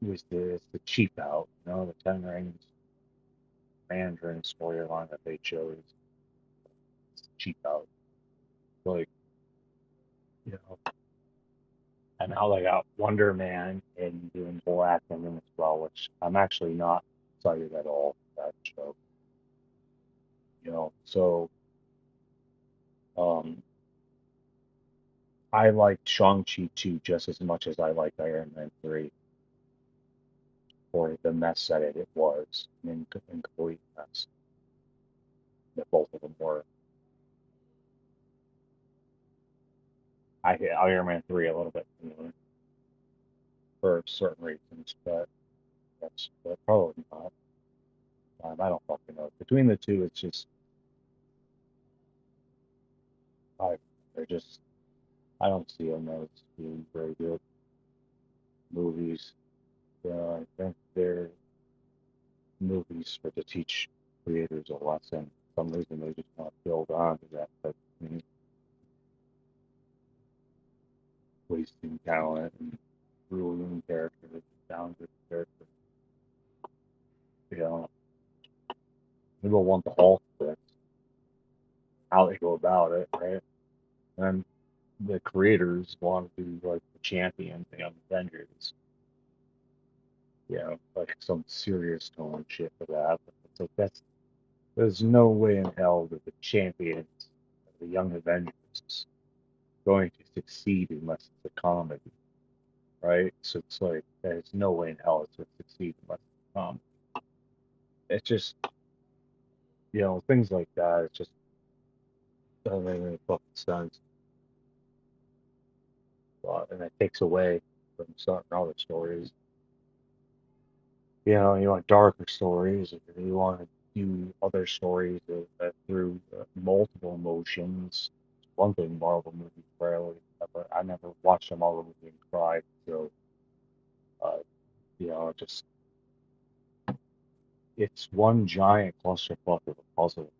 it's the cheap out, the Ten Rings Mandarin storyline that they chose. It's cheap out, like and now they got Wonder Man and doing Black Woman as well, which I'm actually not excited at all for that show. So um, I liked Shang-Chi 2 just as much as I liked Iron Man 3 for the mess that it was, an incomplete mess that both of them were. I hate Iron Man 3 a little bit more for certain reasons, but probably not. I don't fucking know. Between the two, it's just they're just I don't see them as being very good movies. I think they're movies to teach creators a lesson. For some reason, they just want to build on to that, but wasting talent and ruining characters, talented characters. People want the Hulk, but how they go about it, right? And the creators want to do like the champion thing on Avengers. Like some serious tone shit for that. It's like there's no way in hell that the champions, the young Avengers, is going to succeed unless it's a comedy, right? So it's like there's no way in hell it's going to succeed unless it's a comedy. It's just things like that. It just doesn't make any fucking sense, and it takes away from certain other stories. You want darker stories, or you want to do other stories that through multiple emotions. One thing Marvel movies rarely ever. I never watched a Marvel movie and cried. So, just it's one giant clusterfuck of a puzzle.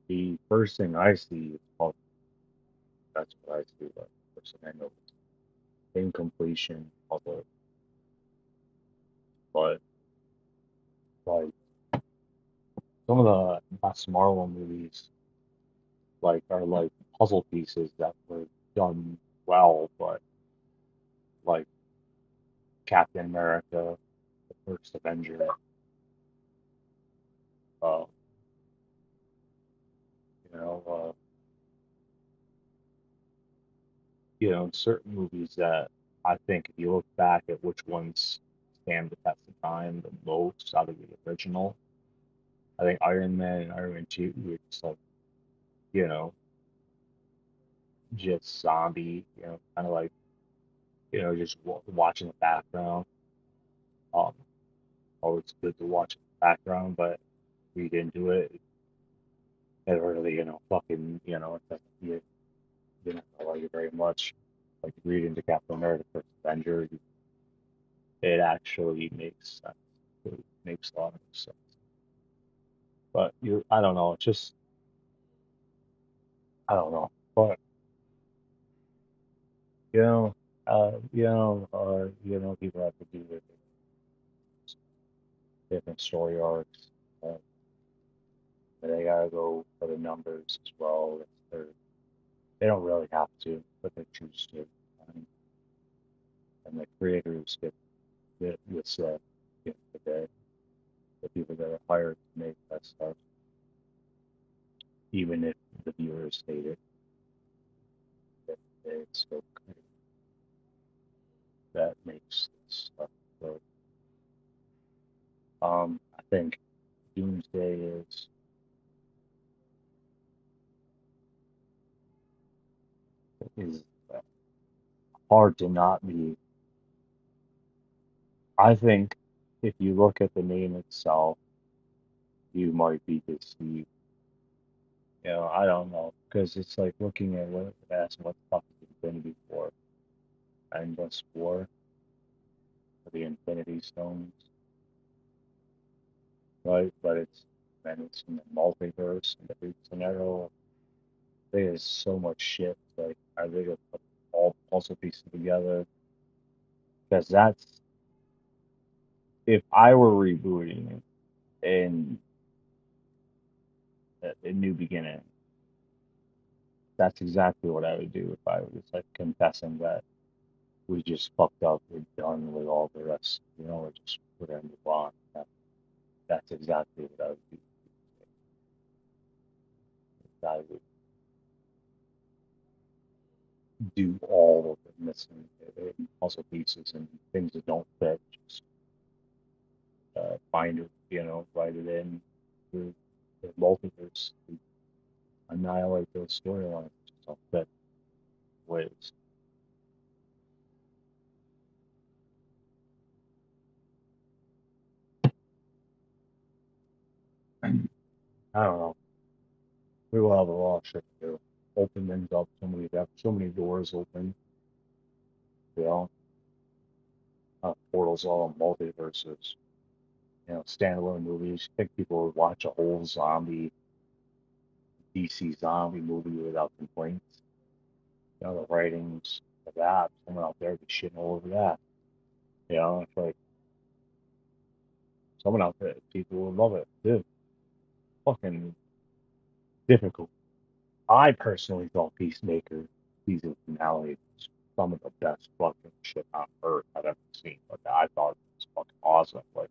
The first thing I see is puzzle. That's what I see. Like first thing I know is incompletion puzzle. But like some of the best Marvel movies are like puzzle pieces that were done well, but like Captain America, the first Avenger, uh, you know, uh, certain movies that I think if you look back at which ones stand the test of time the most out of the original, I think Iron Man and Iron Man 2 were just like, you know, just zombie, kind of like, just watching the background. Um, Always good to watch in the background, but read into it. It really, fucking, it doesn't, you didn't like it very much. Like read into Captain America First Avenger, it actually makes sense. It makes a lot of sense. But I don't know. It's just, I don't know. But people have to do with different story arcs. Uh, they gotta go for the numbers as well. They don't really have to, but they choose to. Um, and the creators get say at the end of the day. The people that are hired to make that stuff, even if the viewers hate it, it's still creative that makes this stuff. So, I think Doomsday is hard to not be. I think if you look at the name itself, you might be deceived I don't know, because it's like looking at what the fuck is Infinity War, Endless War, for the Infinity Stones, right? But it's in the multiverse and every scenario. There's so much shit. Like, are they gonna put all puzzle pieces together? Because that's if I were rebooting in a new beginning, that's exactly what I would do if I was like confessing that we just fucked up, we're done with all the rest, we're just put in the bond. That's exactly what I would do. I would do all of the missing puzzle pieces and things that don't fit, just find it, write it in the multiverse, annihilate those storylines, just don't fit ways. I don't know. We will have a lot of shit to do. Open things up. So many doors open. You know, portals all multiverses. Standalone movies. I think people would watch a whole DC zombie movie without complaints. The writings of that. Someone out there would be shitting all over that. It's like someone out there, people would love it. Dude, fucking difficult. I personally thought Peacemaker season finale was some of the best fucking shit on earth I've ever seen. Like, I thought it was fucking awesome. Like,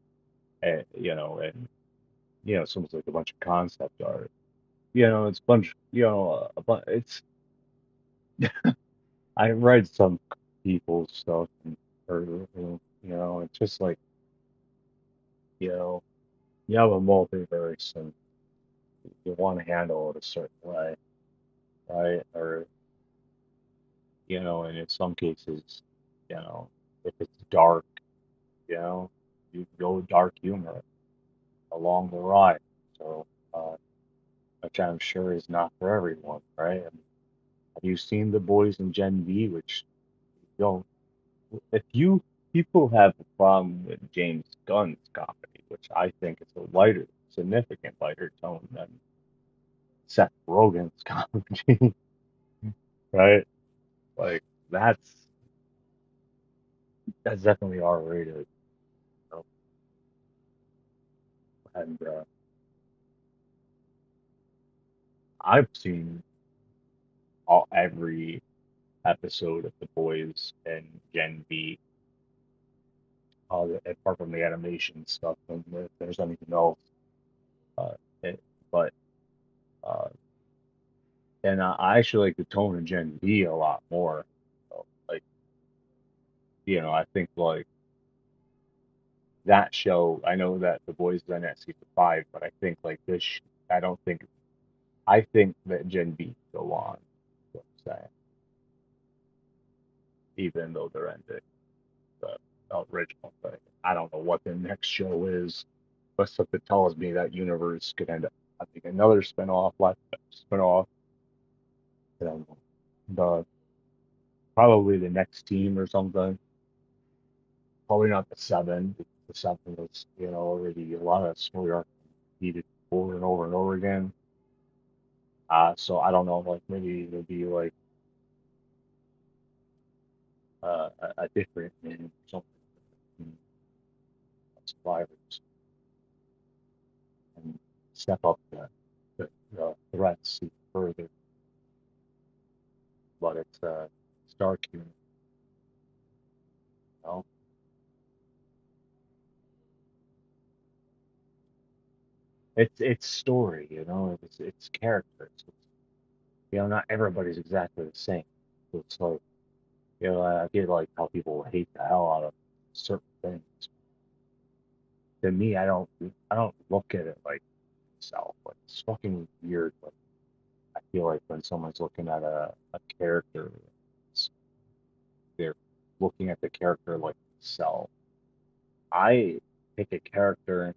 it's almost like a bunch of concept art. It's a bunch. It's. I read some people's stuff and heard, it's just like, you know, you have a multiverse and you want to handle it a certain way, right? Or, and in some cases, if it's dark, you go dark humor along the ride. So, which I'm sure is not for everyone, right? I mean, have you seen The Boys in Gen V? Which, you know, if you people have a problem with James Gunn's comedy, which I think is a significant lighter tone than Seth Rogen's comedy, right? Like that's that's definitely R-rated. And I've seen every episode of The Boys and Gen V, apart from the animation stuff, and if there's anything else. Uh, but uh, and I actually like the tone of Gen V a lot more. So, like, I think like that show. I know that The Boys is on at season 5, but I think like this. I don't think. I think that Gen V go on. What I'm saying, even though they're ending the original thing. I don't know what the next show is, but something tells me that universe could end up having another spinoff, like spinoff. The probably the next team or something. Probably not the seven. The seven was, already a lot of story arc needed over and over and over again. So I don't know, like maybe it'll be like a different name or something. Survivors and step up the threats even further. But it's dark humor, you know. It's story, It's characters. Not everybody's exactly the same. So it's like, I get like how people hate the hell out of certain things. To me, I don't look at it like myself. Like, it's fucking weird. Like, I feel like when someone's looking at a character, they're looking at the character like themselves. I pick a character,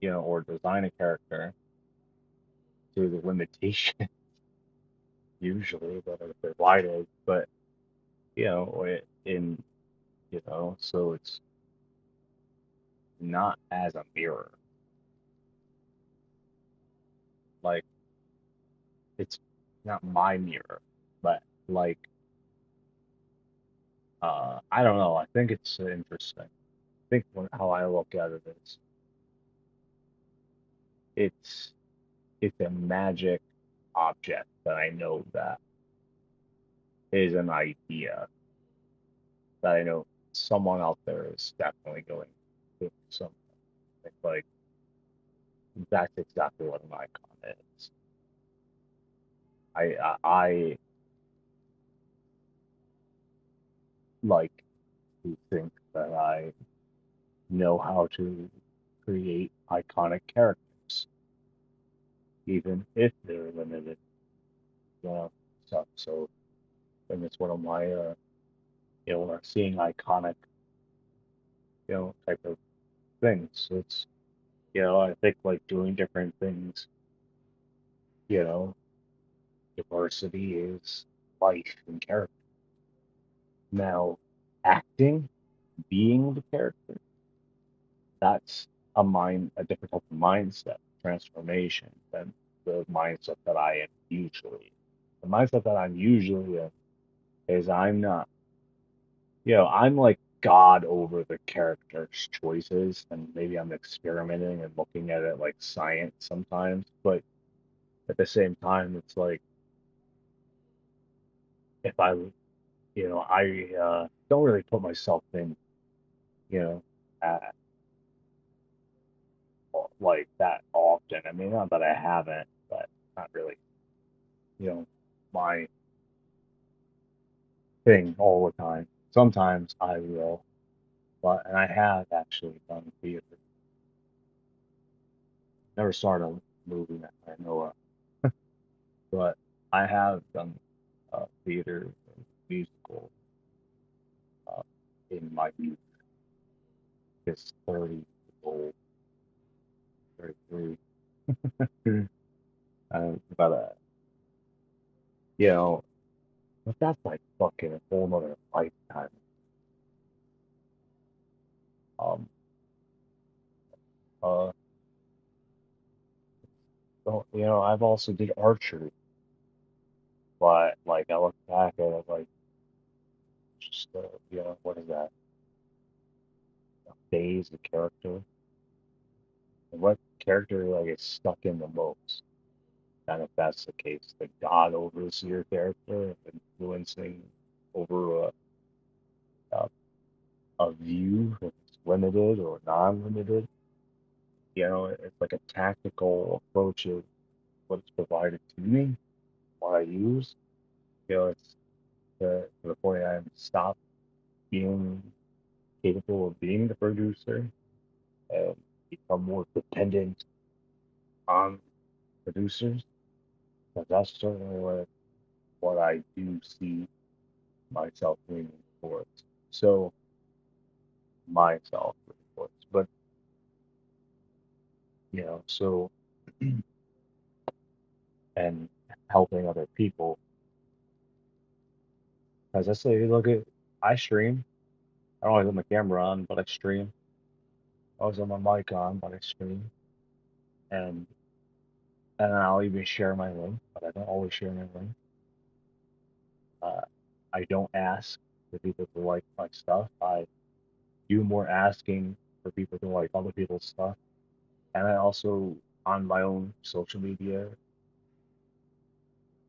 or design a character to the limitation usually that are provided, but in so it's not as a mirror. Like it's not my mirror, but like I don't know. I think it's interesting. I think how I look at it is it's it's a magic object that I know that is an idea that I know someone out there is definitely going to do something. Like that's exactly what an icon is. I like to think that I know how to create iconic characters, even if they're limited. Stuff. So, and it's one of my, seeing iconic, type of things. It's, I think like doing different things, you know, diversity is life and character. Now, acting, being the character, that's a different type of mindset, transformation than the mindset that I am usually. The mindset that I'm usually in is I'm not, I'm like God over the character's choices, and maybe I'm experimenting and looking at it like science sometimes, but at the same time, it's like if I don't really put myself in, you know, at, like that often. I mean, not that I haven't, but not really, my thing all the time. Sometimes I will, and I have actually done theater. Never started a movie that I know of, but I have done theater and musical uh, in my youth. It's 30 years old, 33. But you know, but that's like fucking a whole nother lifetime. Um, uh, so, I've also did archery, but like I look back at it like just what is that? A phase, a character, and what character like is stuck in the most. And if that's the case, the God overseer character influencing over a, a view that's limited or non-limited. It's like a tactical approach of what's provided to me, what I use. It's to the point I'm stopped being capable of being the producer and become more dependent on producers. But that's certainly what I do see myself leaning towards. So myself leaning towards, but so and helping other people. As I say, look at I stream. I don't always have my camera on, but I stream. I always have my mic on, but I stream. And I'll even share my link, but I don't always share my link. Uh, I don't ask for people to like my stuff. I do more asking for people to like other people's stuff. And I also, on my own social media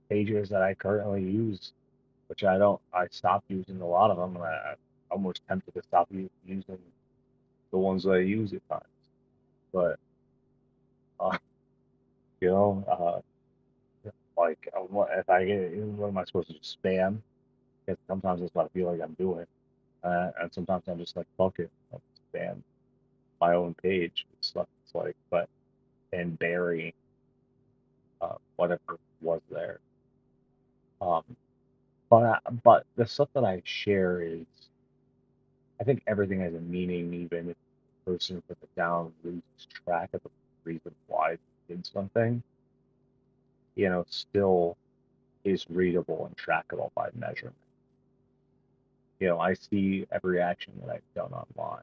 pages that I currently use, which I stopped using a lot of them, and I'm almost tempted to stop using the ones that I use at times. But, uh, you know, uh, if I get, what am I supposed to do? Spam? Because sometimes that's what I feel like I'm doing. And sometimes I'm just like, fuck it, I'll spam my own page. It's like, and bury whatever was there. Um, but the stuff that I share is, I think everything has a meaning, even if the person puts it down loses track of the reason why they did something. still is readable and trackable by measurement. I see every action that I've done online,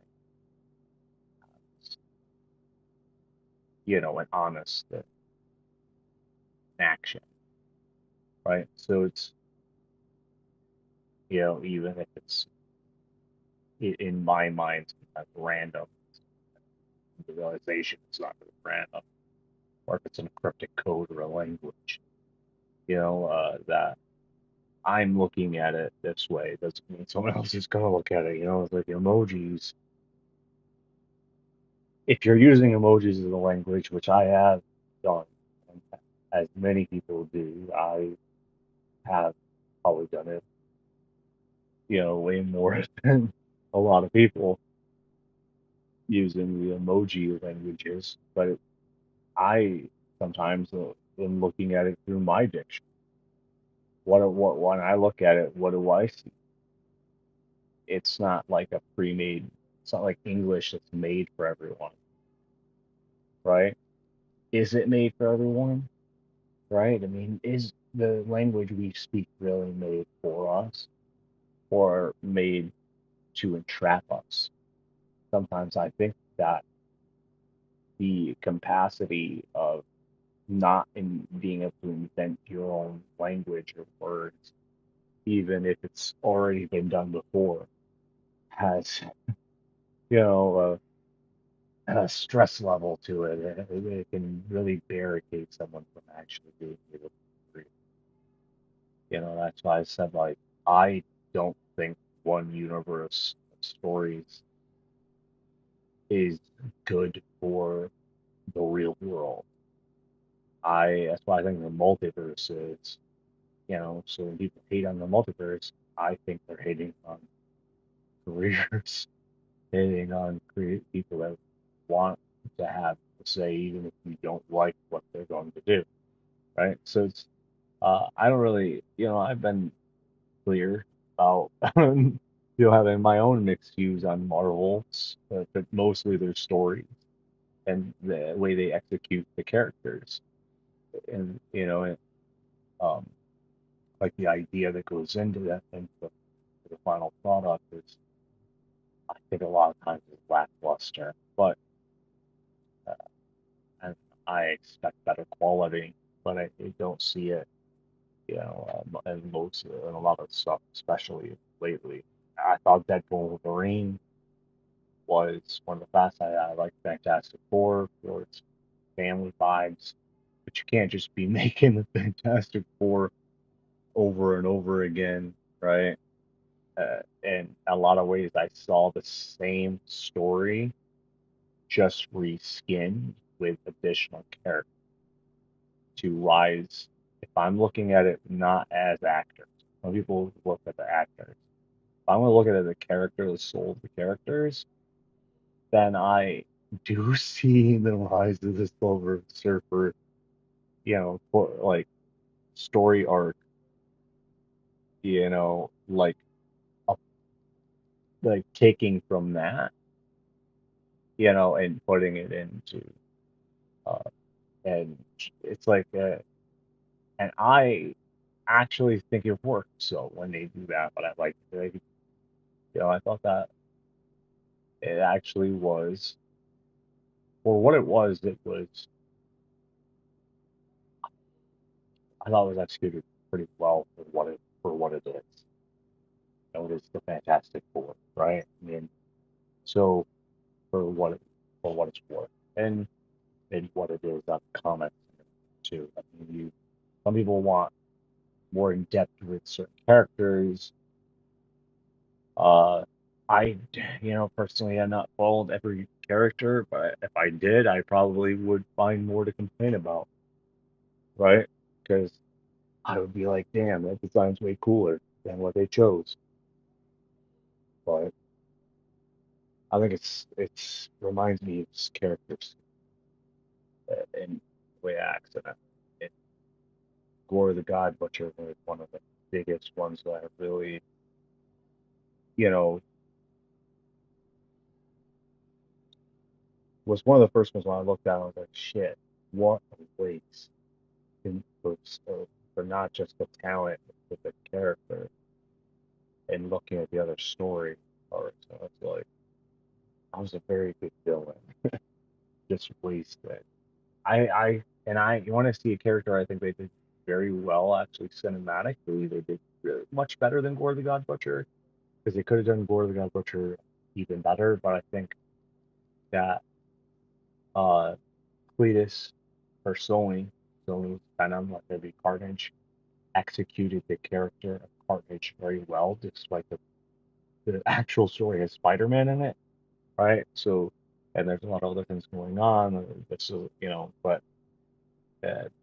an honest action, right? So it's, even if it's in my mind, sometimes random, the realization it's not really random, or if it's an encrypted code or a language, that I'm looking at it this way doesn't mean someone else is going to look at it. It's like emojis. If you're using emojis as a language, which I have done, and as many people do, I have probably done it, way more than a lot of people using the emoji languages. But I sometimes am looking at it through my dictionary. What when I look at it, what do I see? It's not like a pre-made. It's not like English that's made for everyone, right? Is it made for everyone? Right? I mean, is the language we speak really made for us or made to entrap us? Sometimes I think that the capacity of not in being able to invent your own language or words, even if it's already been done before, has, you know, a stress level to it. It can really barricade someone from actually being able to breathe. That's why I said, like, I don't think one universe of stories is good for the real world. That's why I think the multiverse is, so when people hate on the multiverse, I think they're hating on careers, hating on people that want to have a say, even if you don't like what they're going to do, right? So it's, I don't really, I've been clear about, having my own mixed views on Marvel, but mostly their stories and the way they execute the characters, and um, like the idea that goes into that, into the final product is, I think a lot of times is lackluster. But uh, and I expect better quality, but I don't see it, and in a lot of stuff, especially lately. I thought Deadpool and Wolverine was one of the best. I like Fantastic Four for its family vibes, but you can't just be making the Fantastic Four over and over again, right? In a lot of ways, I saw the same story just reskinned with additional characters to rise. If I'm looking at it not as actors, some people look at the actors. If I'm going to look at it as a character, the soul of the characters, then I do see the rise of the Silver Surfer, like story arc, like a, like taking from that, and putting it into, uh, and it's like, and I actually think it works. So when they do that, but I thought that it actually was, for what it was, I thought it was executed pretty well for what it is. It's the Fantastic Four, right? I mean, so for what it's worth, and what it is on comics too. I mean, some people want more in depth with certain characters. Uh, I, personally, have not followed every character, but if I did, I probably would find more to complain about, right? Because I would be like, damn, that design's way cooler than what they chose. But I think it's reminds me of characters, and the way it acts, and Gore the God Butcher was one of the biggest ones that I really, you know, was one of the first ones when I looked at. I was like, shit, what a waste. for not just the talent, but the character, and looking at the other story parts. So it's like, I was a very good villain, just wasted. You want to see a character I think they did very well actually cinematically. They did really much better than Gore the God Butcher, because they could have done Gore the God Butcher even better. But I think that uh Cletus or Sony's Venom, like every Carnage, executed the character of Carnage very well, despite the actual story has Spider-Man in it, right? So, and there's a lot of other things going on, so but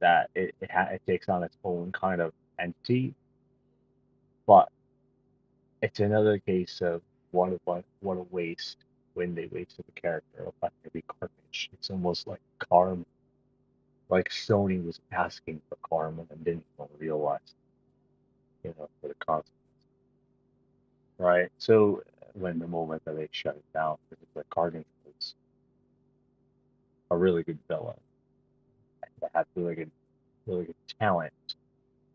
that it takes on its own kind of entity. But it's another case of what a waste when they wasted the character of every Carnage. It's almost like karma, like Sony was asking for karma and didn't even realize, for the consequence, right? So when the moment that they shut it down, because the Carnage was a really good villain that had really good talent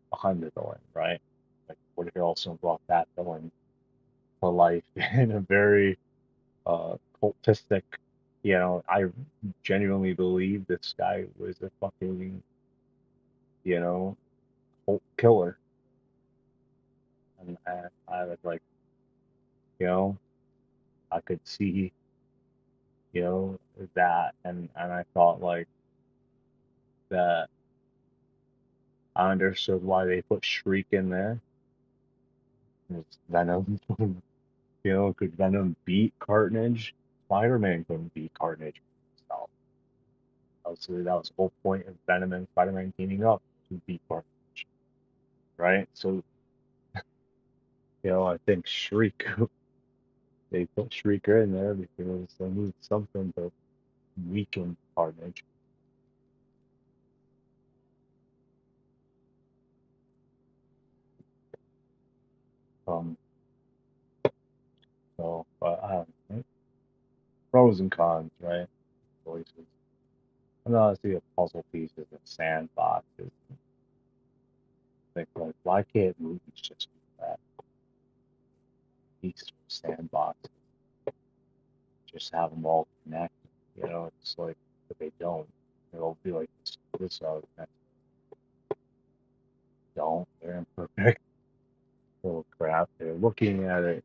behind the villain, right? Like, what if you also brought that villain to life in a very cultistic, I genuinely believe this guy was a fucking, you know, cult killer. And I was like, you know, I could see, that, and I thought like that I understood why they put Shriek in there. It's Venom, could Venom beat Carnage? Spider-Man couldn't beat Carnage himself. Obviously, that was the whole point of Venom and Spider-Man teaming up to beat Carnage, right? So, I think Shriek, they put Shrieker in there because they need something to weaken Carnage. Um, but I don't know. Pros and cons, right? Choices. And obviously, the puzzle pieces and sandboxes. Think like, why can't movies just do that? These sandboxes, just have them all connect. It's like, but they don't. It'll be like this don't. They're imperfect. Little crap. They're looking at it.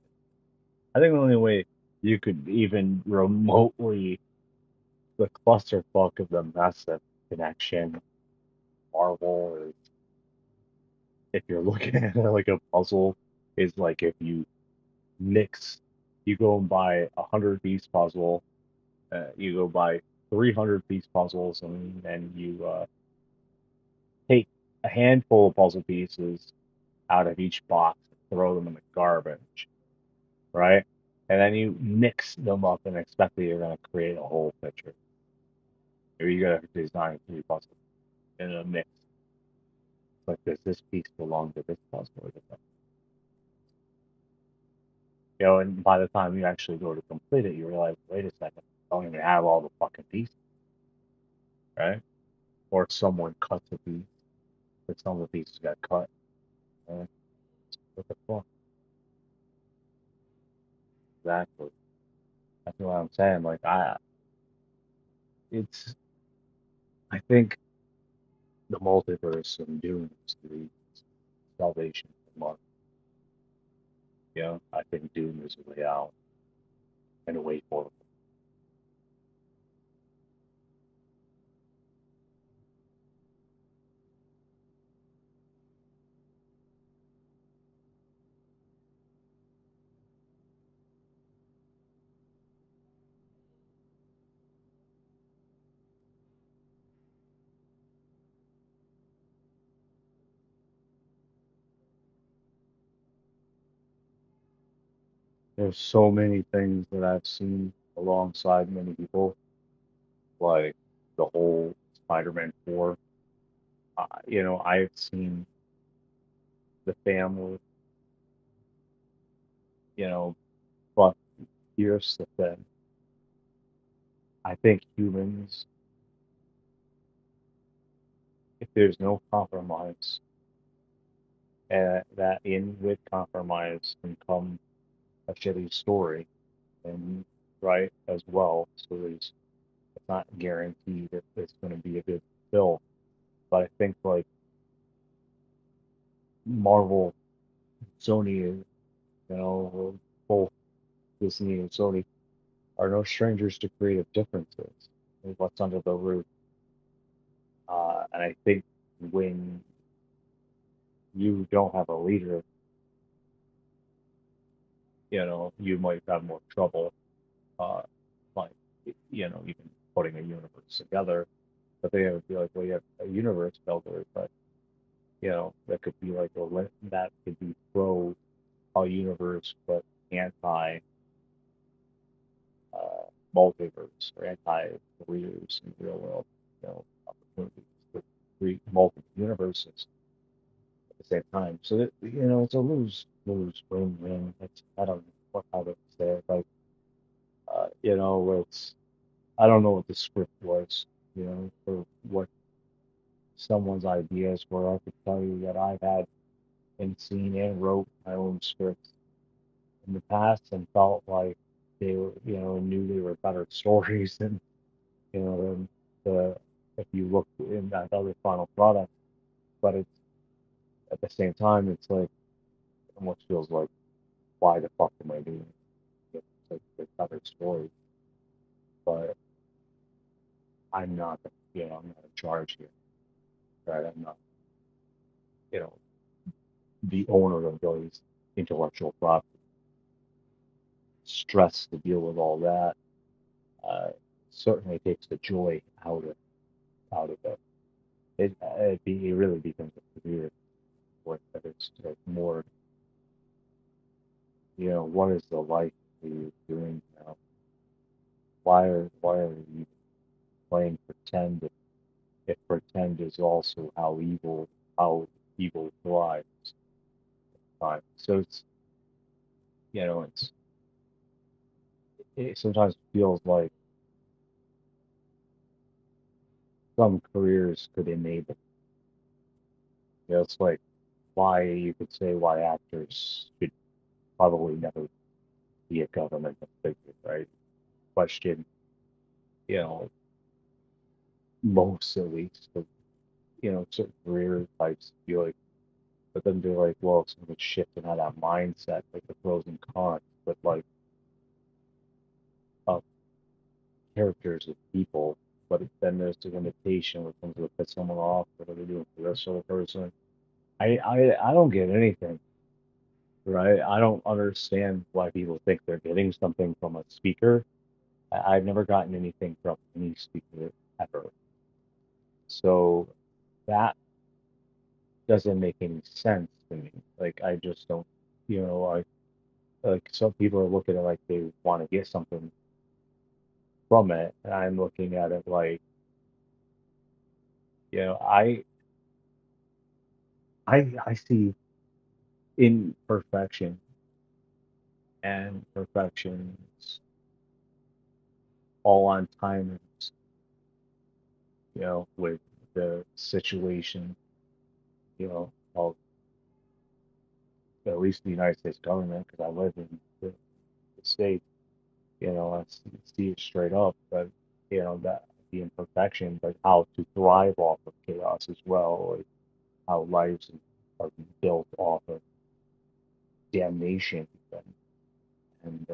I think the only way you could even remotely the clusterfuck of the massive connection Marvel is, if you're looking at it like a puzzle, is like if mix you go and buy 100-piece puzzle, you go buy 300-piece puzzles, and then you take a handful of puzzle pieces out of each box and throw them in the garbage, right? And then you mix them up and expect that you're going to create a whole picture. Or you got to design 3 puzzles in a mix. Like, does this piece belong to this puzzle or does that? And by the time you actually go to complete it, you realize, wait a second, I don't even have all the fucking pieces, right? Or someone cuts a piece, but some of the pieces got cut. Right? What the fuck? Exactly. That's what I'm saying. Like, it's, I think the multiverse and Doom is the salvation for Marvel. I think Doom is a way out and a way forward. There's so many things that I've seen alongside many people, like the whole Spider-Man 4. I've seen the family, you know, but here's the thing. I think if there's no compromise, and that in with compromise can come a shitty story, and right as well. So there's it's not guaranteed that it's going to be a good film. But I think like Marvel, Sony, both Disney and Sony are no strangers to creative differences. What's under the roof, and I think when you don't have a leader, you might have more trouble, uh, like, even putting a universe together. But they would be like, well, you have a universe builder, but that could be like that could be pro a universe, but anti multiverse or anti careers in the real world, opportunities to create multiple universes at the same time. So that, it's a lose win win. It's I don't know how to say it, like it's I don't know what the script was, for what someone's ideas were. I could tell you that I've had and seen and wrote my own scripts in the past and felt like they were, knew they were better stories than, than the if you look in that other final product. But it's at the same time, it's like almost feels like, why the fuck am I doing it? It's like the better story, but I'm not, I'm not in charge here, right? I'm not, you know, the owner of those intellectual property. Stress to deal with all that certainly takes the joy out of it. It really becomes a career. What it's like more, what is the life you're doing now? Why are you playing pretend if pretend is also how evil thrives? Right. So it's it's it sometimes feels like some careers could enable. It's like why you could say why actors should probably never be a government figure, right? Question, you know, most at least of certain career types feel like, but then they're like, well, it's going to shift in how that mindset, like the pros and cons, but like of characters of people. But then there's the limitation when it comes to put someone off, what are they doing for this other person? I don't get anything, right? I don't understand why people think they're getting something from a speaker. I've never gotten anything from any speaker ever. So that doesn't make any sense to me. Like I just don't, like some people are looking at it like they want to get something from it, and I'm looking at it like, I I see imperfection and perfections all on timers, with the situation, of at least the United States government, because I live in the States, see it straight up, but that the imperfection, but how to thrive off of chaos as well, like how lives are built off of damnation, and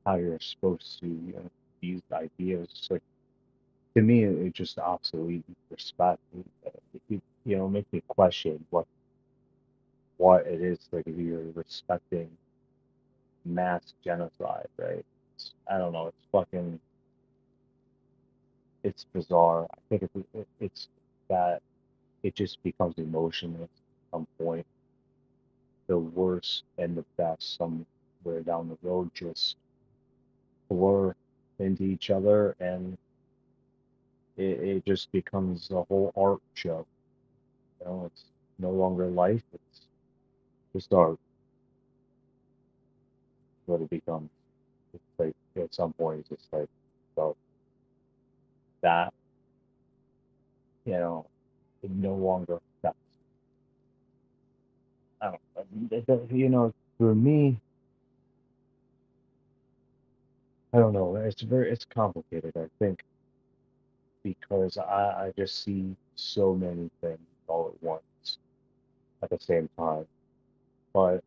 how you're supposed to use ideas. Like to me, it just obsolete respect. Makes me question what it is like if you're respecting mass genocide, right? I don't know. It's bizarre. I think it's that it just becomes emotionless at some point. The worst and the best somewhere down the road just blur into each other, and it just becomes a whole art show. It's no longer life, it's just art. What it becomes. It's like at some point it's just like, so that, you know it no longer affects. I don't for me, I don't know. It's complicated, I think, because I just see so many things all at once at the same time. But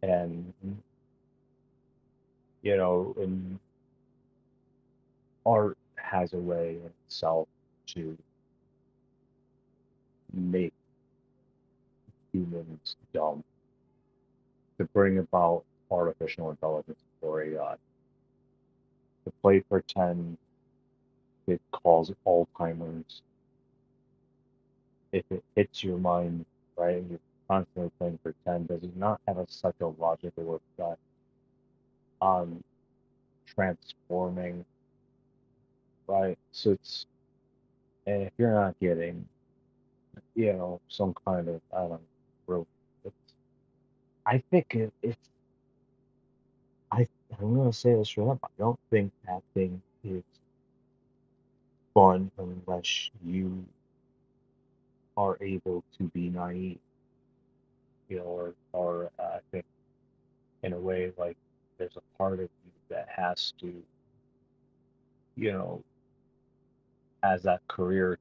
and and art has a way in itself to make humans dumb, to bring about artificial intelligence or AI. To play pretend, it calls Alzheimer's. If it hits your mind, right, and you're constantly playing pretend, does it not have such a logical effect on transforming, right? So and if you're not getting, some kind of, I don't know, real, it's, I think I, I'm gonna say this straight up, I don't think that thing is fun unless you are able to be naive, or I think in a way like there's a part of you that has to, you know, as that career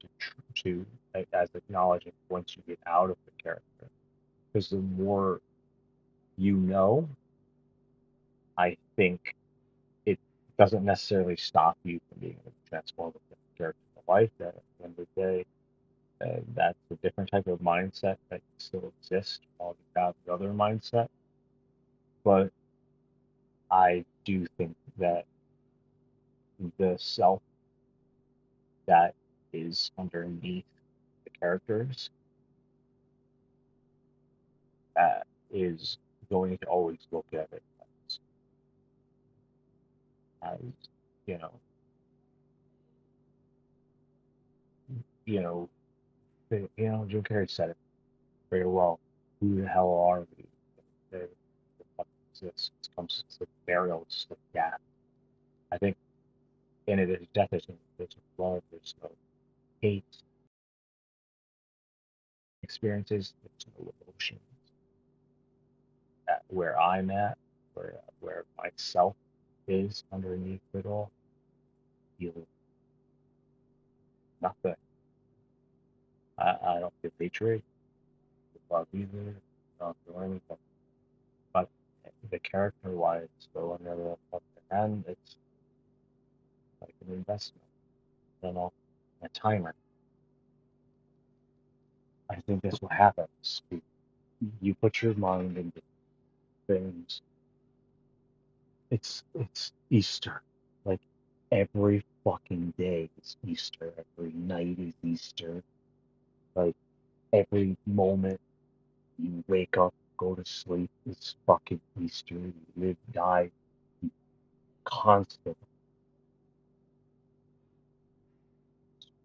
to as acknowledging once you get out of the character, because the more you know, I think it doesn't necessarily stop you from being able to transform with the character in life. That at the end of the day, that's a different type of mindset that can still exist while you have the other mindset. But I do think that the self that is underneath the characters is going to always look at it as you know, you know, Jim Carrey said it very well. Who the hell are we? The fuck exists. It comes to the burial, it's the death. I think in it is death. There's love. There's no hate experiences. There's no emotion. Where I'm at, where myself is underneath it all, feel nothing. I don't feel hatred, love either. I don't feel anything. But the character wise, so on the other hand, it's like an investment, a timer. I think that's what happens. You put your mind into things. It's Easter. Like every fucking day is Easter. Every night is Easter. Like every moment you wake up, go to sleep, it's fucking Easter. You live, die, constant.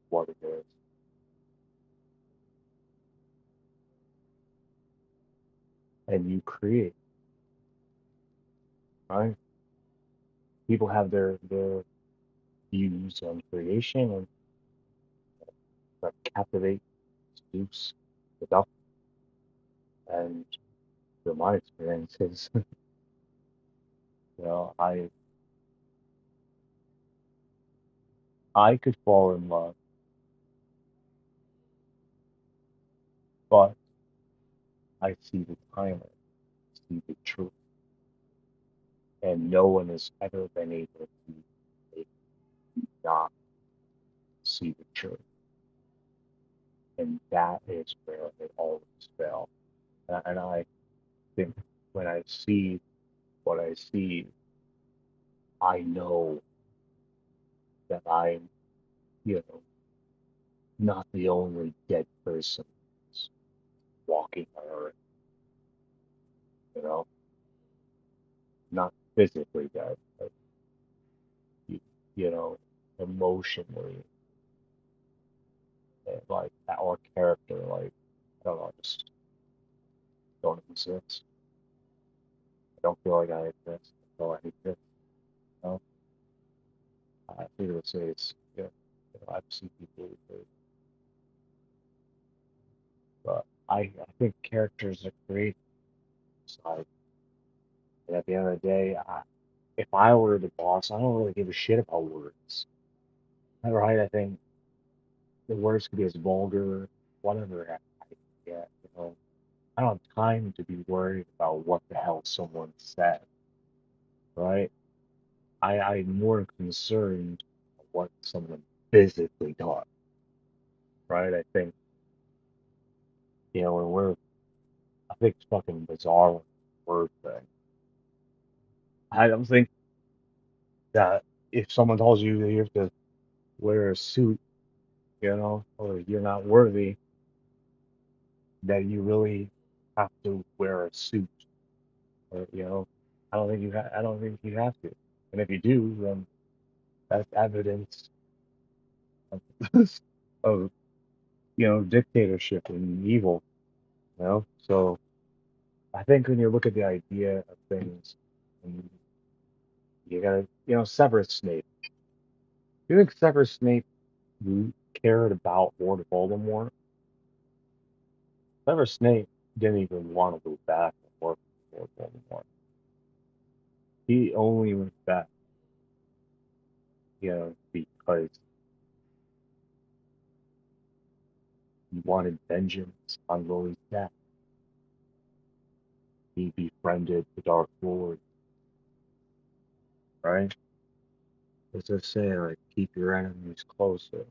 What it is. And you create, right? People have their views on creation and that captivate, seduce, seduct, and from my experiences, I could fall in love, but I see the timer, see the truth, and no one has ever been able to make me not see the truth, and that is where it always fails. And I think when I see what I see, I know that I'm, you know, not the only dead person walking on Earth, you know, not physically dead, but you, you know, emotionally, and like our character, like I don't know, just don't exist. I don't feel like I exist. I feel like I exist. You know, I feel to say it's yeah, I've seen people who do, but I think characters are created. So and at the end of the day, if I were the boss, I don't really give a shit about words. Right? I think the words could be as vulgar, whatever. Yeah, you know, I don't have time to be worried about what the hell someone said. Right? I'm more concerned about what someone physically does. Right? I think when I think it's fucking bizarre with the word thing. I don't think that if someone tells you that you have to wear a suit, or you're not worthy, that you really have to wear a suit. Or, I don't think you have to. And if you do, then that's evidence of, of dictatorship and evil. So I think when you look at the idea of things, and you gotta, Severus Snape. Do you think Severus Snape cared about Lord Voldemort? Severus Snape didn't even want to go back and work for Lord Voldemort. He only went back, because he wanted vengeance on Lily's death. He befriended the Dark Lord, right? As they say, like, keep your enemies closer.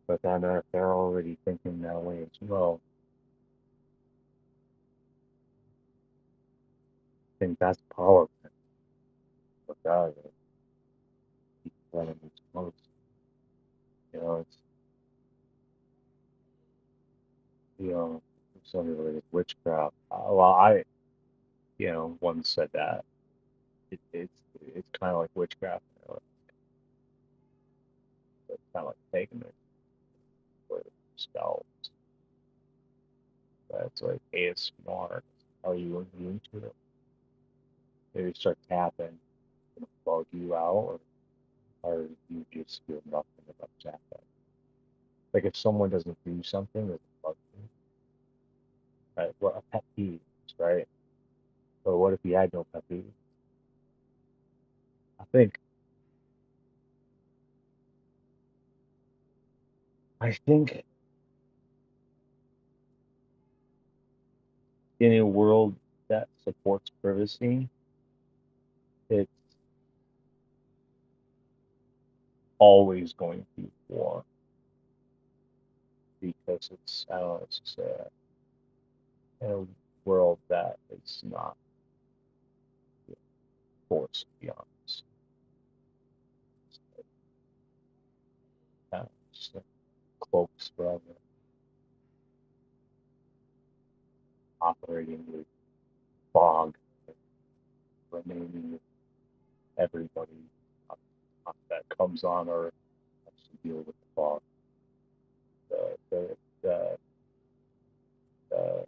But then if they're already thinking that way as well, I think that's politics. But that is, keep your enemies close. It's, something like witchcraft. One said that it's kind of like witchcraft. It's kind of like taking it for spells. That's like ASMR. How you into it? Maybe start tapping, bug you out, or you just feel nothing about tapping. Like if someone doesn't do something, it's bug you, right? What a pet peeve, right? But what if you had no pet peeve? I think I think in a world that supports privacy, it's always going to be war because it's I don't know, it's just in a world that is not forced, to be honest. Just like cloaks forever, operating with fog, remaining with everybody that comes on Earth has to deal with the fog. The, the, the, the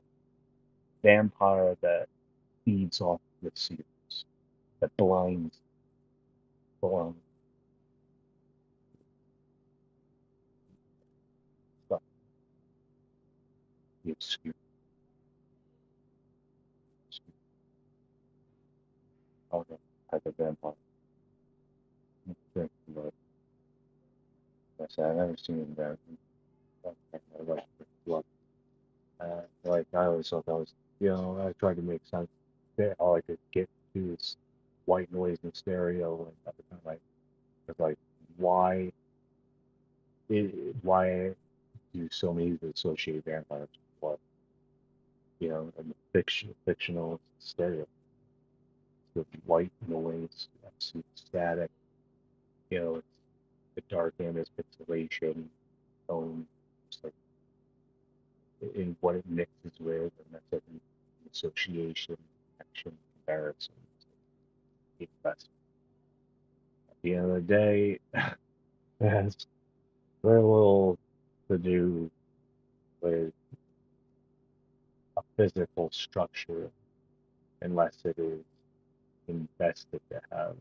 vampire that feeds off the seers, that blinds stuff, the obscure. Other type of vampire. But I said, I've never seen him there. I like blood. Like I always thought that was, I tried to make sense. All I could get to is white noise and stereo, and at the time, was like, why, why do so many people associate vampires with blood? And the fictional stereo, the white noise, absolute static. It's the dark ambient pixelation, tone, just like in what it mixes with, and that's like an association, action, comparison. It's best. At the end of the day, it has very little to do with a physical structure unless it is invested to have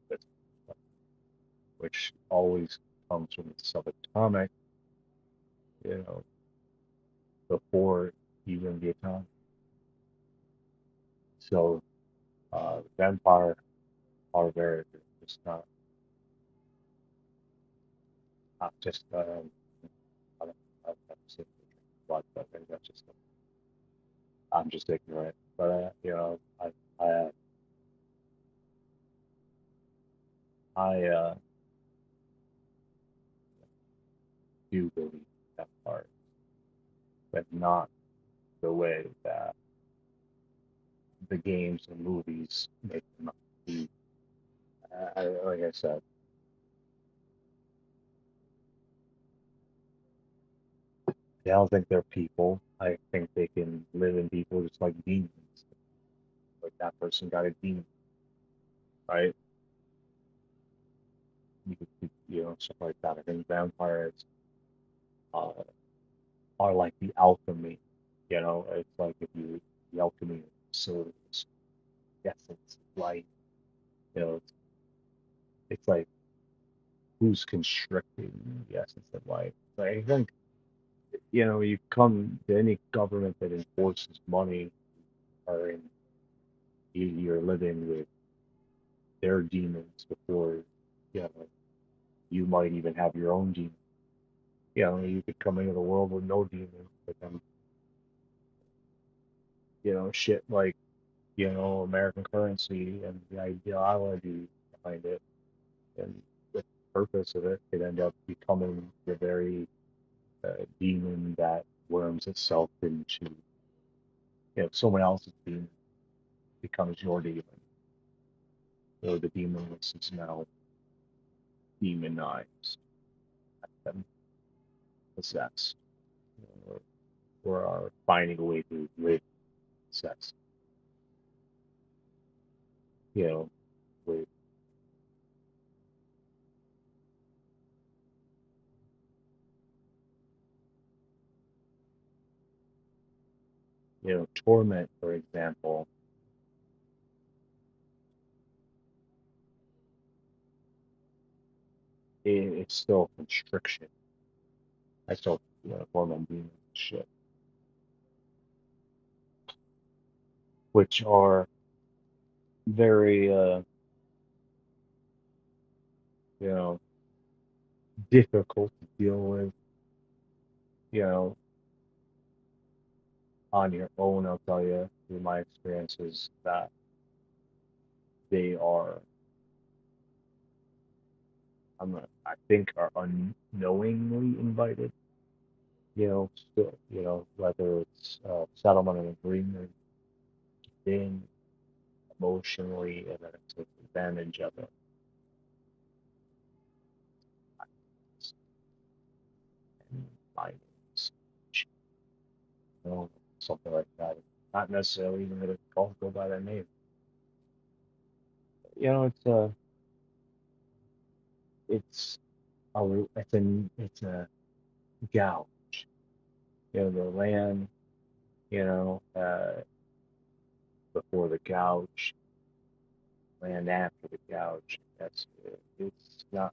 this, which always comes from the subatomic, you know, before even the atomic. So vampire are very just not just I don't have to say blood, but maybe that's just I'm just ignorant. But you know, I I do believe that part, but not the way that the games and movies make them out to be. Like I said, I don't think they're people. I think they can live in people just like demons. Like that person got a demon, right? You know, stuff like that. I think vampires uh, are like the alchemy. You know, it's like if you the alchemy of souls, essence of light. You know, it's like who's constricting the essence of life. Like, I think you know you come to any government that enforces money, or you're living with their demons before you know you might even have your own demon. You know, you could come into the world with no demons, but then you know shit like you know American currency and the ideology behind it and the purpose of it could end up becoming the very demon that worms itself into you know someone else's demon becomes your demon. So the demon is now demonized and possessed, you know, or are finding a way to live possessed. You know, with you know torment, for example. It's still constriction. I still you know, torment demons and shit, which are very you know difficult to deal with. You know, on your own, I'll tell you through my experiences that they are, I think, are unknowingly invited. You know, still, you know, whether it's settlement and agreement, being emotionally, and then it takes advantage of it. And finance, you know, something like that. Not necessarily even that it's called go by that name. You know, it's it's a gouge. You know, the land. You know, before the gouge, land after the gouge. That's it's not.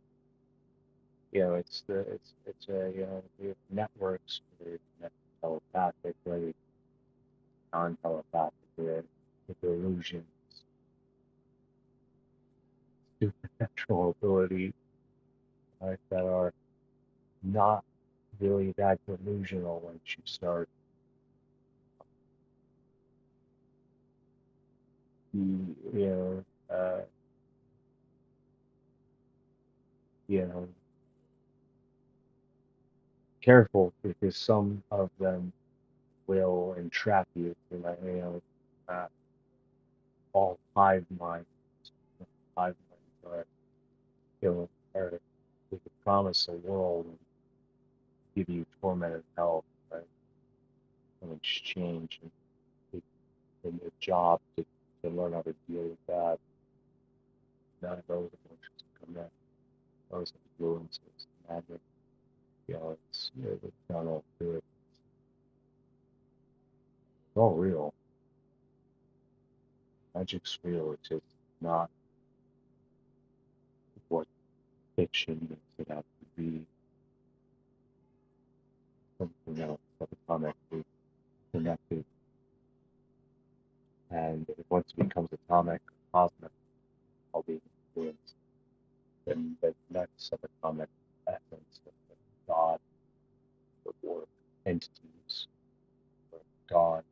You know, it's a you know we have networks, we have telepathically, non-telepathically, with illusions, supernatural abilities, right, that are not really that delusional once you start you know you know careful because some of them will entrap you to like you know all hive minds. Hive minds are you know are we could promise a world and give you tormented health, right? In exchange and in your job to learn how to deal with that. None of those emotions come in. Those influences, magic, you know, it's not all good. It's all real. Magic's real. It's just not what fiction makes it out to be something else atomically connected. And once it becomes atomic, cosmic, all being influenced, then the next subatomic essence of God or entities or gods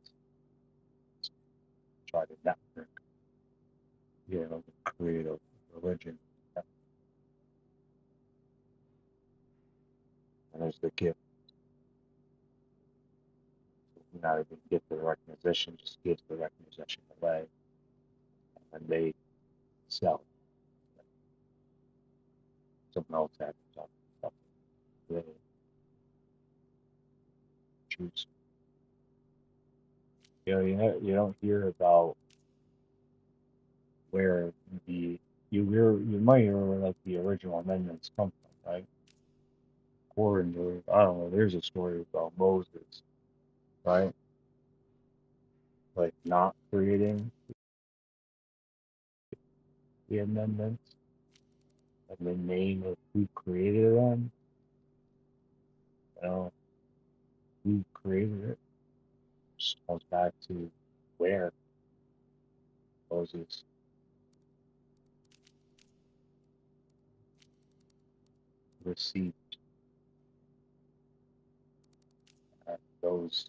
try to network, create a religion. And there's the gift. Not even get the recognition, just gives the recognition away. And they sell. Someone else has something really choose. You don't hear about where you might hear where like the original amendments come from, right? According to, I don't know, there's a story about Moses, right? Like not creating the amendments and the name of who created them, who created it, just comes back to where Moses received those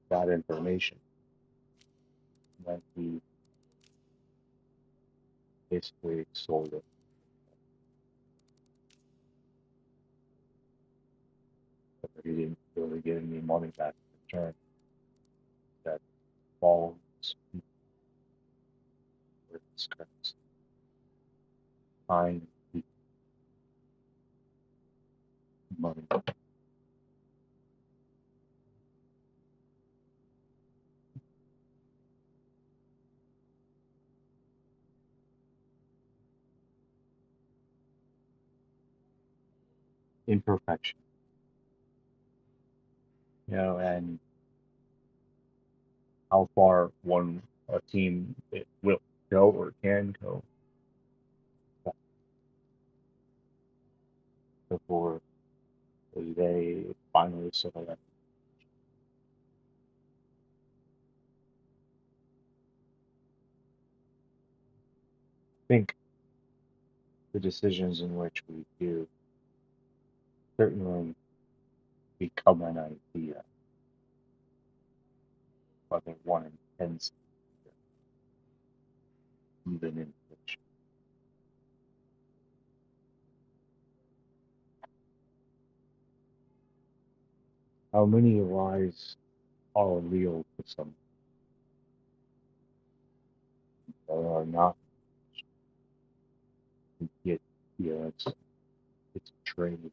that information when he basically sold it. But he didn't really get any money back in return. That falls with his currency. Time, money. Imperfection. And how far a team it will go or can go before they finally settle that. I think the decisions in which we do certainly become an idea, whether one intends even in fiction. How many lies are real to some that are not? Yet, it's a trade.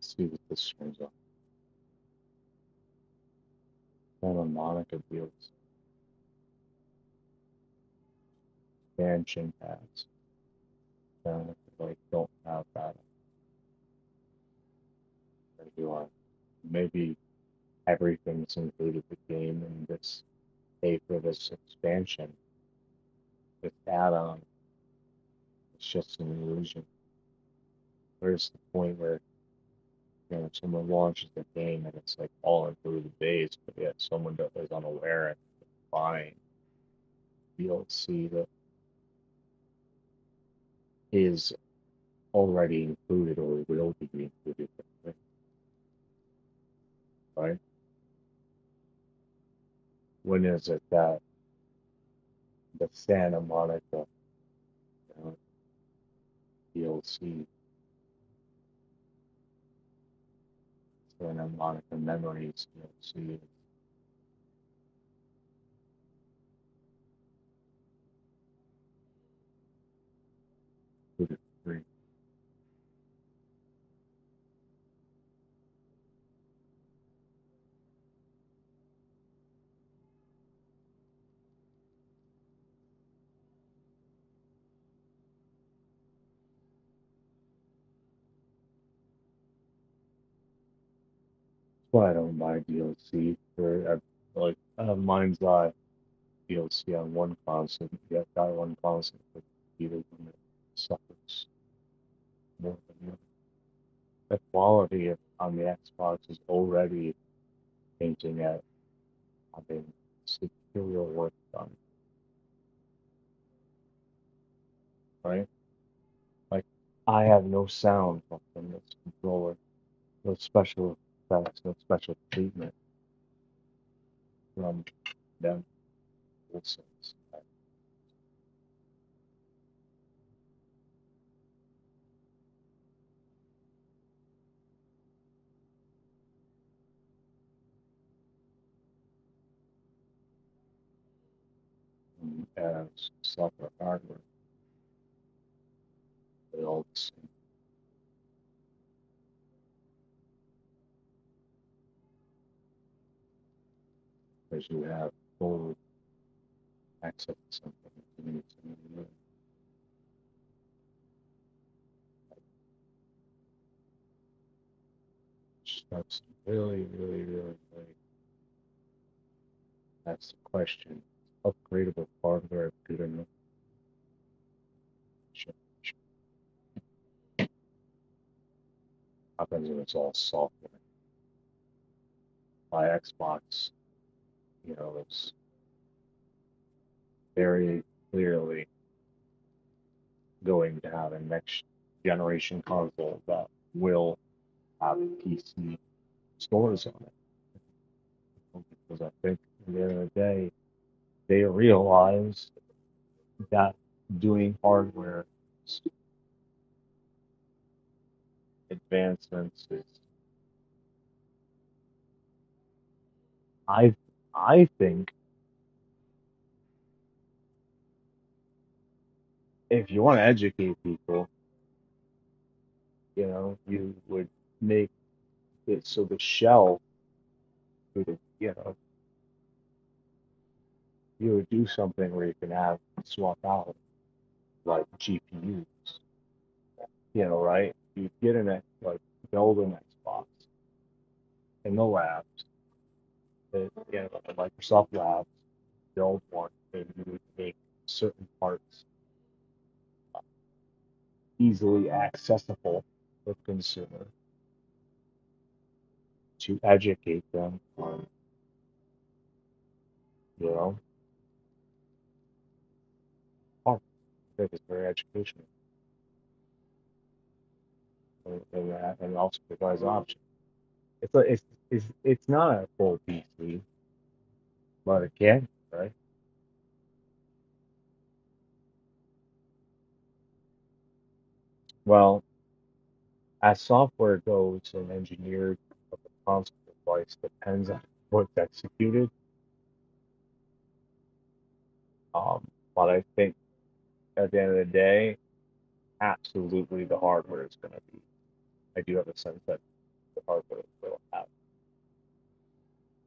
See what this turns out. Santa Monica deals. Expansion has. Like don't have that. Maybe everything's included the game and this pay for this expansion. This add-on. It's just an illusion. Where's the point where someone launches the game and it's like all included the base, but yet someone that is unaware and buying DLC that is already included or will be included, right? When is it that the Santa Monica DLC, Santa Monica Memories DLC, included free? why I don't buy DLC for like Mind's Eye DLC on one console. You got one console for either one that suffers more than the other. The quality on the Xbox is already hinting at having superior work done, right? Like I have no sound from this controller, no special effects, no special treatment from them. Also, as software hardware, they all the same. Because you have full access to something you need to know. Starts to really. That's the question. Upgradable hardware good enough? Sure. Happens when it's all software. My Xbox, it's very clearly going to have a next generation console that will have PC stores on it. Because I think at the end of the day, they realize that doing hardware advancements is, I think, if you want to educate people, you would make it so the shell would, you would do something where you can have swap out like GPUs, right? You get like build an Xbox in the labs, the Microsoft labs, build one, and you would make certain parts easily accessible for the consumer to educate them on, you know, art. I think it's very educational, and also provides options. It's not a full PC, but it can, right? Well, as software goes and engineered of the console device depends on what's executed. But I think at the end of the day, absolutely the hardware is going to be. I do have a sense that the hardware will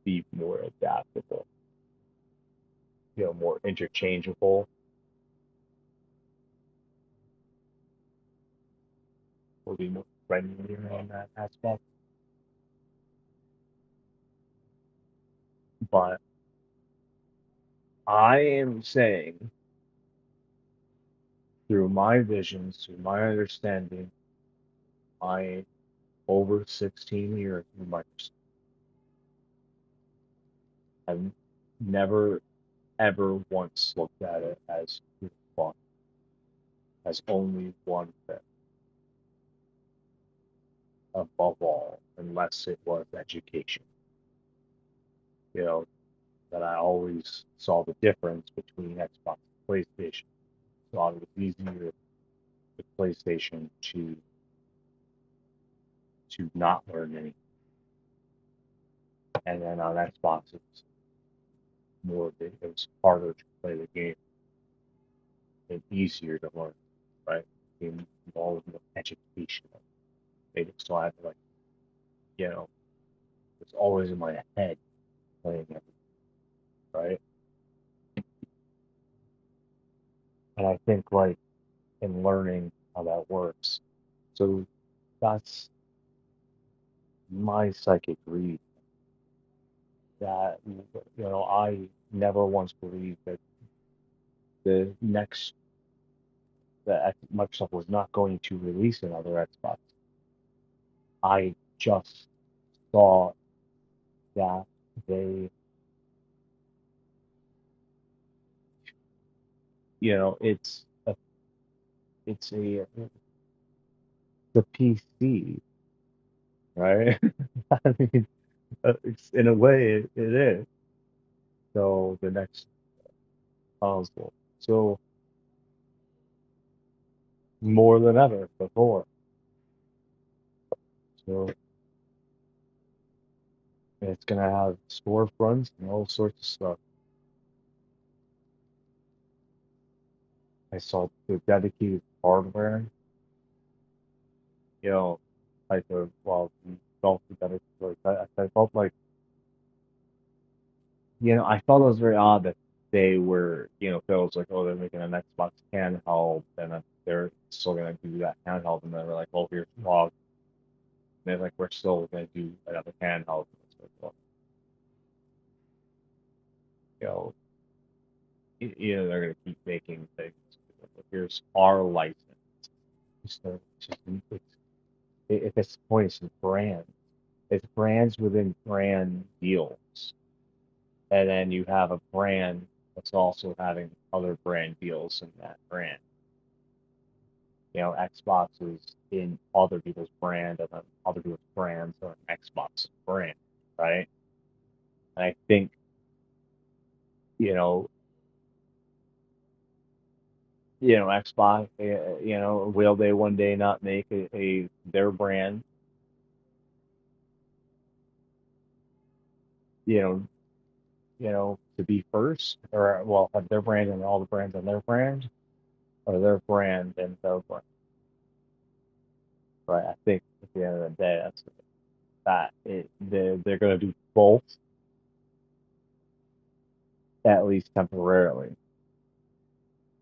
be more adaptable, more interchangeable, will be more friendlier on that aspect. But I am saying, through my visions, through my understanding, my over 16 years in Microsoft, I've never ever once looked at it as fun, as only one thing, above all, unless it was education. You know, that I always saw the difference between Xbox and PlayStation. Thought it was easier with PlayStation to not learn anything. And then on Xbox it was harder to play the game and easier to learn, right? Being involved in educational. Made it so I had to it's always in my head playing it, right? And I think in learning how that works. So that's my psychic read. that, I never once believed that the next that Microsoft was not going to release another Xbox. I just thought that they, it's the PC, right? I mean, it's in a way it is. So the next console, so more than ever before. So it's gonna have storefronts and all sorts of stuff. I saw the dedicated hardware, you know, type of felt better. Like I felt like, I thought it was very odd that they were, if it was like, oh, they're making an Xbox handheld, and they're still gonna do that handheld, and then they're like, oh, here's log, and they're like, we're still gonna do another handheld. And it's like, well, you know, they're gonna keep making things. Here's our license. At this point, it's a brand. It's brands within brand deals. And then you have a brand that's also having other brand deals in that brand. Xbox is in other people's brand, and then other people's brands are an Xbox brand, right? And I think, Xbox, will they one day not make their brand, you know, to be first, or well, have their brand and all the brands on their brand, or their brand and their brand, right? I think at the end of the day, they're going to do both, at least temporarily.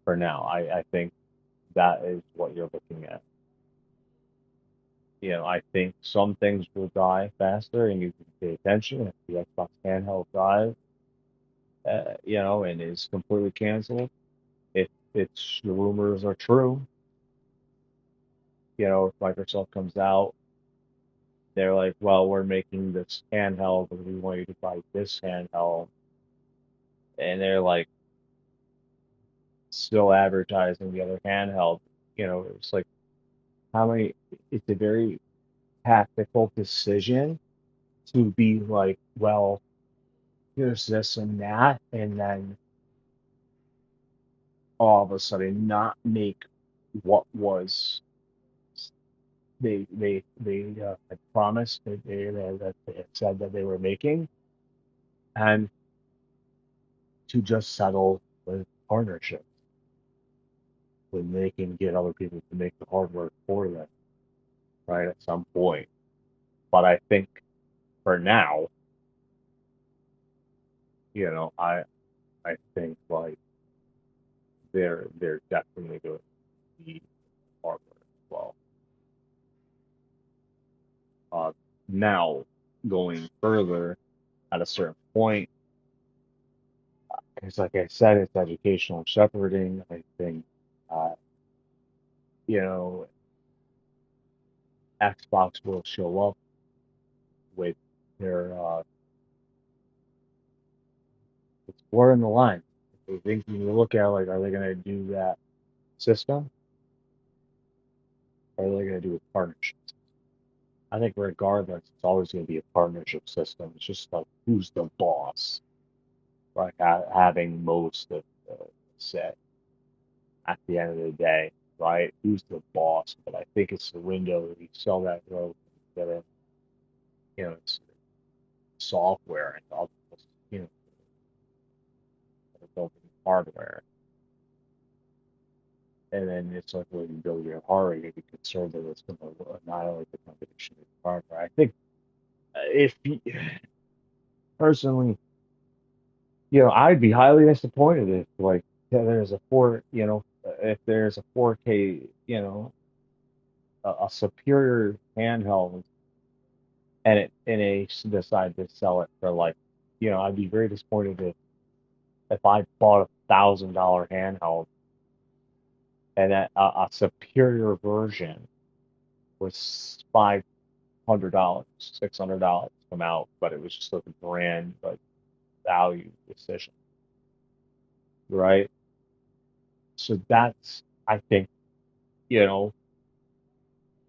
For now, I think that is what you're looking at. I think some things will die faster, and you can pay attention. If the Xbox handheld dies, and is completely canceled, if the rumors are true, if Microsoft comes out, they're like, well, we're making this handheld, and we want you to buy this handheld, and they're like still advertising the other handheld. It's like, how many? It's a very tactical decision to be like, well, here's this and that, and then all of a sudden not make what was they had promised that they had said that they were making, and to just settle with partnerships when they can get other people to make the hardware for them, right, at some point. But I think for now, I think like they're definitely going to need hardware as well. Now, going further, at a certain point, because like I said, it's educational shepherding. I think, uh, you know, Xbox will show up with their it's blurring the line. I think when you look at like, are they going to do that system, or are they going to do a partnership? I think regardless, it's always going to be a partnership system. It's just like who's the boss, like having most of the say at the end of the day, right? Who's the boss? But I think it's the window that you sell that road, that it's software and all, you know, building hardware. And then it's like when you build your hardware, you be concerned that it's going to annihilate the competition with hardware. I think if personally, I'd be highly disappointed if like there's a if there's a 4K, a superior handheld, and they decide to sell it for like I'd be very disappointed if I bought $1,000 handheld and a superior version was $500, $600 come out, but it was just like a brand like value decision, right? So that's, I think, you know,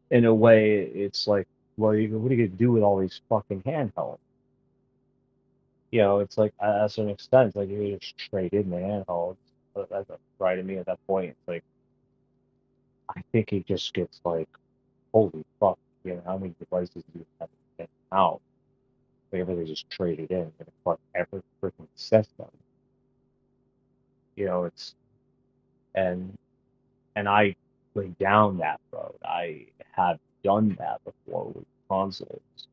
in a way, it's like, well, what are you gonna do with all these fucking handhelds? It's like as an extent, like you just trade in the handhelds. But that's right to me at that point. It's like I think it just gets like, holy fuck, how many devices do you have to get out? Like everything's just traded in, and collect every freaking system. It's and I went down that road. I have done that before with consoles.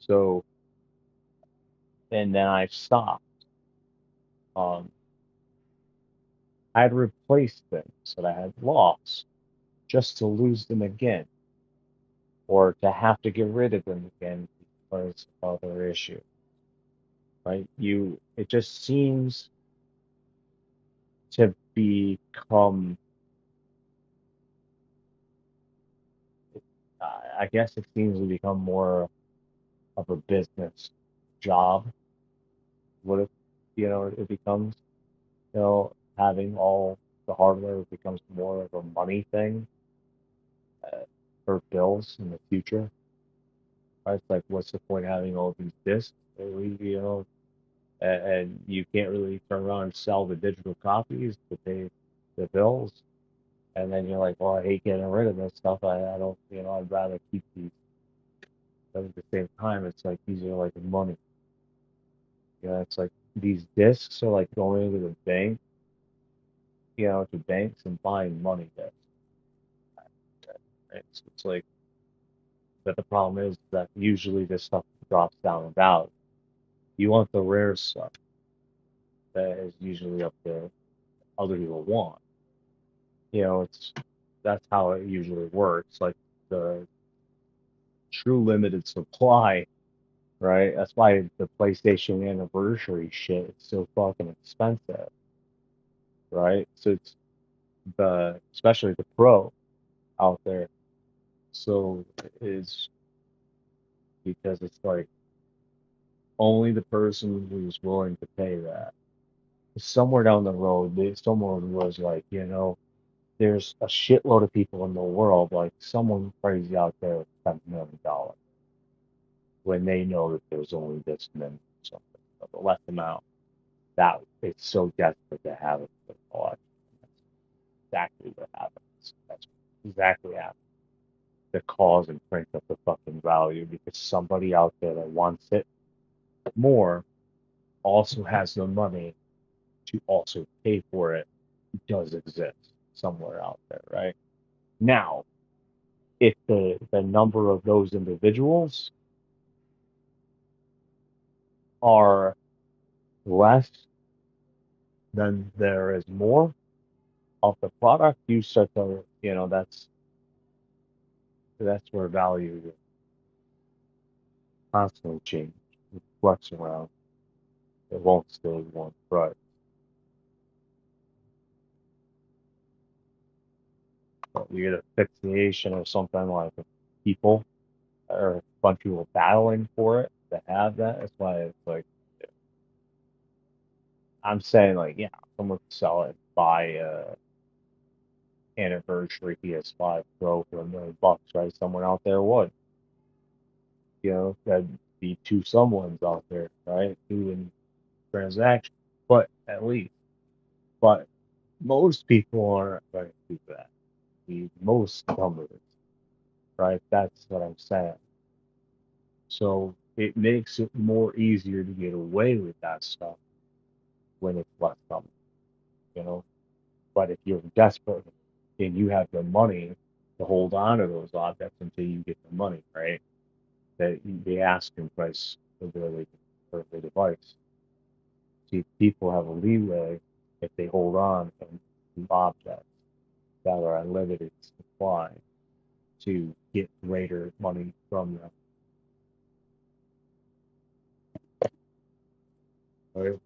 So and then I stopped. Um, I had replaced things that I had lost just to lose them again, or to have to get rid of them again because of other issue. Right? It just seems to become, I guess it seems to become more of a business job. What it becomes, having all the hardware becomes more of a money thing for bills in the future. Right? It's like, what's the point of having all these discs? And you can't really turn around and sell the digital copies to pay the bills. And then you're like, well, I hate getting rid of this stuff. I don't, I'd rather keep these. But at the same time, it's like these are like money. It's like these discs are like going to the bank, to banks and buying money discs. It's like, but the problem is that usually this stuff drops down in value. You want the rare stuff that is usually up there, other people want. That's how it usually works. Like the true limited supply, right? That's why the PlayStation anniversary shit is so fucking expensive, right? So it's especially the Pro out there. So is because it's like only the person who's willing to pay that. Somewhere down the road, someone was like, there's a shitload of people in the world, like someone crazy out there with $10 million, when they know that there's only this many something, the less amount that it's so desperate to have it for the collection. That's exactly what happens. That's exactly what happens. The cause and crank up the fucking value because somebody out there that wants it more also has the money to also pay for it. Does exist somewhere out there, right? Now, if the number of those individuals are less than there is more of the product, you start to, that's where value constantly change, it flex around. It won't stay one price. But you get a fixation or something like people or a bunch of people battling for it to have that. That's why it's like I'm saying, like, yeah, someone could sell it, buy a anniversary PS5 Pro for $1 million, right? Someone out there would. That'd be two someones out there, right? Doing transactions. But at least. But most people aren't going to do that. Most numbers, right? That's what I'm saying. So it makes it more easier to get away with that stuff when it's less common, you know. But if you're desperate and you have the money to hold on to those objects until you get the money, right? That the asking price for the device. See, people have a leeway if they hold on to objects that are unlimited supply to get greater money from them. right?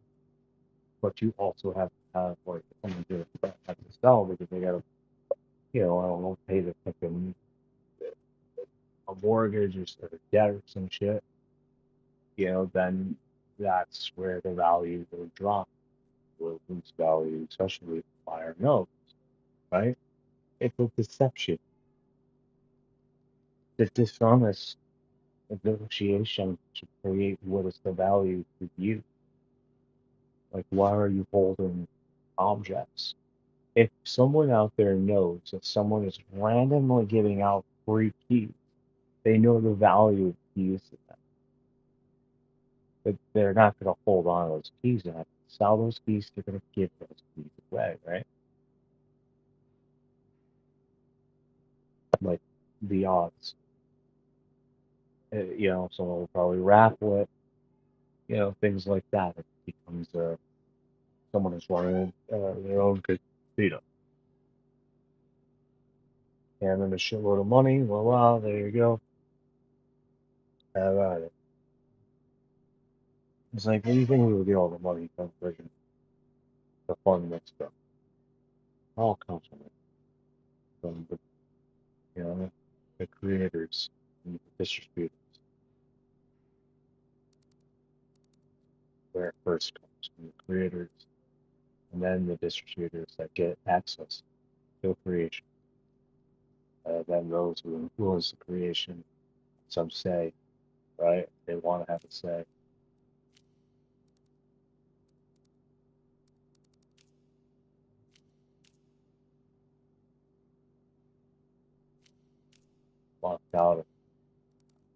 But you also have to have like someone to have to sell because they gotta, I don't know, pay the fucking a mortgage or a debt or some shit. Then that's where the value will drop, will lose value, especially if the buyer knows, right? It's a deception. The dishonest negotiation to create what is the value to you. Like, why are you holding objects? If someone out there knows that someone is randomly giving out free keys, they know the value of keys to them. But they're not going to hold on to those keys and have to sell those keys. They're going to give those keys away, right? Like the odds. Someone will probably raffle it, things like that. It becomes someone is running their own casino. And then a shitload of money. Well, wow, there you go. Have at it. It's like, what do you think we would get all the money from the fund that stuff? All comes from the creators and the distributors. Where it first comes from the creators and then the distributors that get access to the creation. Then those who influence the creation, some say, right? They want to have a say. Locked out. I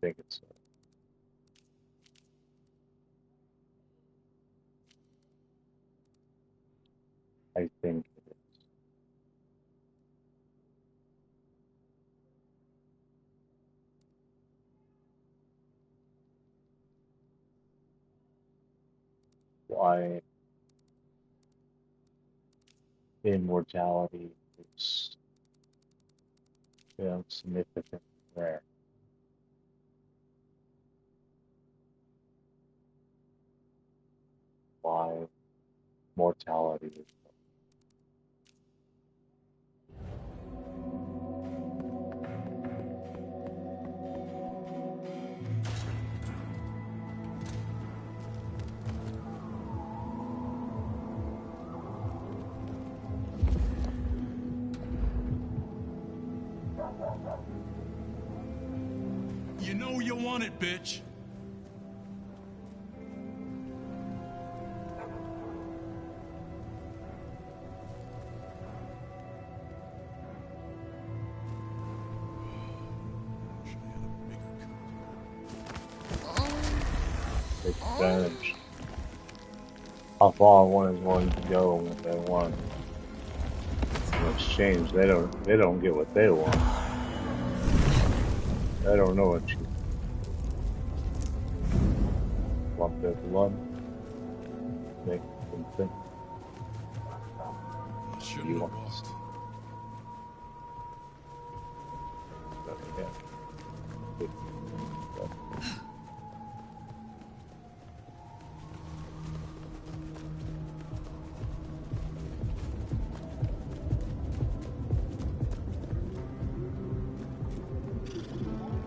think it's. I think it is. Why immortality is, significant, rare. Why mortality is. You know you want it, bitch. Take advantage. How far one is willing to go and what they want. In exchange, they don't get what they want. They don't know what you want. Their blood, make them think. You want this.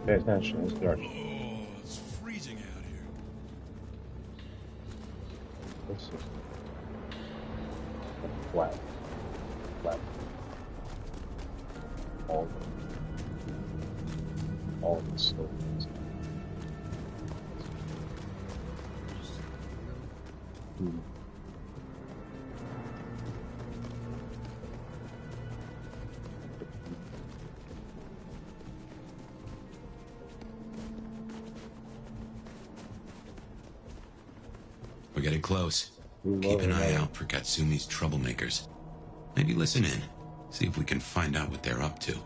Pay attention, it's dark. Oh, it's freezing out here. This is flat. All the stories. We're getting close. Keep an eye out for Katsumi's troublemakers. Maybe listen in. See if we can find out what they're up to.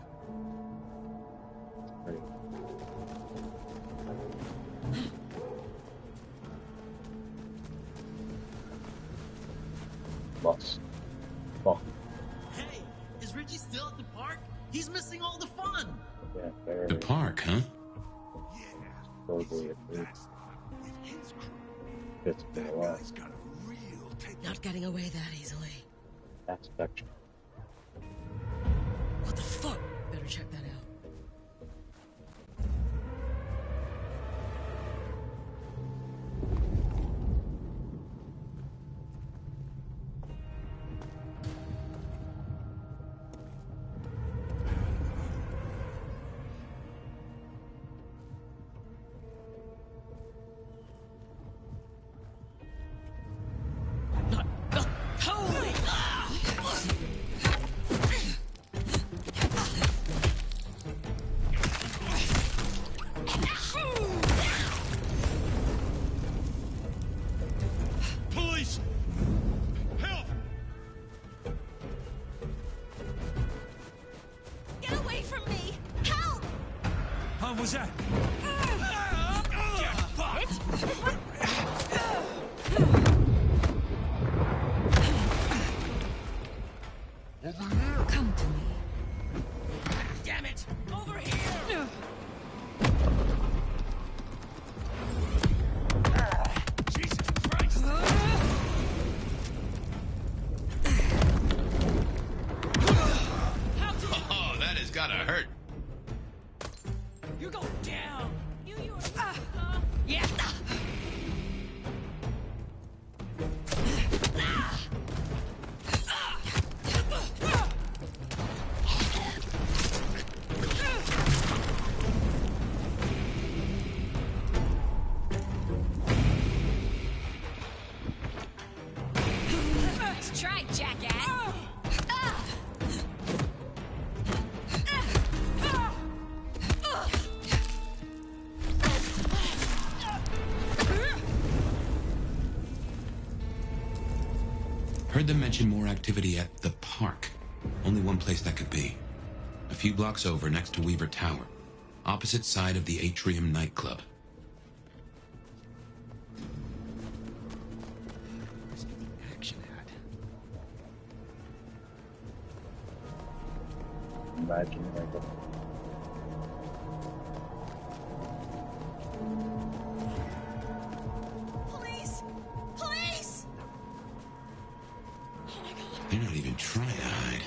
Hey, is Richie still at the park? He's missing all the fun. The park, huh? Totally. It's been a while. Not getting away that easily. That section. What the fuck? Better check that out. Police! Help! Get away from me! Help! What was that? Come to me. Damn it! Over here! Jesus Christ! Oh, that has gotta hurt. You're going down! Yeah! Nice try, jackass! Heard them mention more activity at the park. Only one place that could be. A few blocks over next to Weaver Tower. Opposite side of the Atrium nightclub. Where's the action at? Imagine like Police! Police! They're not even trying to hide.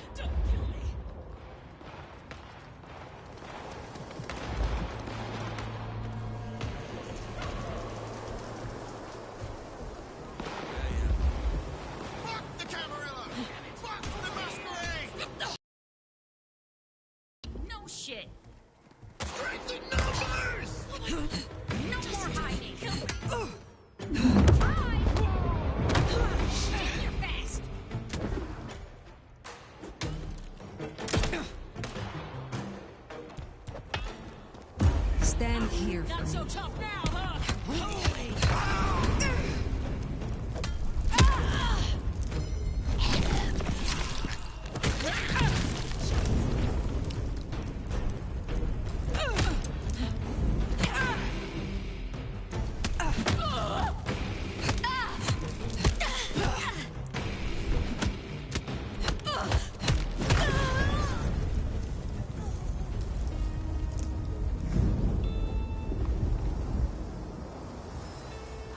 Fuck the Camarilla! Fuck the Masquerade! No shit! Strength in numbers! No more hiding! You're fast! Stand here for Not me. so tough now, huh?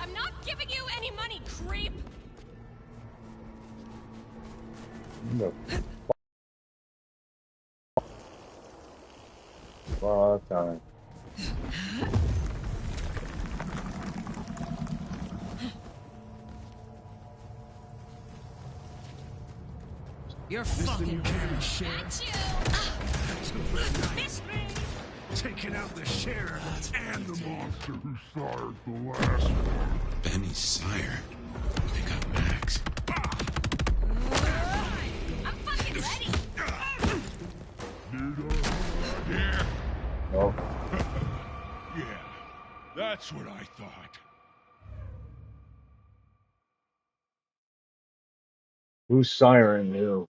I'm not giving you any money, creep! no. Fuck time. You're This thing you fucking can't even share. Miss me! Taking out the sheriff and the monster who sired the last one. Benny's sire. They got Max. I'm fucking ready! Yeah. Oh, Yeah, that's what I thought. who's siren who?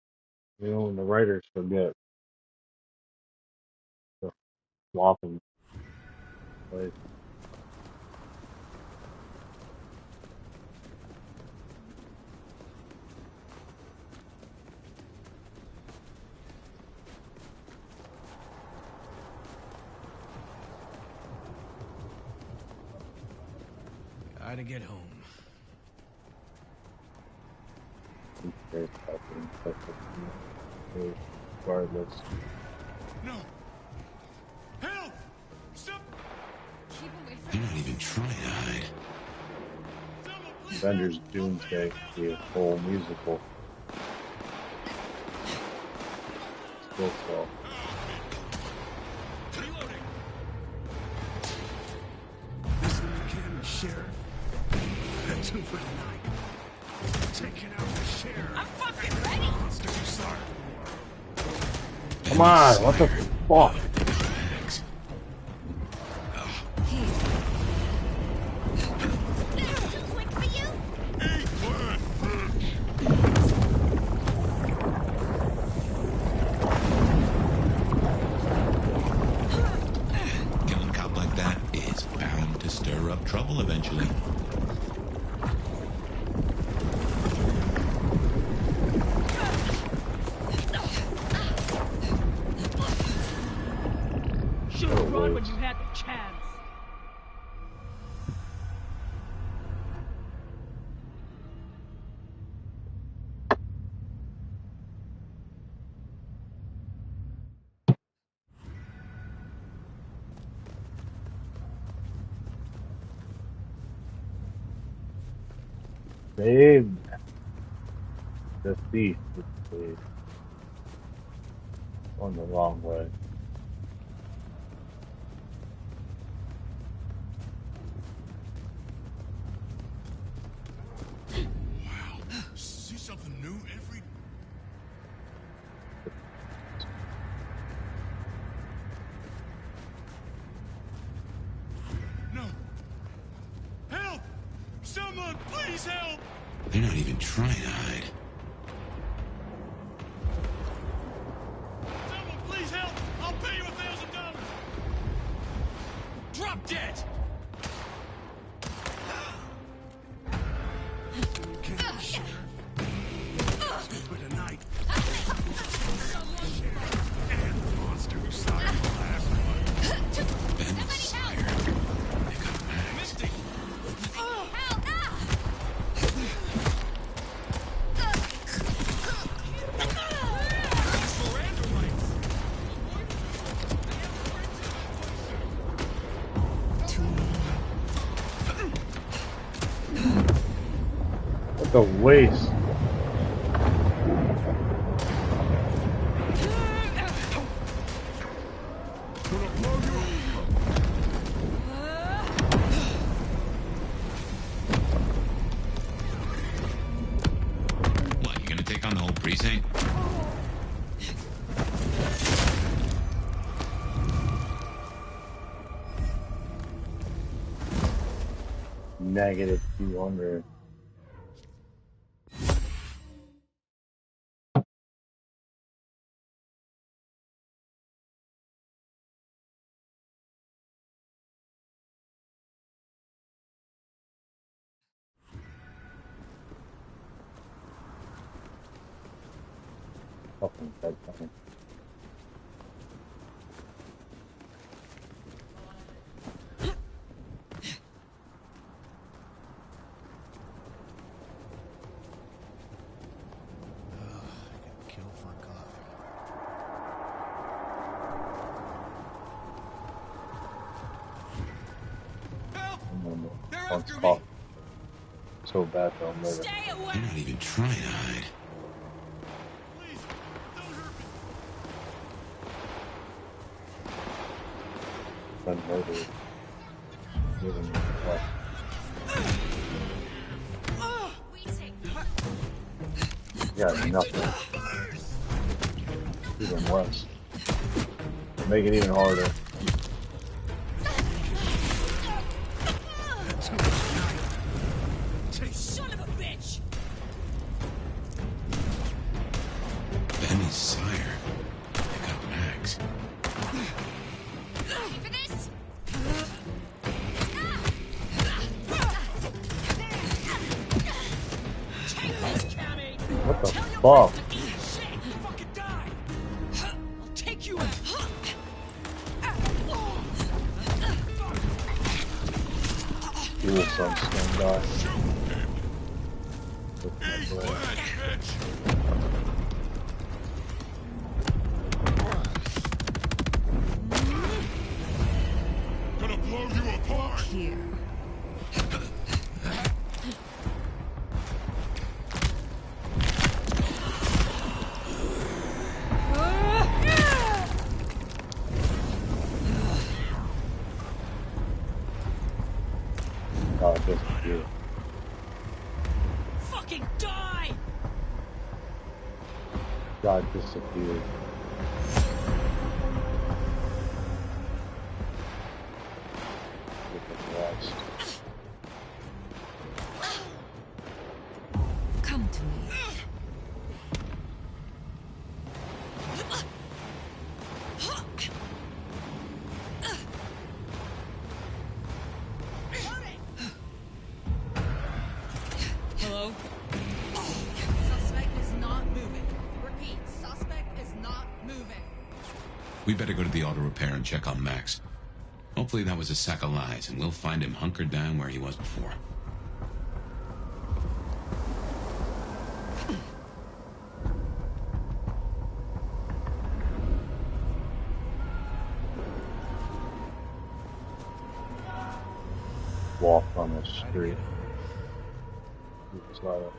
You know, when the writers forget. The flopping place. Gotta get home. There's fucking regardless. No! Help! Stop! They're not even trying to hide. Avengers Doomsday could be a full musical. Still so. This weekend, Sheriff. That's two for tonight. Taking out the sheriff. I'm fucking ready. Monster who started the world. Come on, what the fuck? Killing a cop like that is bound to stir up trouble eventually. Should've run when you had the chance. Saved. The thief was saved. Going the wrong way. See something new every... No! Help! Someone, please help! They're not even trying to hide. Someone, please help! I'll pay you $1,000! Drop dead! Weekend, Sheriff. Two for tonight. And the monster who started the last one. Misty! What the waste. What, you gonna take on the whole precinct? Negative 200. Fucking dead time. Kill for coffee. Once caught. So bad they'll never. They're not even trying to hide. Been murdered. Given what? Yeah, nothing. Even less. Make it even harder. Son of a bitch! Benny's sire. They got Max. Ready for this? What the fuck? Fucking die! I'll take you out! Dual sunstone guy. He's bad, bitch! here. Oh, it doesn't do. Fucking die! God disappeared. Get the rest. Come to me. Hello? Suspect is not moving. Repeat, suspect is not moving. We better go to the auto repair and check on Max. Hopefully that was a sack of lies, and we'll find him hunkered down where he was before. Walk on the street. It's not a-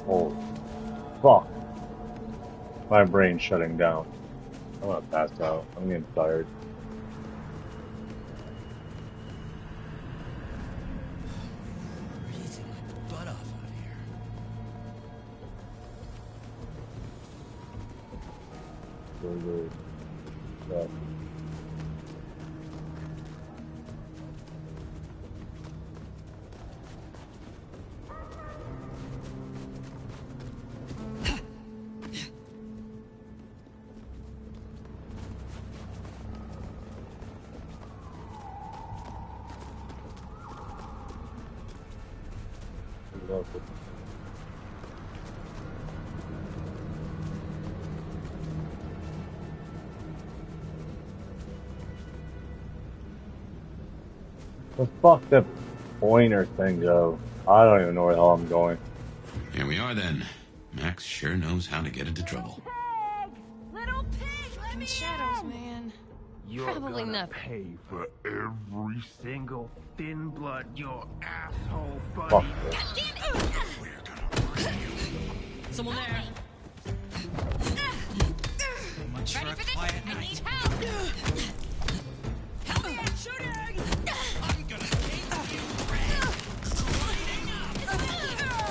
Oh, fuck. My brain's shutting down. I'm gonna pass out. I'm getting tired. Breathing my butt off out here. Really, yeah. Love it. The fuck that pointer thing go? I don't even know where the hell I'm going. Here we are then. Max sure knows how to get into trouble. Little pig, let me Shadows, man. You're Probably gonna nothing. pay for every single thin blood your asshole Fuck buddy. this. Someone there. Much for a quiet night. Help me, I'm shooting! I'm gonna take you,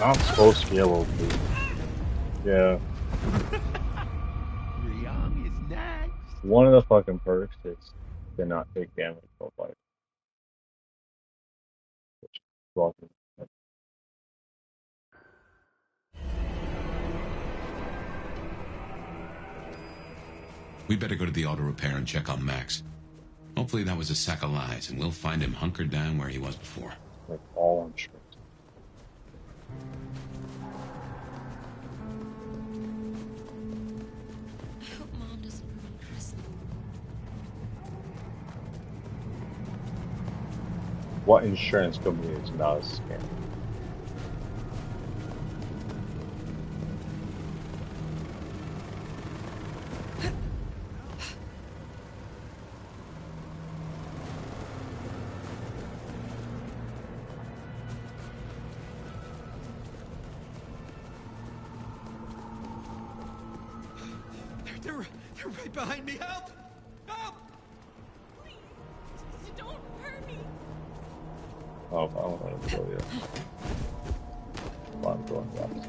Not supposed to be able to. Yeah. Young is next. One of the fucking perks is to not take damage while fighting. Which is welcome. We better go to the auto repair and check on Max. Hopefully that was a sack of lies, and we'll find him hunkered down where he was before. Like all insurance. I hope Mom doesn't ruin Christmas. What insurance company is not a scam? They're right behind me. Help! Help! Please, don't hurt me. Oh, I don't know what to tell you. I'm going back to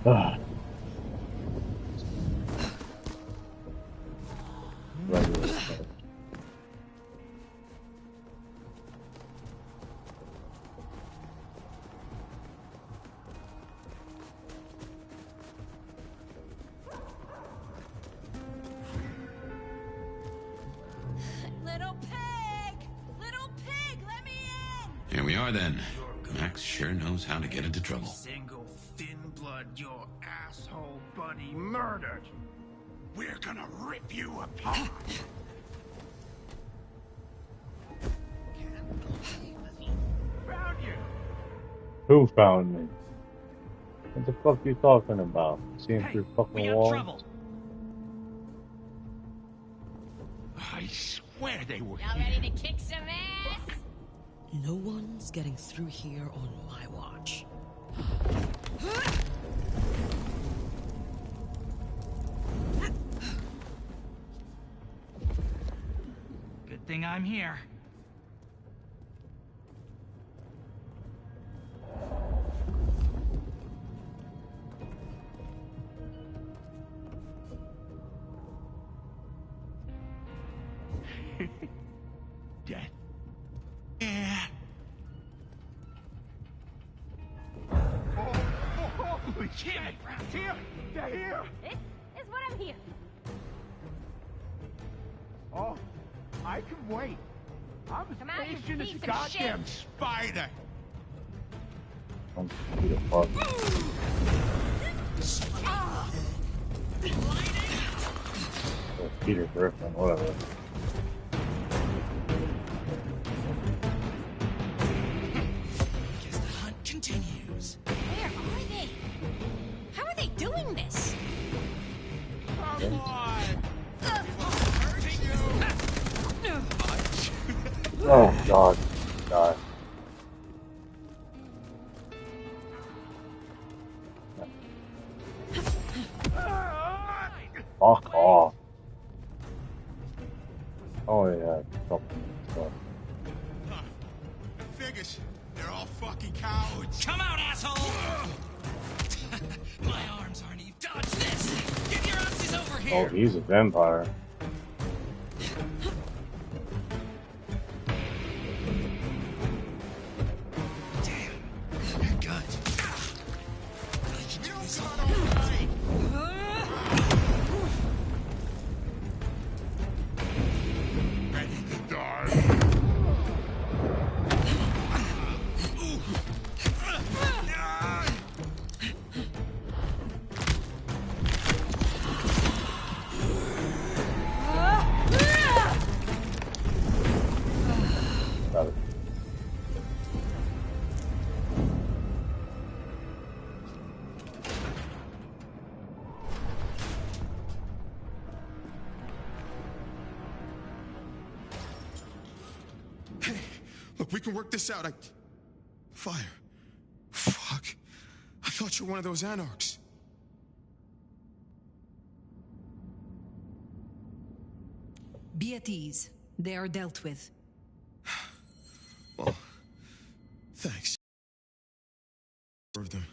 Ah. Regular stuff. Little pig! Little pig, let me in! Here we are then. Max sure knows how to get into trouble. Single thin blood your asshole buddy murdered. We're gonna rip you apart. Found you. Who found me? What the fuck you talking about? Seeing through fucking walls? Trouble. I swear they were Y'all here. ready to kick some ass? No one's getting through here on my watch. Good thing I'm here. Dead. Yeah. Holy shit! Here! They're here! This is what I'm here. Oh, I can wait. I'm Come out, you patient as a piece of goddamn shit. spider. I'm the fuck. Oh, Peter Griffin, whatever. Guess the hunt continues. Where are they? How are they doing this? Come on! Oh god. God. Fuck off. Oh yeah, something. Figures. They're all fucking cowards. Come out, asshole! My arms aren't even. Dodge this! Get your asses over Oh, here! he's a vampire. Good. You don't got all night. Ready to die. Got it. Hey, look, we can work this out. Fire. Fuck. I thought you were one of those anarchs. Be at ease. They are dealt with. Well, thanks. Served them.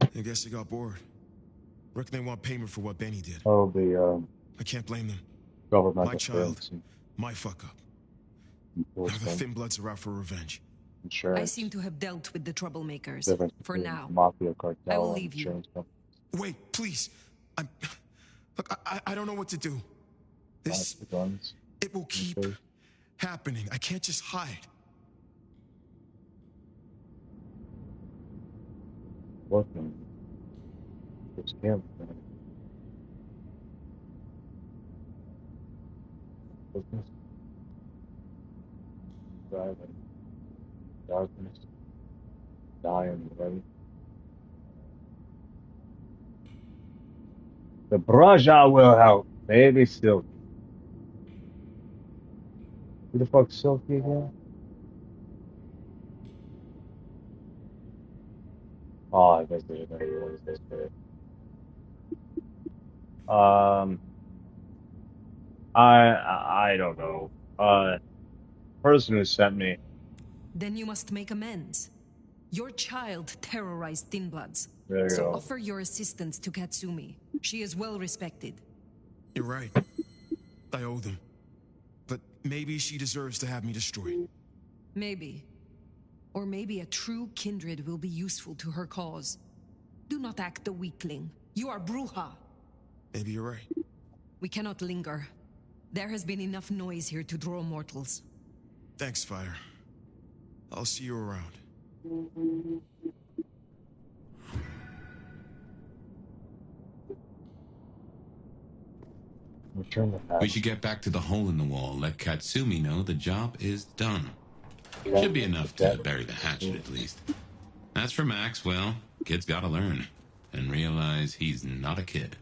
I guess they got bored. Reckon they want payment for what Benny did. Oh, the I can't blame them. governmental My child, service and my fuck up. Now the enforcement, Thin Bloods are out for revenge. insurance. I seem to have dealt with the troublemakers. Difference For between now. Mafia cartel I will and leave you. insurance company. Wait, please. Look, I don't know what to do. This, The guns. it will keep Okay. happening. I can't just hide. Working. This camp. Business. Driving. Darkness. Dying already. The Braja will help. Maybe Silky. Who the fuck's Silky again? Oh, I guess there's another one. Is this bit? I don't know. Person who sent me. Then you must make amends. Your child terrorized Thin Bloods. There you So go. offer your assistance to Katsumi. She is well respected. You're right. I owe them. But maybe she deserves to have me destroyed. Maybe. Or maybe a true kindred will be useful to her cause. Do not act the weakling. You are Bruja. Maybe you're right. We cannot linger. There has been enough noise here to draw mortals. Thanks, Fire. I'll see you around. Return the pack. We should get back to the hole in the wall. Let Katsumi know the job is done. Should be enough to bury the hatchet, at least. As for Max, well, kid's gotta learn. And realize he's not a kid.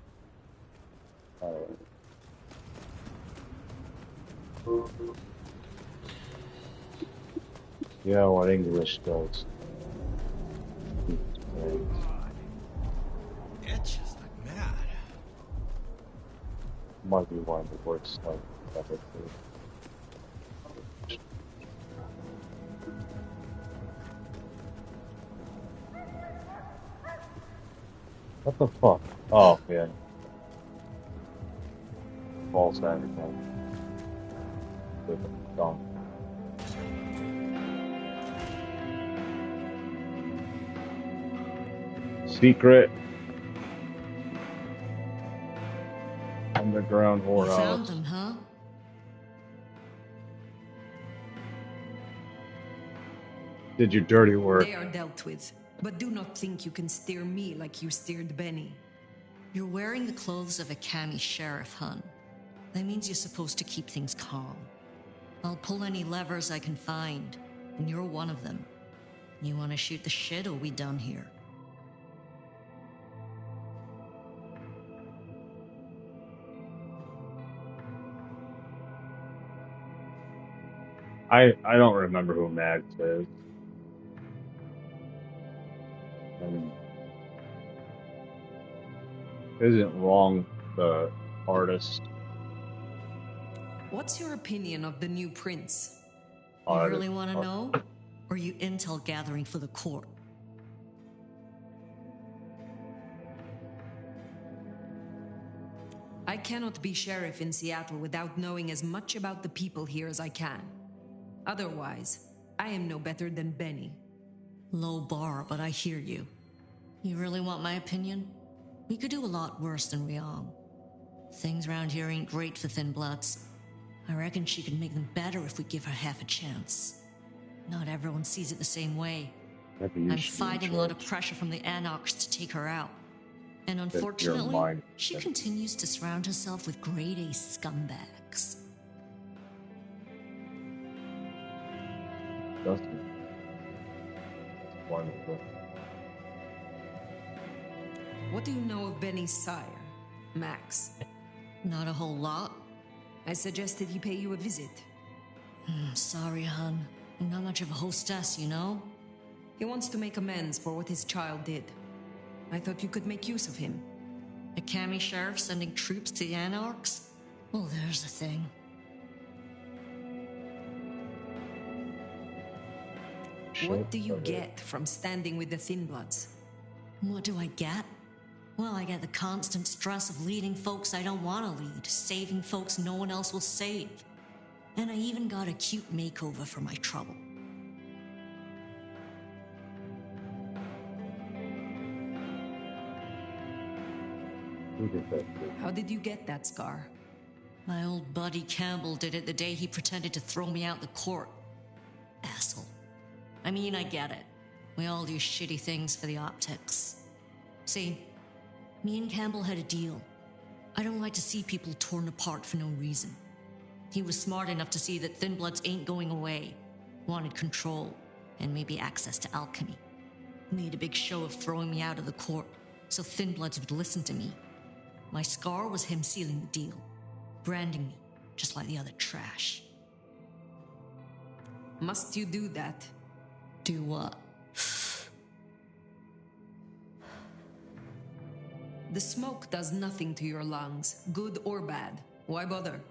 Yeah, what English does. Itches like mad. Might be one of the worst stuff ever. What the fuck? Oh, yeah. False advertising. Dumb. Secret underground You whorehouse. found them, huh? Did your dirty work. They are dealt with, but do not think you can steer me like you steered Benny. You're wearing the clothes of a Kami sheriff, hun. That means you're supposed to keep things calm. I'll pull any levers I can find, and you're one of them. You want to shoot the shit, or we done here? I don't remember who Max is. I mean, isn't Wrong the artist? What's your opinion of the new prince? You really want to know? Or are you intel gathering for the court? I cannot be sheriff in Seattle without knowing as much about the people here as I can. Otherwise, I am no better than Benny. Low bar, but I hear you. You really want my opinion? We could do a lot worse than Ryong. Things around here ain't great for thin bloods. I reckon she could make them better if we give her half a chance. Not everyone sees it the same way. I'm fighting a lot of pressure from the Anarchs to take her out. And unfortunately, she continues to surround herself with grade A scumbags. Dustin. Wonderful. What do you know of Benny's sire, Max? Not a whole lot. I suggested he pay you a visit. Sorry, hun. I'm not much of a hostess, you know? He wants to make amends for what his child did. I thought you could make use of him. A Kami sheriff sending troops to the Anarchs? Well, there's a thing. What do you get from standing with the Thin Bloods? What do I get? Well, I get the constant stress of leading folks I don't want to lead, saving folks no one else will save. And I even got a cute makeover for my trouble. How did you get that scar? My old buddy Campbell did it the day he pretended to throw me out the court. Asshole. I mean, I get it. We all do shitty things for the optics. See, me and Campbell had a deal. I don't like to see people torn apart for no reason. He was smart enough to see that Thin Bloods ain't going away. Wanted control, and maybe access to alchemy. Made a big show of throwing me out of the court, so Thin Bloods would listen to me. My scar was him sealing the deal. Branding me, just like the other trash. Must you do that? Do what? The smoke does nothing to your lungs, good or bad. Why bother?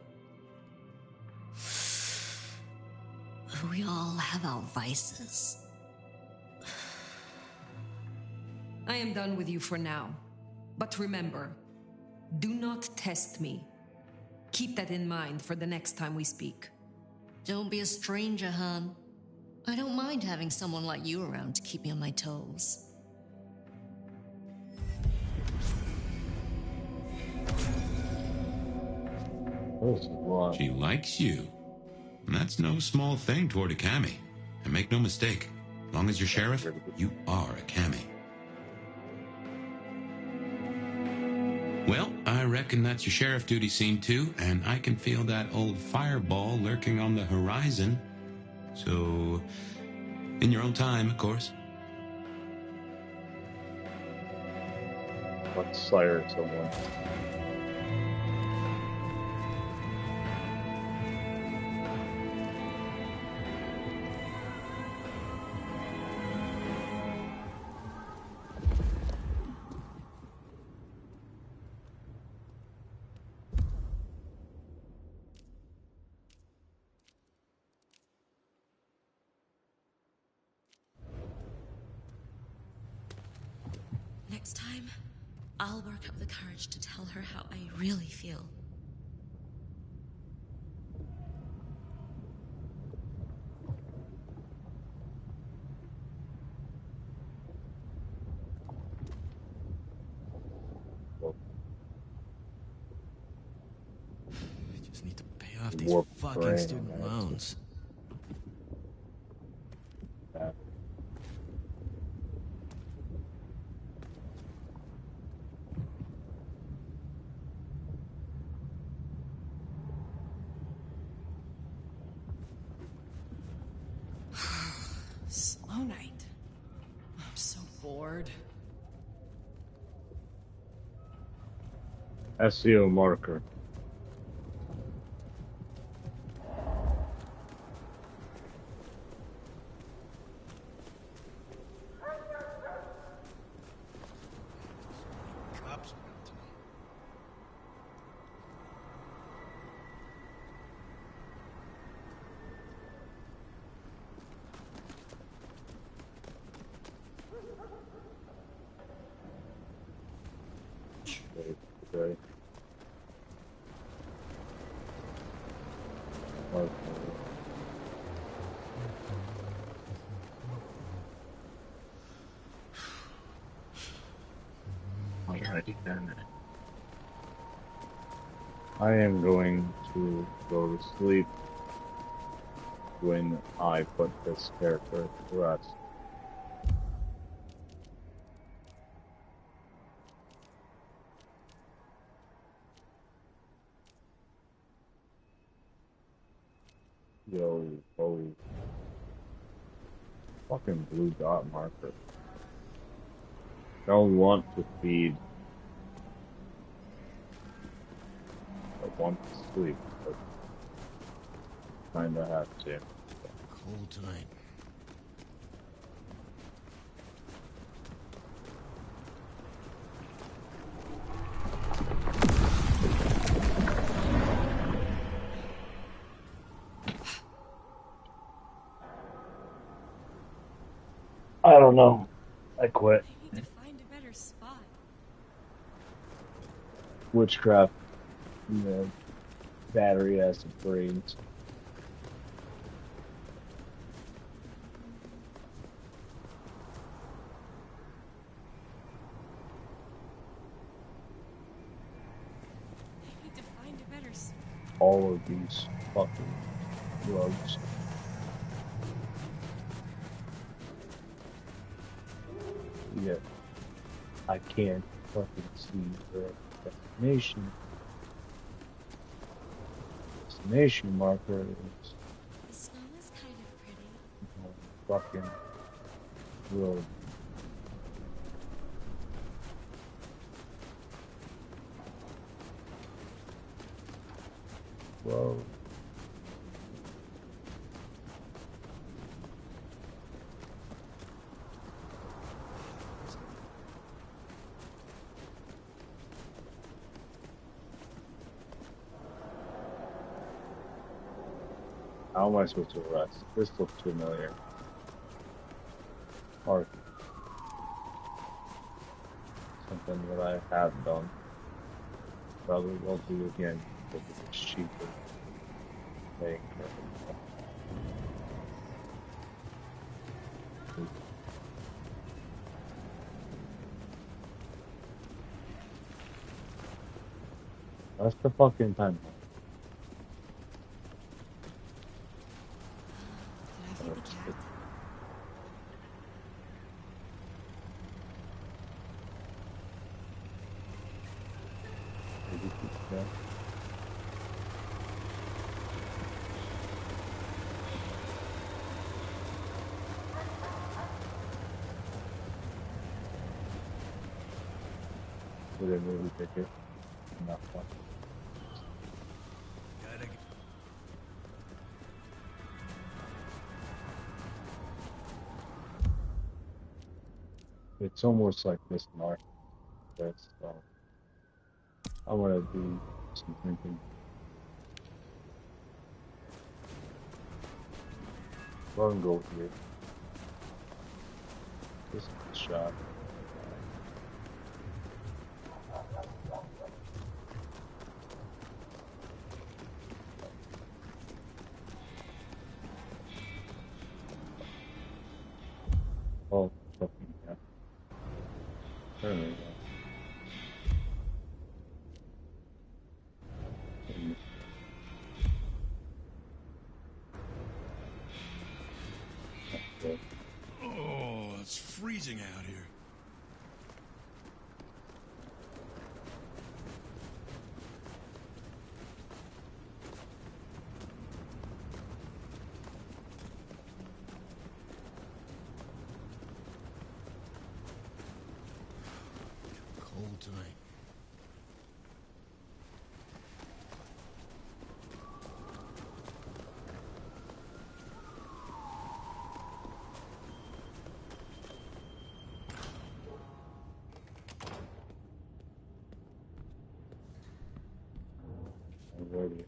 We all have our vices. I am done with you for now. But remember, do not test me. Keep that in mind for the next time we speak. Don't be a stranger, hon. I don't mind having someone like you around to keep me on my toes. She likes you. And that's no small thing toward a Kami. And make no mistake, Long as you're sheriff, you are a cammie. Well, I reckon that's your sheriff duty scene too, and I can feel that old fireball lurking on the horizon. So, in your own time, of course. Let's slire someone. Next time, I'll work up the courage to tell her how I really feel. I just need to pay off these Warp fucking brain, student loans. Slow night. I'm so bored. SEO marker. Cops around tonight. Okay. Alrighty then. I am going to go to sleep when I put this character to rest. Yo, holy fucking blue dot marker. Don't want to feed. I want to sleep, but kinda have to. Cold tonight. I don't know. I quit. I need to find a better spot. Witchcraft, you know, battery acid brains. I need to find a better spot. All of these fucking drugs. Yet I can't fucking see the destination. Destination marker is The snow is kind of pretty. fucking road. Whoa. How am I supposed to rest? This looks familiar. Or something that I have done. Probably won't do again because it's cheaper. Paying for it. That's the fucking time. Did I feed the cat? Yeah. With a movie ticket. Not fun. It's almost like this mark. That's I want to do some thinking. Run go here. This is the shot. Oh, fucking yeah. There we go. Oh, it's freezing out here. Cold tonight. Already.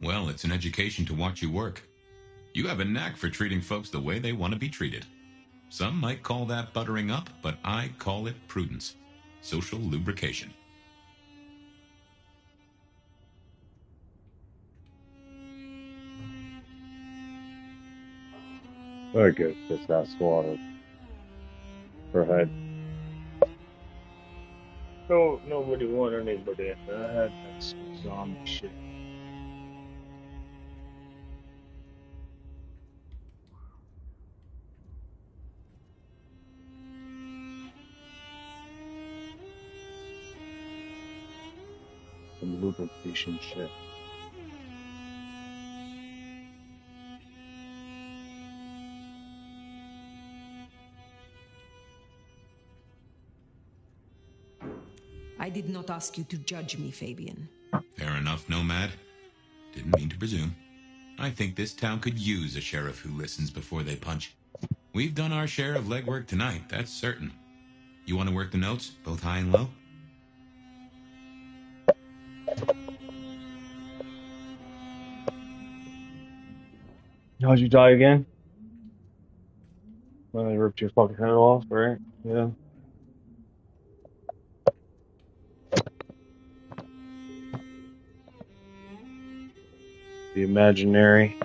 Well, it's an education to watch you work. You have a knack for treating folks the way they want to be treated. Some might call that buttering up, but I call it prudence. Social lubrication. Very good. Just that swallowed. Her head. No, nobody want anybody in the head. That's zombie shit. Some lubrication shit. I did not ask you to judge me, Fabian. Fair enough, Nomad. Didn't mean to presume. I think this town could use a sheriff who listens before they punch. We've done our share of legwork tonight, that's certain. You want to work the notes, both high and low? How'd you die again? When they ripped your fucking head off, right? Yeah. The imaginary.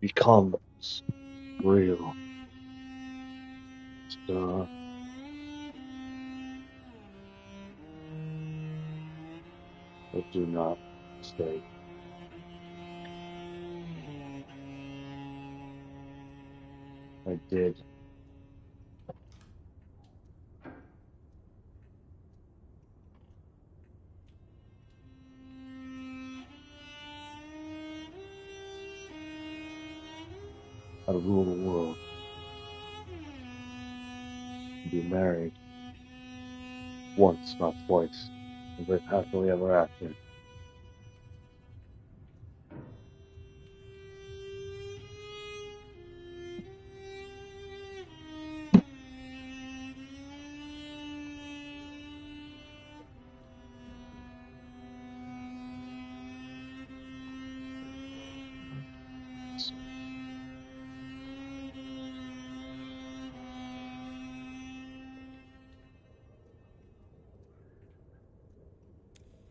Becomes real. So, but do not mistake. I did. How to rule the world. Be married. Once, not twice. And live happily ever after.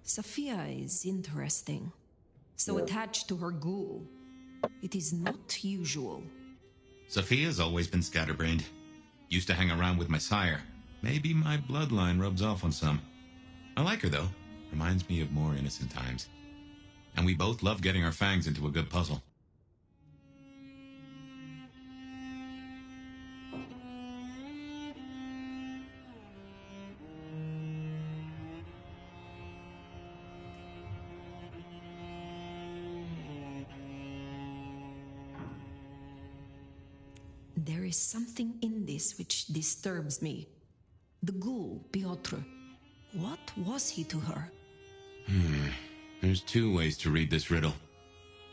Sophia is interesting. So Yeah. attached to her ghoul. It is not usual. Sophia's always been scatterbrained. Used to hang around with my sire. Maybe my bloodline rubs off on some. I like her, though. Reminds me of more innocent times. And we both love getting our fangs into a good puzzle. There is something in this which disturbs me. The ghoul, Piotr. What was he to her? There's two ways to read this riddle.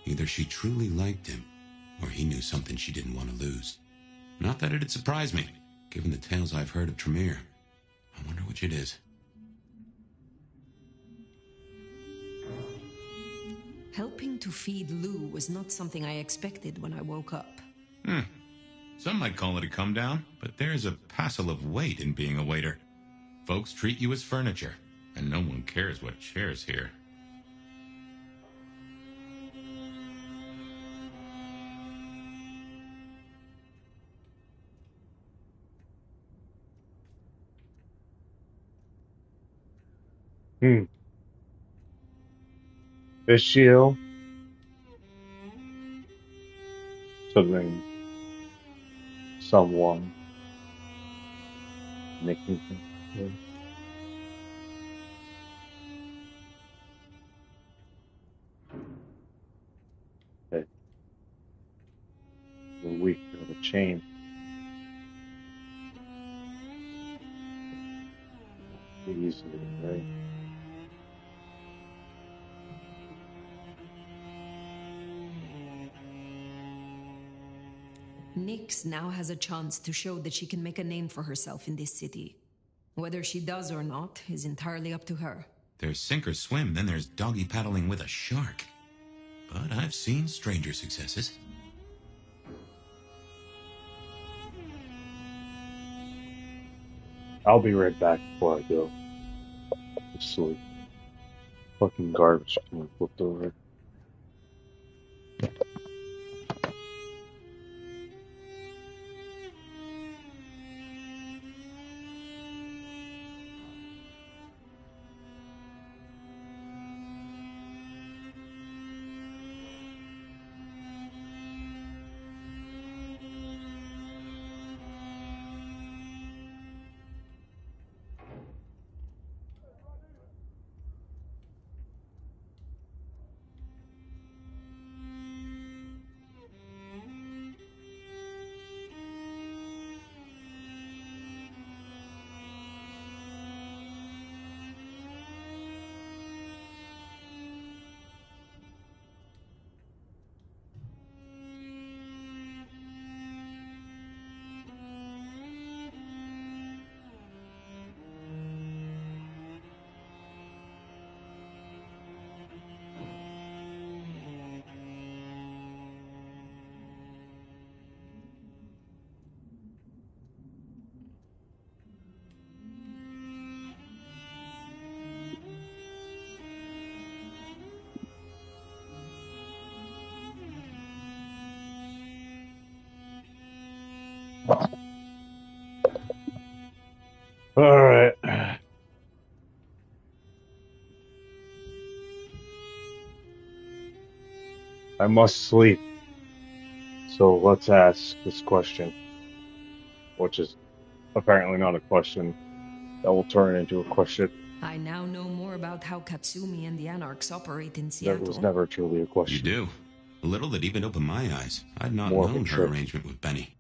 Either she truly liked him, or he knew something she didn't want to lose. Not that it'd surprise me, given the tales I've heard of Tremere. I wonder which it is. Helping to feed Lou was not something I expected when I woke up. Some might call it a come down, but there's a passel of weight in being a waiter. Folks treat you as furniture, and no one cares what shares here. Issue. Something. Someone. Making things. Okay. The weak of the chain. Easily, right? Nyx now has a chance to show that she can make a name for herself in this city. Whether she does or not is entirely up to her. There's sink or swim, then there's doggy paddling with a shark. But I've seen stranger successes. I'll be right back before I go to sleep. Fucking garbage can flipped over. All right. I must sleep. So let's ask this question, which is apparently not a question that will turn into a question. I now know more about how Katsumi and the Anarchs operate in That Seattle. was never truly a question. You do. A little that even opened my eyes. I'd not More of a known her trick. arrangement with Benny.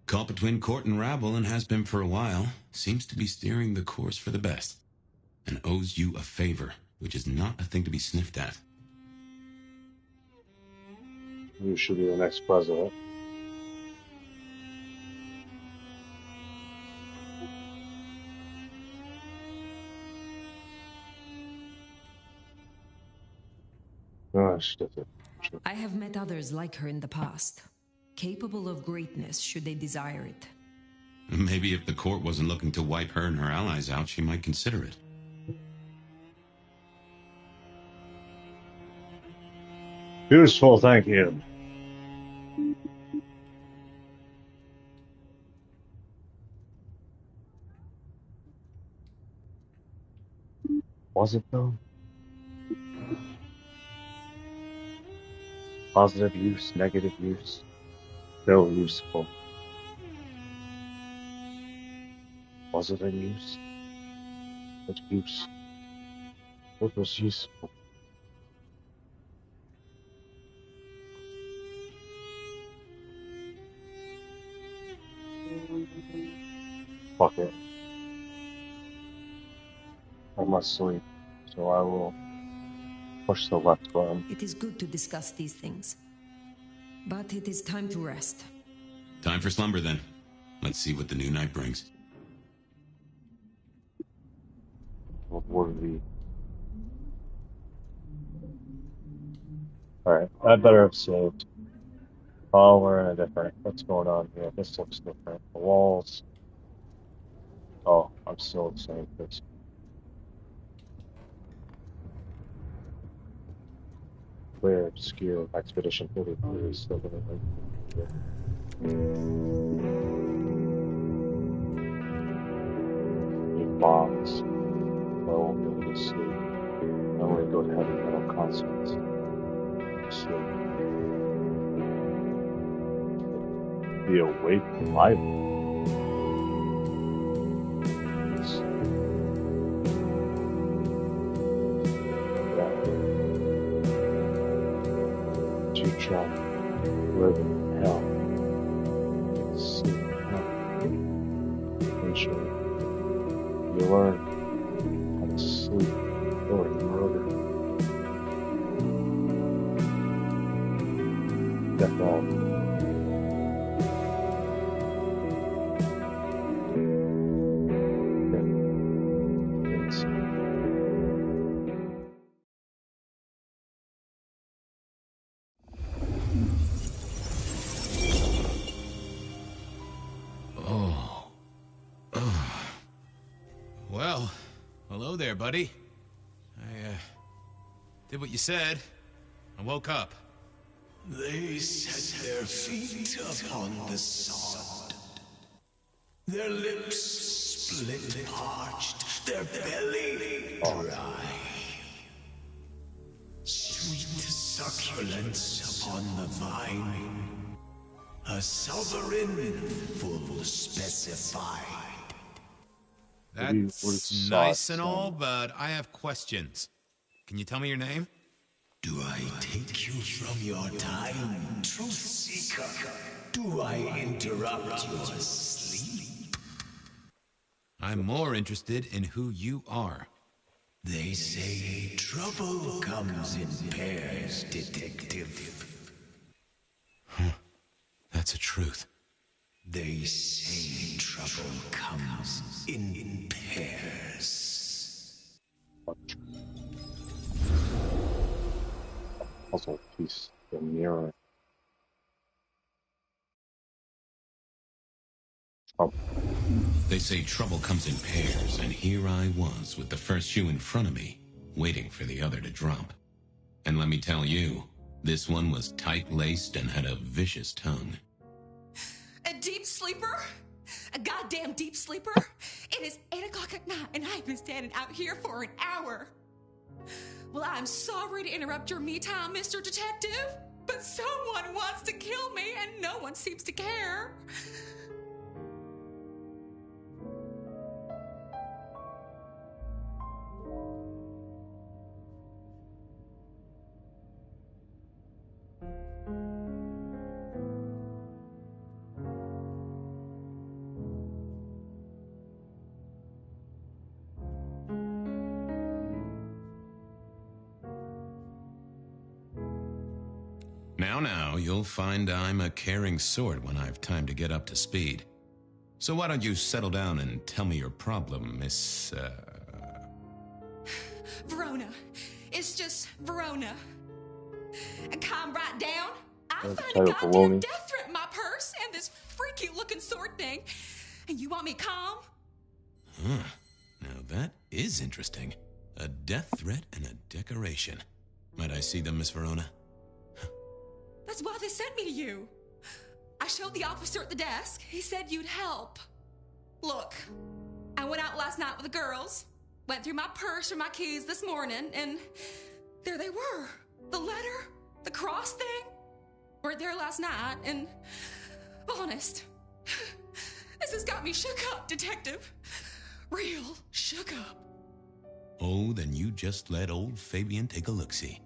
Caught between court and rabble and has been for a while. Seems to be steering the course for the best. And owes you a favor, which is not a thing to be sniffed at. You should be the next president. Oh, shit. I have met others like her in the past, capable of greatness should they desire it. Maybe if the court wasn't looking to wipe her and her allies out, she might consider it. Useful, thank you. Was it though? Positive use, negative use, still useful. Was it in use? What use? What was useful? Fuck it. I must sleep, so I will push the left button. It is good to discuss these things, but it is time to rest. Time for slumber, then. Let's see what the new night brings. What were we? Alright, I better have saved. Oh, we're in a different. What's going on here? This looks different. The walls. Oh, I'm still the same place. Clear, obscure, Expedition 43 is still going to Need bombs. I won't be able to sleep. I only go to heavy metal concerts. Sleep. Be awake live. To try living in hell. Sleep in hell. Eventually, you learn how to sleep or murder. Death all. Well, hello there, buddy. I, did what you said. I woke up. They set their feet upon the sod. Their lips split parched, their belly dry. Sweet succulence upon the vine. A sovereign full specified. That's nice and all, but I have questions. Can you tell me your name? Do I take you from your time, truth seeker? Do I interrupt your sleep? I'm more interested in who you are. They say trouble comes in pairs, detective. Huh. That's a truth. They say trouble comes in pairs. Puzzle piece, the mirror. They say trouble comes in pairs, and here I was with the first shoe in front of me, waiting for the other to drop. And let me tell you, this one was tight-laced and had a vicious tongue. A deep sleeper? A goddamn deep sleeper? It is 8 o'clock at night and I've been standing out here for an hour. Well, I'm sorry to interrupt your me time, Mr. Detective, but someone wants to kill me and no one seems to care. Now, you'll find I'm a caring sort when I've time to get up to speed. So why don't you settle down and tell me your problem, Miss, Verona. It's just Verona. And calm right down. I find a goddamn death threat in my purse and this freaky looking sword thing. And you want me calm? Huh. Now that is interesting. A death threat and a decoration. Might I see them, Miss Verona? That's why they sent me to you. I showed the officer at the desk. He said you'd help. Look, I went out last night with the girls, went through my purse for my keys this morning, and there they were. The letter, the cross thing, were there last night, and honest, this has got me shook up, Detective. Real shook up. Oh, then you just let old Fabian take a look-see.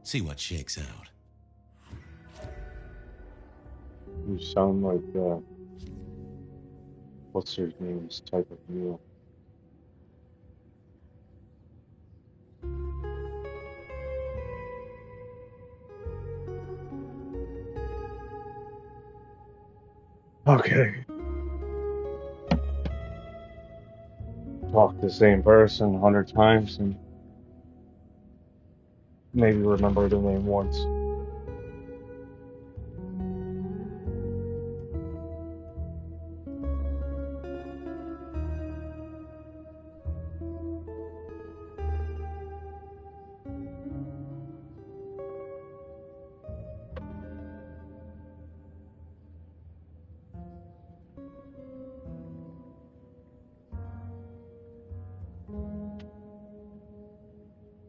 See what shakes out. You sound like, what's her name's type of meal. Okay. Talk to the same person 100 times and maybe remember the name once.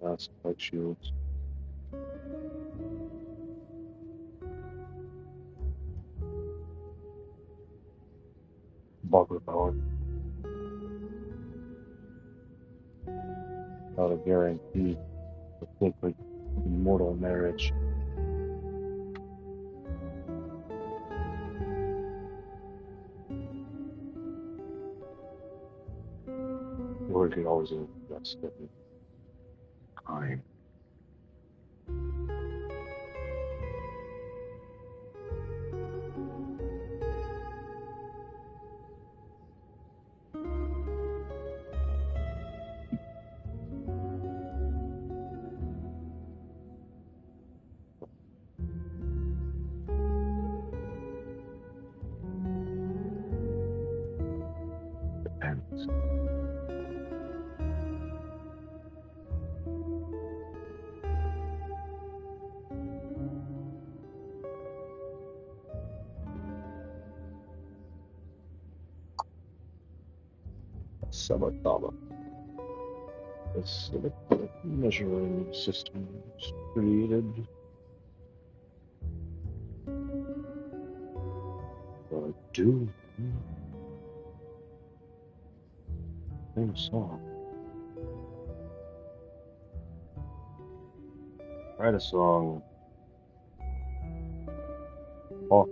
That's like shields. Bugger power. Not a guarantee of sacred immortal marriage. Or you could always invest in time. Depends. Sabataba. The selective measuring system was created for do sing a song. Write a song. Talk.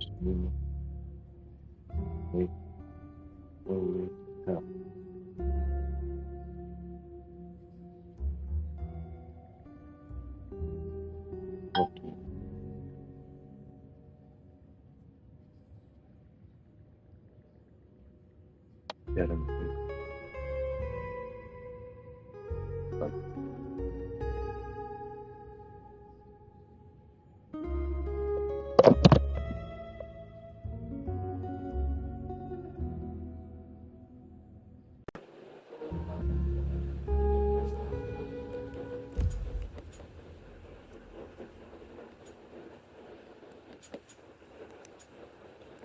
Sing. Make. Slowly. Help. Okay. Get him.